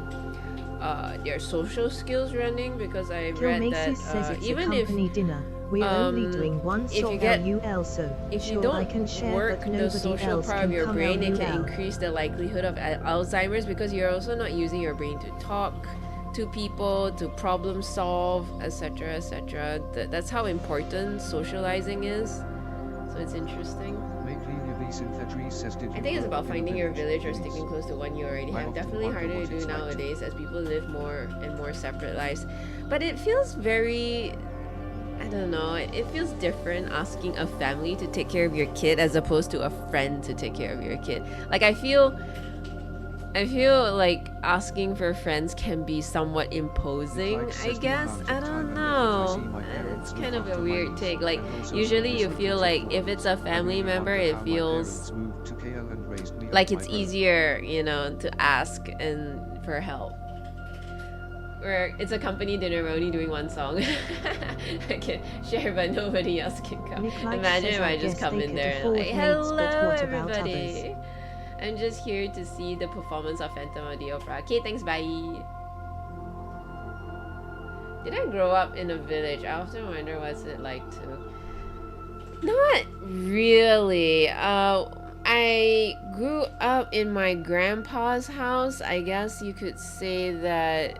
their social skills running, because I read that says it's even a company dinner. We're only doing one if you sort get LUL, so if you sure don't I can share, work but the nobody social else part of can your come brain, it can LUL. increase the likelihood of Alzheimer's, because you're also not using your brain to talk to people, to problem solve, etc., etc. That's how important socializing is. So it's interesting. I think it's about finding your village or sticking close to one you already have. Definitely harder to do nowadays as people live more and more separate lives. But it feels very, I don't know, it feels different asking a family to take care of your kid as opposed to a friend to take care of your kid. Like I feel like asking for friends can be somewhat imposing, I guess. I don't know. It's kind of a weird take. Like, usually you feel like if it's a family member, it feels like it's easier, you know, to ask and for help. Where it's a company dinner, we're only doing one song. I can share, but nobody else can come. Imagine if I just come in there and like, hello everybody. I'm just here to see the performance of Phantom of the Opera. Okay, thanks, bye. Did I grow up in a village? I often wonder what's it like to. Not really. I grew up in my grandpa's house. I guess you could say that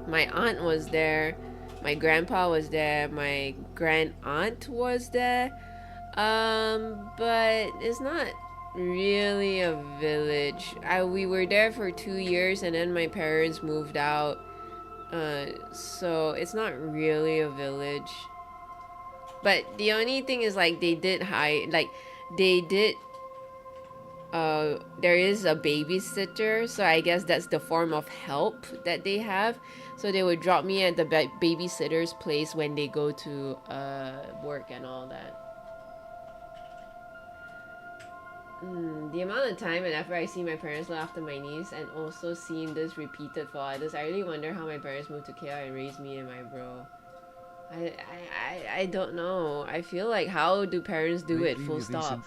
my aunt was there, my grandpa was there, my grand aunt was there. But it's not really a village. We were there for 2 years and then my parents moved out. So it's not really a village. But the only thing is like there is a babysitter, so I guess that's the form of help that they have. So they would drop me at the babysitter's place when they go to work and all that. The amount of time and effort I see my parents look after my niece, and also seeing this repeated for others, I really wonder how my parents moved to KL and raised me and my bro. I don't know. I feel like, how do parents do it? Full stop.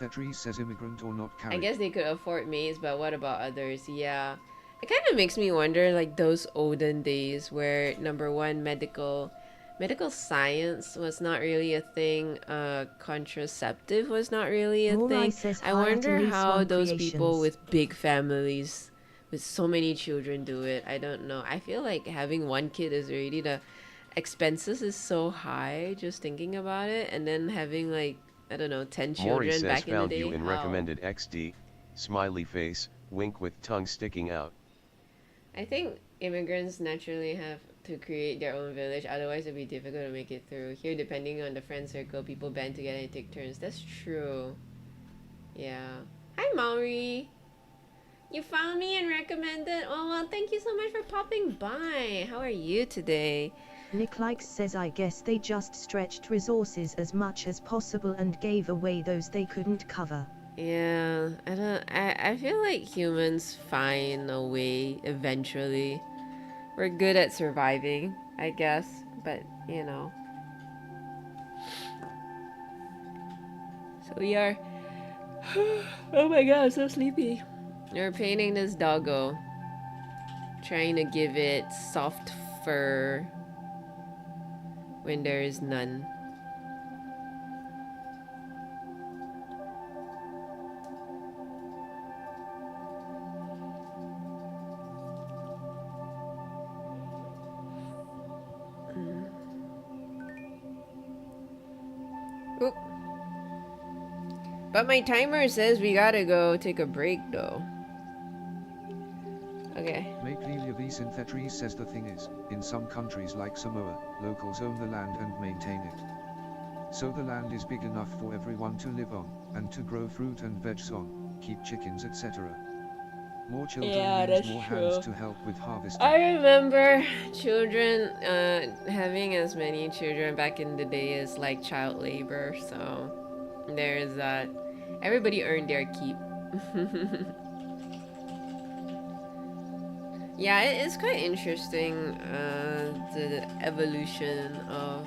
I guess they could afford maids, but what about others? Yeah. It kind of makes me wonder, like, those olden days where, number one, medical medical science was not really a thing. Contraceptive was not really a Morai thing. says I hi at wonder Elise how One those people Creations. with big families, with so many children, do it. I don't know. I feel like having one kid is already the expenses is so high just thinking about it, and then having like I don't know 10 Maury children says back in the found you day. in How? recommended XD, smiley face, wink with tongue sticking out. I think immigrants naturally have to create their own village, otherwise it'd be difficult to make it through. Here, depending on the friend circle, people band together and take turns. That's true. Yeah. Hi, Maori. You found me and recommended. Oh, well, thank you so much for popping by. How are you today? Nick Likes says I guess they just stretched resources as much as possible and gave away those they couldn't cover. Yeah, I feel like humans find a way eventually. We're good at surviving, I guess, but you know. So we are. Oh my god, I'm so sleepy. We're painting this doggo. Trying to give it soft fur when there is none. Oop. But my timer says we gotta go take a break though. Okay. Make Liliavis in Thetris says the thing is, in some countries like Samoa, locals own the land and maintain it. So the land is big enough for everyone to live on, and to grow fruit and veg on, keep chickens etc. More children means more hands to help with harvesting. I remember children, having as many children back in the day is like child labor, so there's that. Everybody earned their keep. Yeah, it's quite interesting, the evolution of,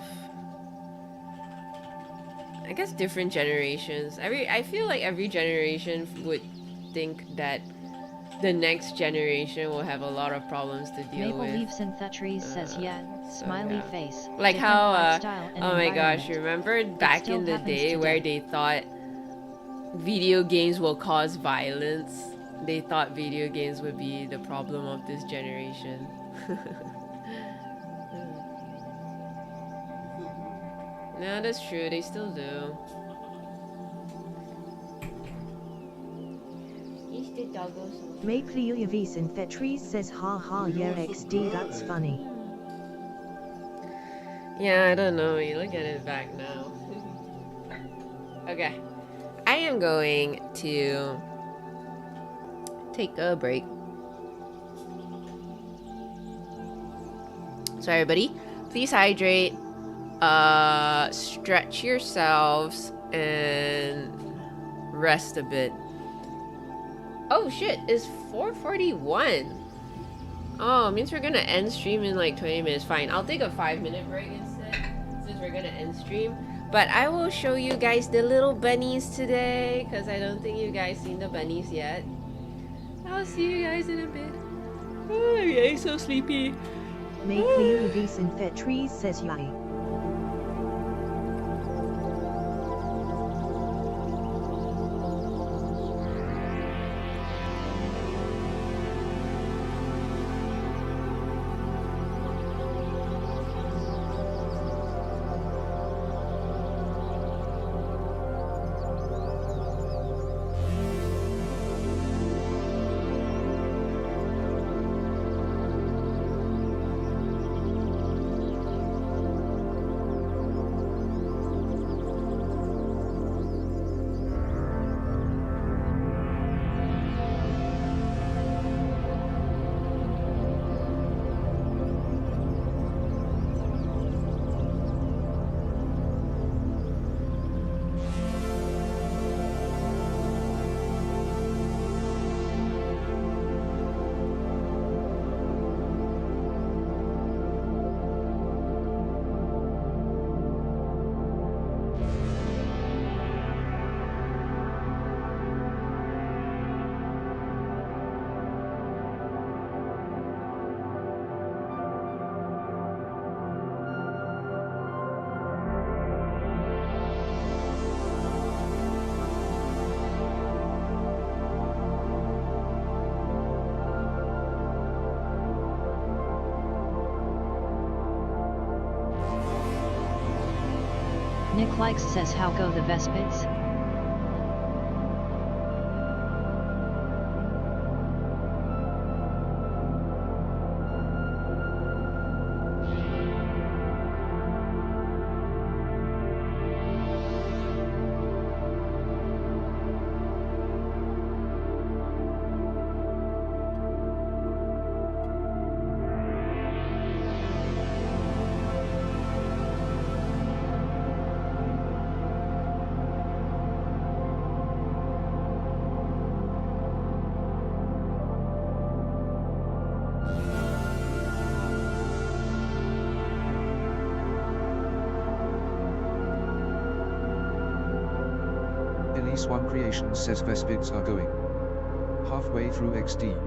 I guess, different generations. I feel like every generation would think that the next generation will have a lot of problems to deal Maple with. Leafs and Thatcheries says yeah, So, smiley yeah. face. Like different how, lifestyle and oh my gosh, environment. remember back still in the happens day where today. they thought video games will cause violence? They thought video games would be the problem of this generation. No, that's true, they still do. Make Liliavis in Thetris says ha yeah XD that's funny. Yeah, I don't know, you look at it back now. Okay. I am going to take a break. So everybody, please hydrate, stretch yourselves, and rest a bit. Oh shit, it's 4:41. Oh, it means we're gonna end stream in like 20 minutes. Fine, I'll take a 5-minute break instead, since we're gonna end stream. But I will show you guys the little bunnies today, because I don't think you guys seen the bunnies yet. I'll see you guys in a bit. Oh, I'm getting so sleepy. Make Liliavis in Thetris says yay. Nick Likes says how go the Vespids? Elise One Creations says Vespids are going halfway through XD.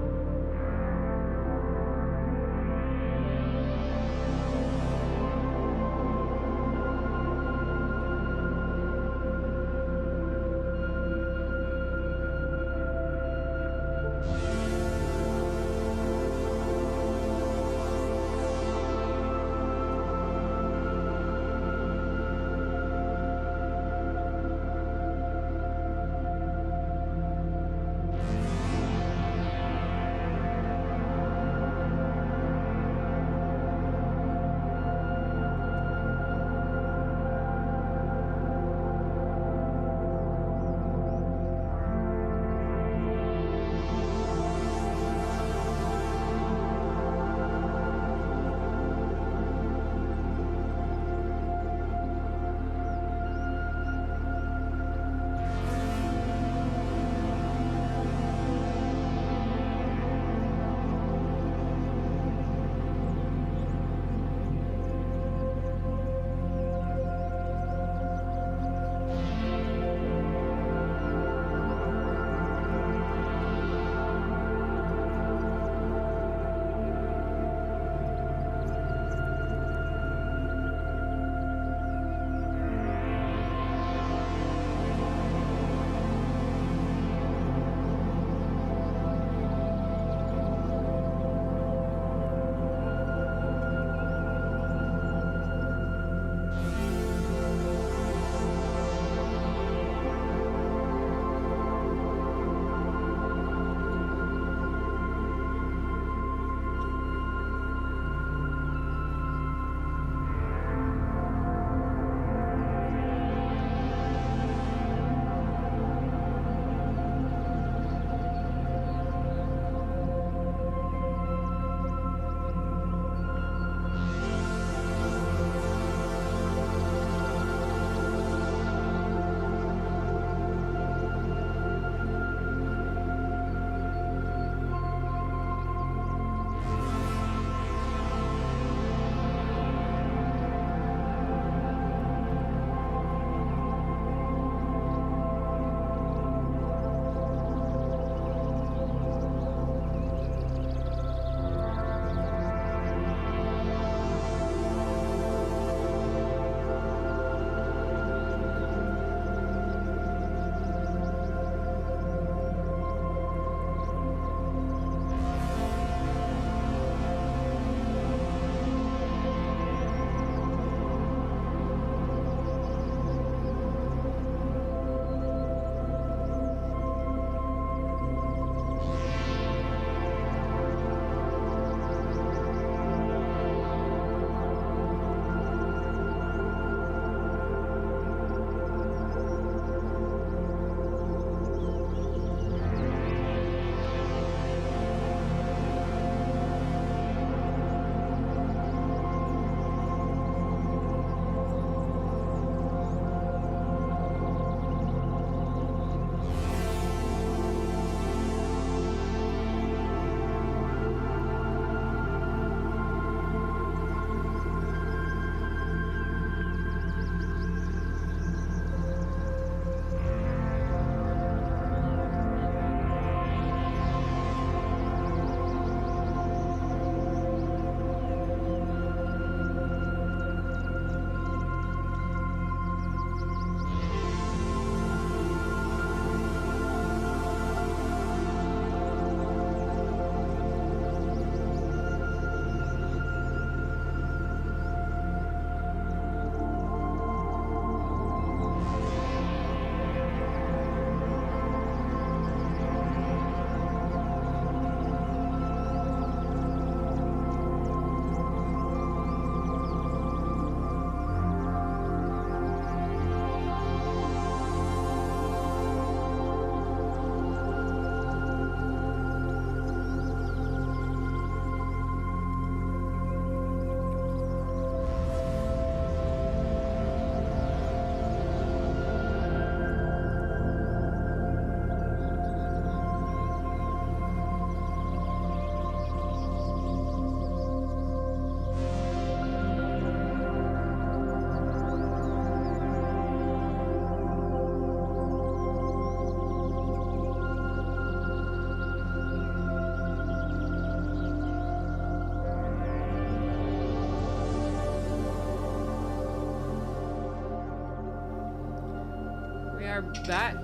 are back.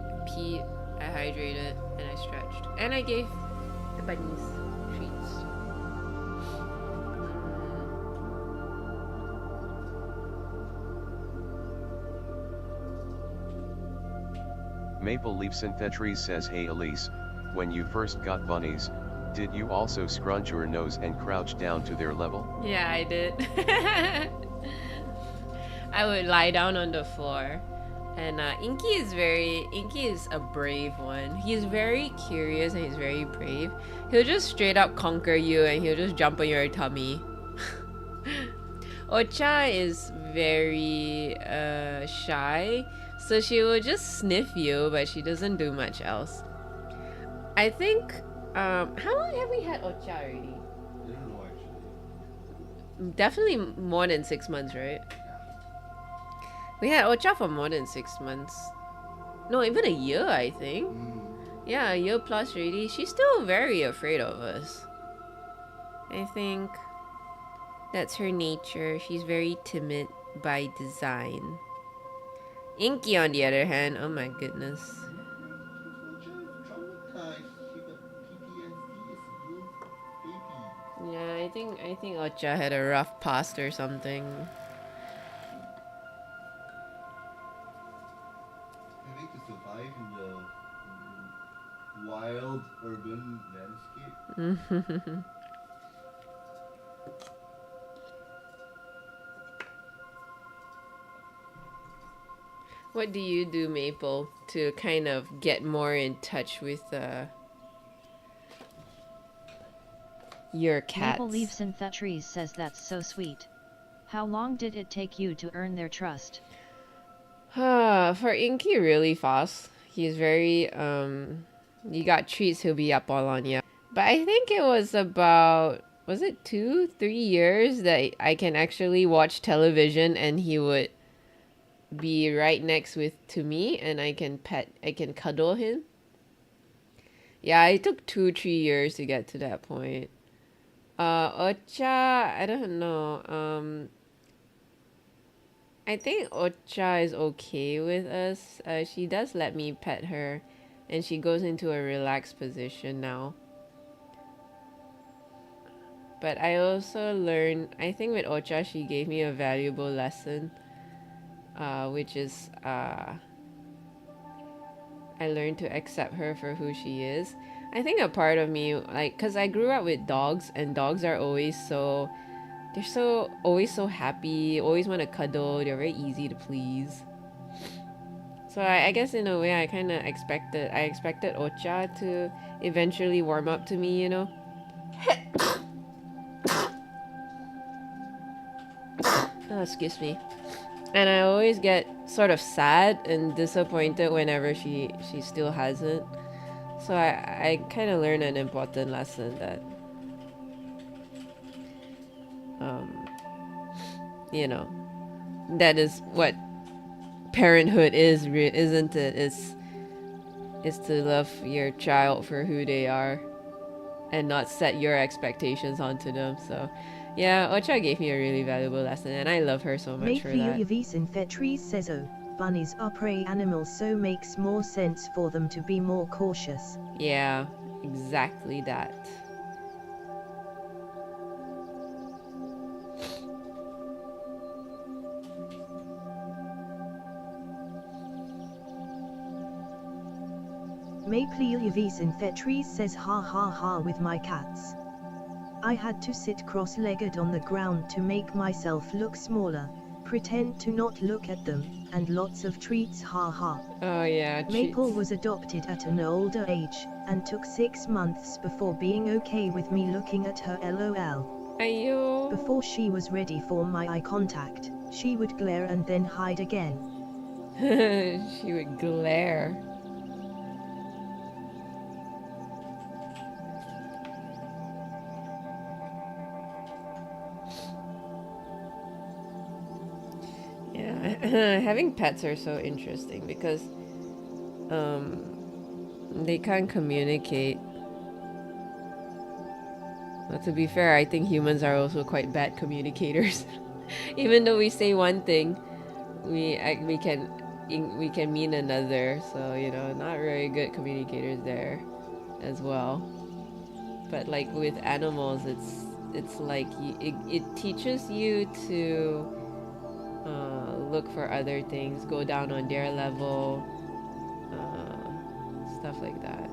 I peed, I hydrated, and I stretched. And I gave the bunnies treats. Maple Leaf Synthetries says, hey Elise, when you first got bunnies, did you also scrunch your nose and crouch down to their level? Yeah, I did. I would lie down on the floor. And Inky is a brave one. He's very curious and he's very brave. He'll just straight up conquer you and he'll just jump on your tummy. Ocha is very shy, so she will just sniff you, but she doesn't do much else. I think, how long have we had Ocha already? I don't know actually. Definitely more than 6 months, right? We had Ocha for more than 6 months. No, even a year, I think. Yeah, a year plus already. She's still very afraid of us. I think that's her nature. She's very timid by design. Inky, on the other hand, oh my goodness. Traumatized. She got PTSD as a little baby. Yeah, I think Ocha had a rough past or something. I think to survive in the wild urban landscape. What do you do, Maple, to kind of get more in touch with your cats? Maple Leaf Synthetries says that's so sweet. How long did it take you to earn their trust? For Inky, really fast. He's very, you got treats, he'll be up all on you. But I think it was about, was it 2-3 years that I can actually watch television and he would be right next to me and I can cuddle him. Yeah, it took 2-3 years to get to that point. Ocha, I don't know. I think Ocha is okay with us. She does let me pet her and she goes into a relaxed position now. But I also learned, I think with Ocha, she gave me a valuable lesson. Which is, I learned to accept her for who she is. I think a part of me, like, cause I grew up with dogs, and dogs are always always so happy, always want to cuddle, they're very easy to please. So I guess in a way I kind of expected Ocha to eventually warm up to me, you know? Oh, excuse me. And I always get sort of sad and disappointed whenever she still hasn't. So I kind of learned an important lesson that, you know, that is what parenthood is, isn't it? Is to love your child for who they are and not set your expectations onto them. So yeah, Ocha gave me a really valuable lesson and I love her so much for that. Fetries says, oh, bunnies are prey animals, so makes more sense for them to be more cautious. Yeah, exactly that. Fetries says, ha ha ha, with my cats. I had to sit cross-legged on the ground to make myself look smaller, pretend to not look at them, and lots of treats, ha ha. Oh yeah, Maple treats. was adopted at an older age, and took 6 months before being okay with me looking at her, lol. Ayo. Before she was ready for my eye contact, she would glare and then hide again. She would glare. Yeah, having pets are so interesting because they can't communicate. But to be fair, I think humans are also quite bad communicators. Even though we say one thing, we can mean another, so you know, not very good communicators there as well. But like with animals, it's like it teaches you to look for other things, go down on their level, stuff like that.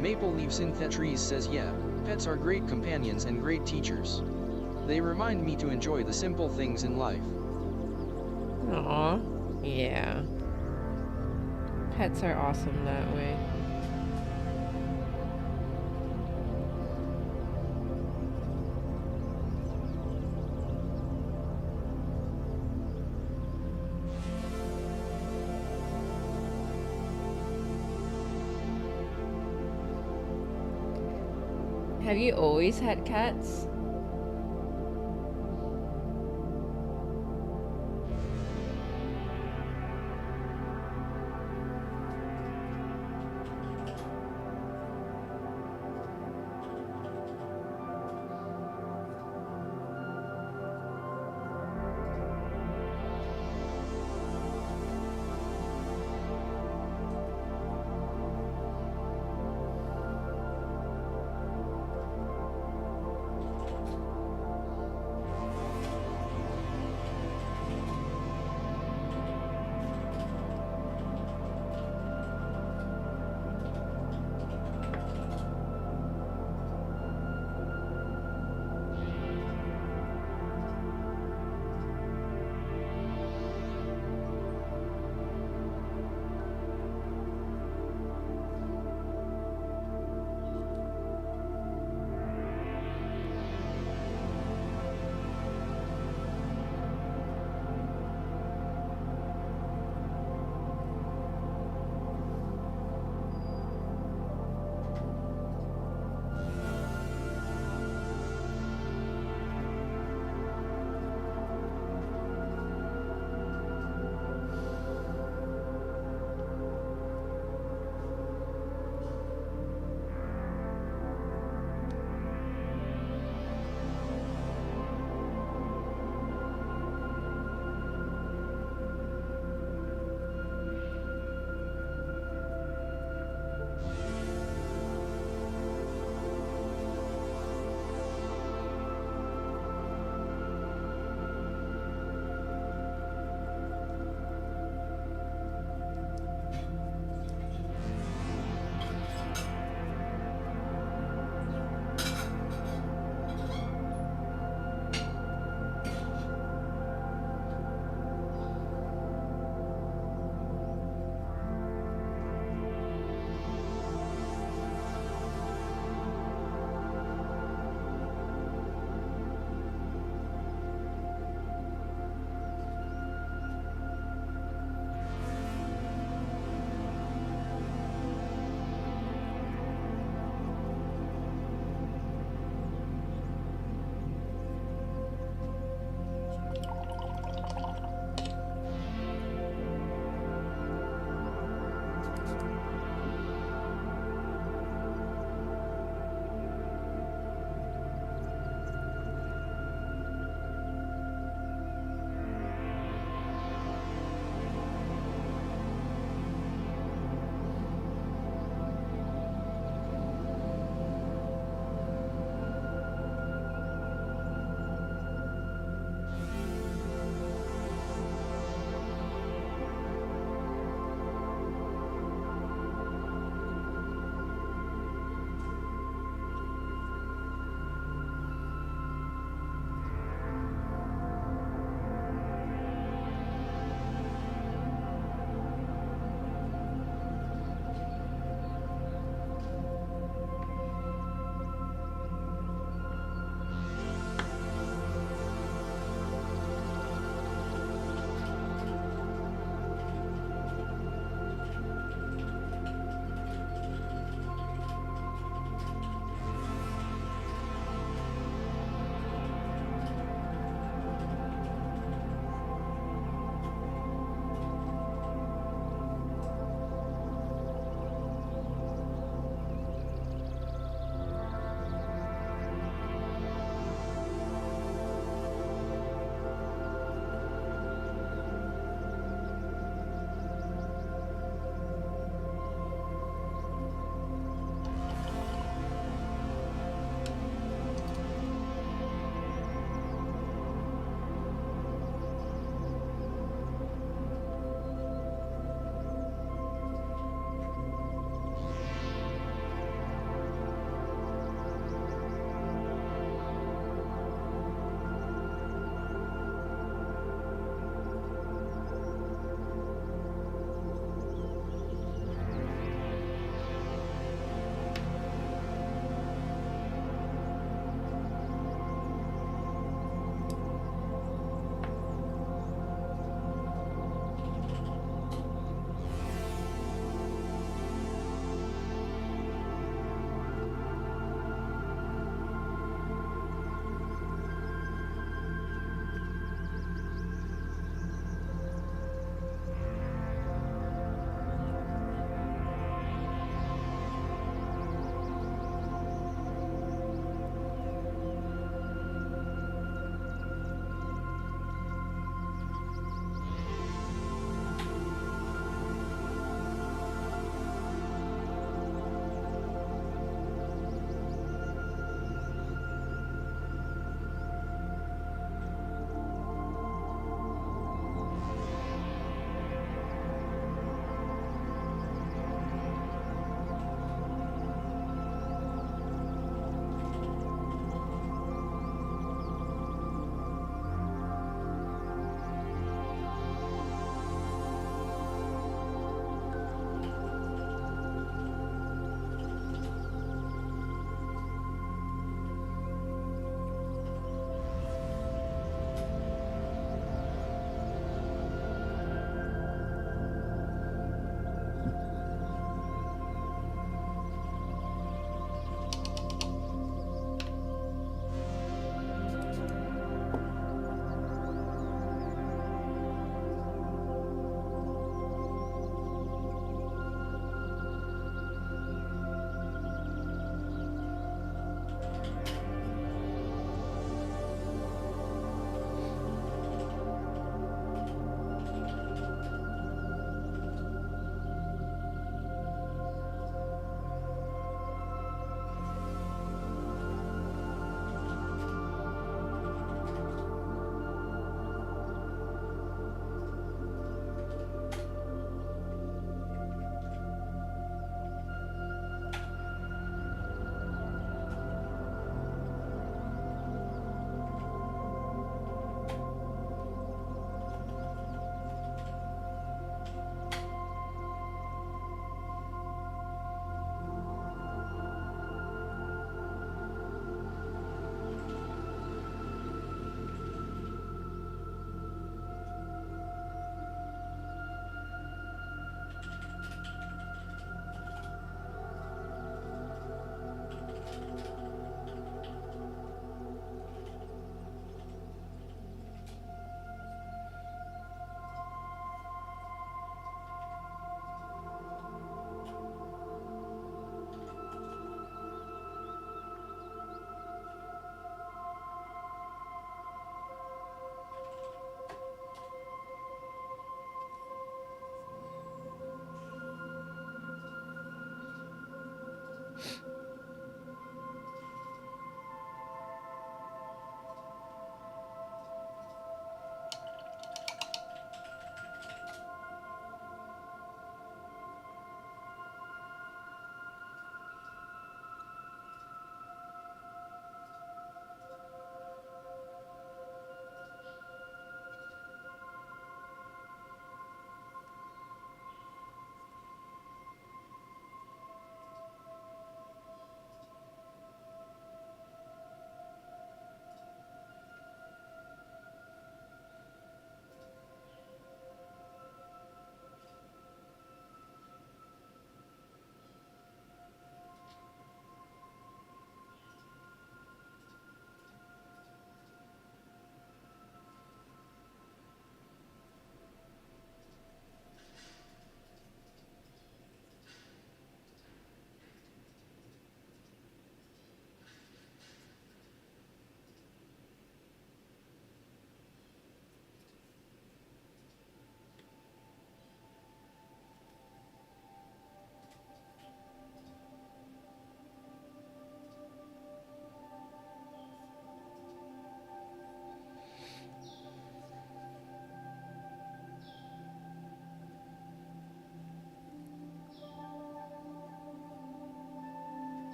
Maple Leaves in Tetris says yeah, pets are great companions and great teachers. They remind me to enjoy the simple things in life. Aw, yeah. Pets are awesome that way. Have you always had cats?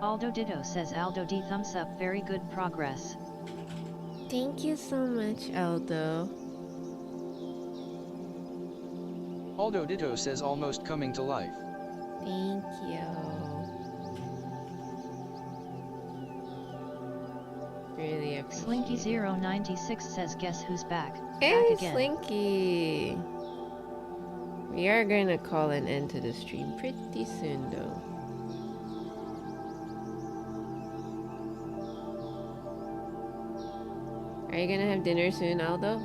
Aldo Ditto says Aldo D thumbs up, very good progress. Thank you so much, Aldo. Aldo Ditto says almost coming to life. Thank you. Really appreciate it. Slinky096 says guess who's back? Hey, Back again. Slinky! We are gonna call an end to the stream pretty soon, though. Are you gonna have dinner soon, Aldo?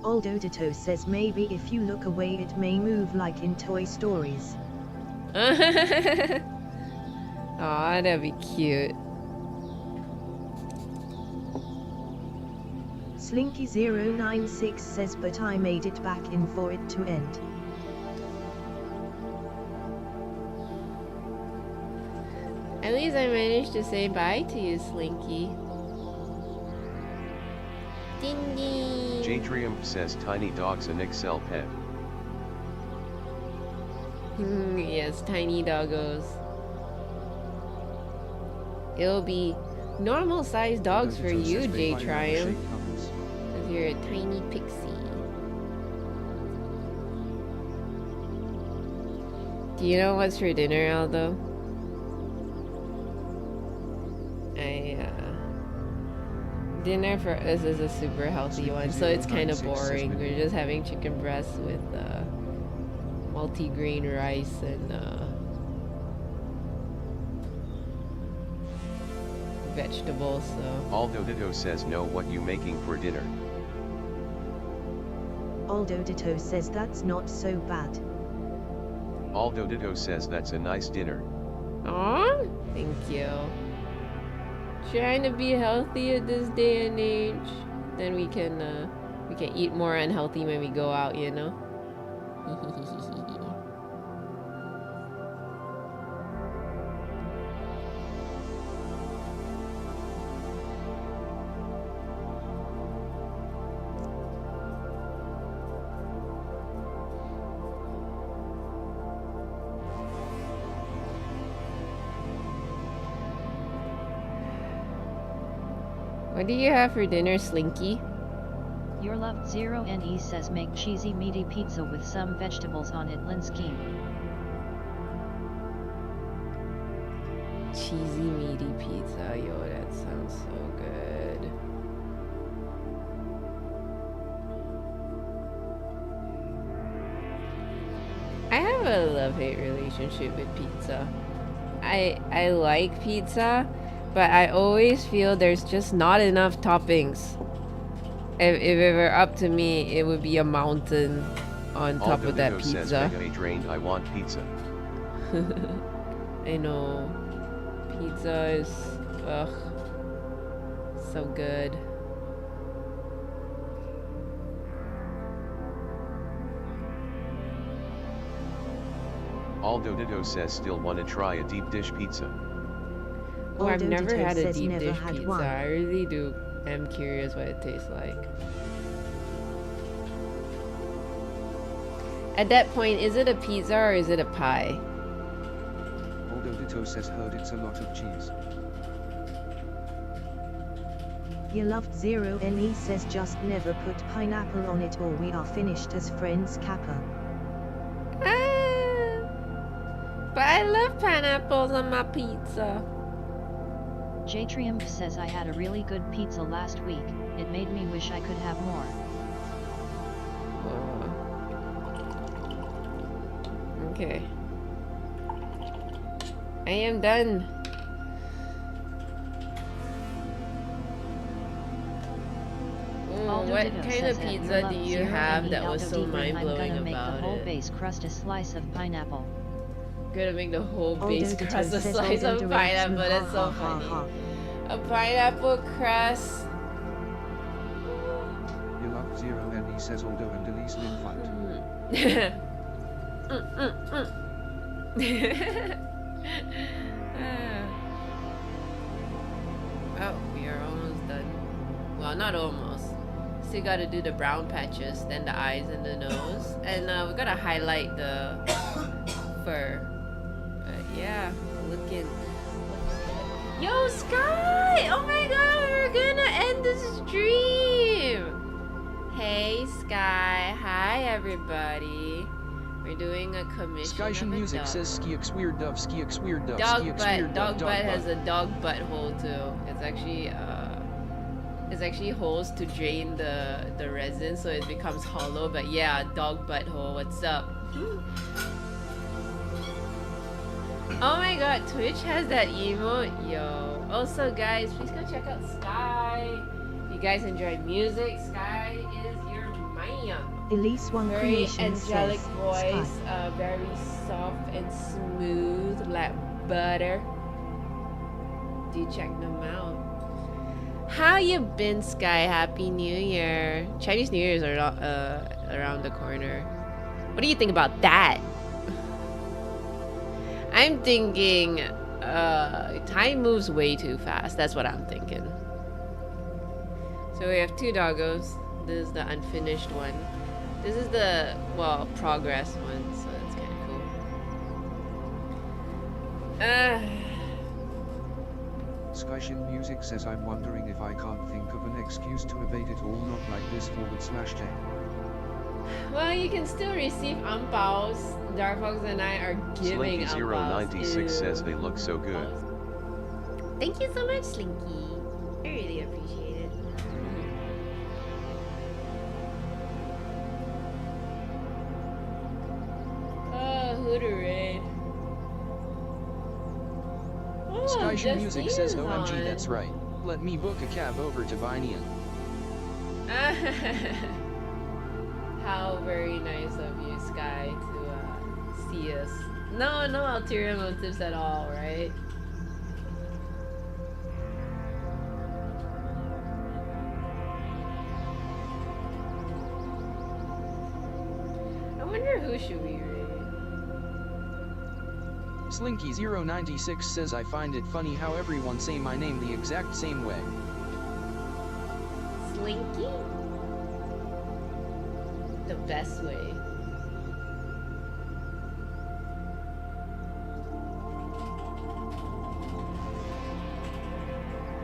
Aldo Ditto says maybe if you look away it may move like in Toy Stories. Aw, that'd be cute. Slinky096 says but I made it back in for it to end. At least I managed to say bye to you, Slinky. Ding ding! Jadrium says tiny dog's an Excel pet. Yes, tiny doggos. It'll be normal sized dogs for Aldo Ditto you, says J bye-bye, Triumph. shake numbers. Because you're a tiny pixie. Do you know what's for dinner, Aldo? Dinner for us is a super healthy one, so it's kind of boring. We're just having chicken breast with multi-grain rice and vegetables. So Aldo Ditto says know what you making for dinner. Aldo Ditto says that's not so bad. Aldo Ditto says that's a nice dinner. aw, thank you. Trying to be healthy at this day and age. Then we can eat more unhealthy when we go out, you know. What do you have for dinner, Slinky? Your loved Zero NE says make cheesy meaty pizza with some vegetables on it, Linsky. Cheesy meaty pizza. Yo, that sounds so good. I have a love-hate relationship with pizza. I like pizza, but I always feel there's just not enough toppings. If it were up to me, it would be a mountain on top Aldo of that Ditto says pizza. mega drained, I want pizza. I know. Pizza is, ugh, so good. Aldo Ditto says still wanna try a deep dish pizza. Oh, I've Aldo never Ditto had a says deep never dish had pizza. one. I really do. I'm curious what it tastes like. At that point, is it a pizza or is it a pie? Aldo Ditto says heard it's a lot of cheese. Your loved Zero NE says just never put pineapple on it or we are finished as friends, Kappa. Ah, but I love pineapples on my pizza. Jtriumph says I had a really good pizza last week, it made me wish I could have more. Okay. I am done. Aldo What Ditto kind says of at your pizza do loved you Zero have NE that was Aldo so D Green, mind-blowing I'm gonna make the about whole it? base crust a slice of pineapple. Gonna make the whole Aldo base Ditto crust a says slice Aldo of Ditto pineapple. ha, That's so ha, ha, funny. ha. A pineapple crust. Your love Zero NE says Aldo and Elise Lynn fight. Oh, we are almost done. Well, not almost. Still gotta do the brown patches, then the eyes and the nose. And we gotta highlight the fur. everybody. We're doing a commission. Skyshine Music dog. says skiux weird dove, skiux weird dove, Dog skiux butt. weird Dog dove, butt dog has butt. a dog butthole too. It's actually holes to drain the resin so it becomes hollow. But yeah, dog butthole. What's up? Oh my god, Twitch has that emote, yo. Also, guys, please go check out Sky. If you guys enjoy music, Sky is your man. Elise One Very Creation angelic says, voice, Sky. very soft and smooth like butter. Do check them out. How you been, Sky? Happy New Year. Chinese New Year is around the corner. What do you think about that? I'm thinking time moves way too fast. That's what I'm thinking. So we have 2 doggos. This is the unfinished one. This is the, well, progress one, so that's kind of cool. Skyshin Music says I'm wondering if I can't think of an excuse to evade it all, not like this /J. Well, you can still receive ampouws. Dark Fox and I are giving ampouws. Slinky096 says they look so good. Thank you so much, Slinky. I really appreciate it. Oh, who to raid? Oh, Skyshine Music says Justine is OMG, on. that's right. Let me book a cab over to Vinian. How very nice of you, Sky, to see us. No ulterior motives at all, right? I wonder who should we raid? Slinky096 says I find it funny how everyone say my name the exact same way. Slinky? The best way.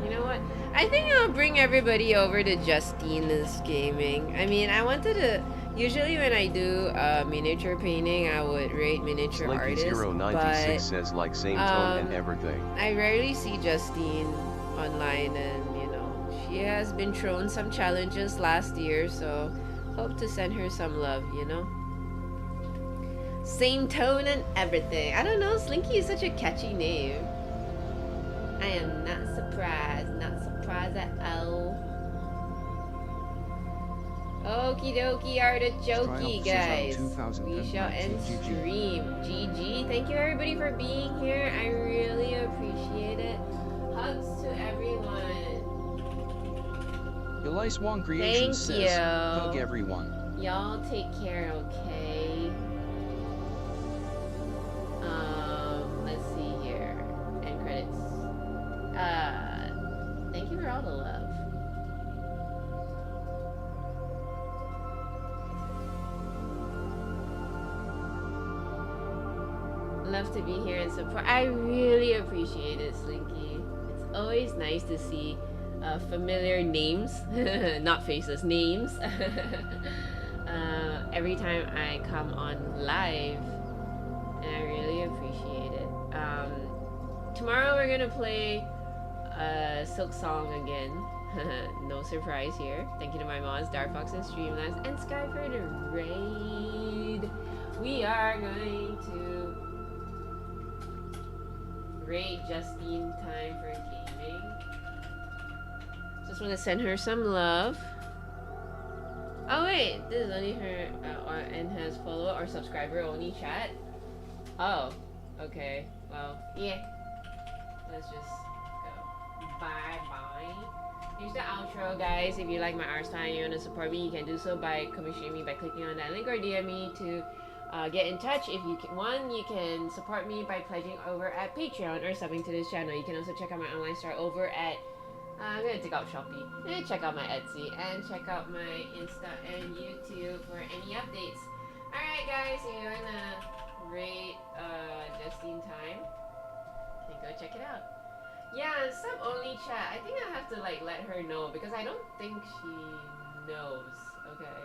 You know what? I think I'll bring everybody over to Justine's Gaming. I mean, I wanted to... Usually when I do miniature painting, I would rate miniature artists, Slinky096 but says like same tone and um, everything. I rarely see Justine online, and you know, she has been thrown some challenges last year, so hope to send her some love, you know? Same tone and everything. I don't know, Slinky is such a catchy name. I am not surprised at all. Okie dokie artichoke, guys. We shall end stream. GG. Thank you everybody for being here. I really appreciate it. Hugs to everyone. Elise Wong Creations Thank says, you. hug everyone. Y'all take care, okay? Let's see here. End credits. Thank you for all the love. Love to be here and support. I really appreciate it, Slinky. It's always nice to see familiar names, not faces, names. Every time I come on live, and I really appreciate it. Tomorrow we're gonna play Silk Song again. No surprise here. Thank you to my mods, Dark Fox and Streamlabs, and Sky for the raid. We are going to raid Justine Time for Gaming. Just want to send her some love. Oh wait, this is only her and has follow or subscriber only chat. Oh, okay. Well, yeah. Let's just go. Bye bye. Here's the outro, guys. If you like my art style and you want to support me, you can do so by commissioning me by clicking on that link or DM me to get in touch. If you can, you can support me by pledging over at Patreon or subbing to this channel. You can also check out my online store over at I'm gonna take out Shopee and check out my Etsy and check out my Insta and YouTube for any updates. Alright guys, if you wanna rate Justine Time, then go check it out. Yeah, sub only chat. I think I have to like let her know because I don't think she knows. Okay.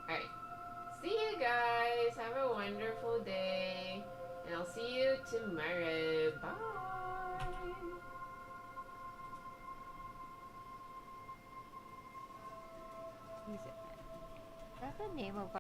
Alright. See you guys. Have a wonderful day. And I'll see you tomorrow. Bye. Is it? That's the name of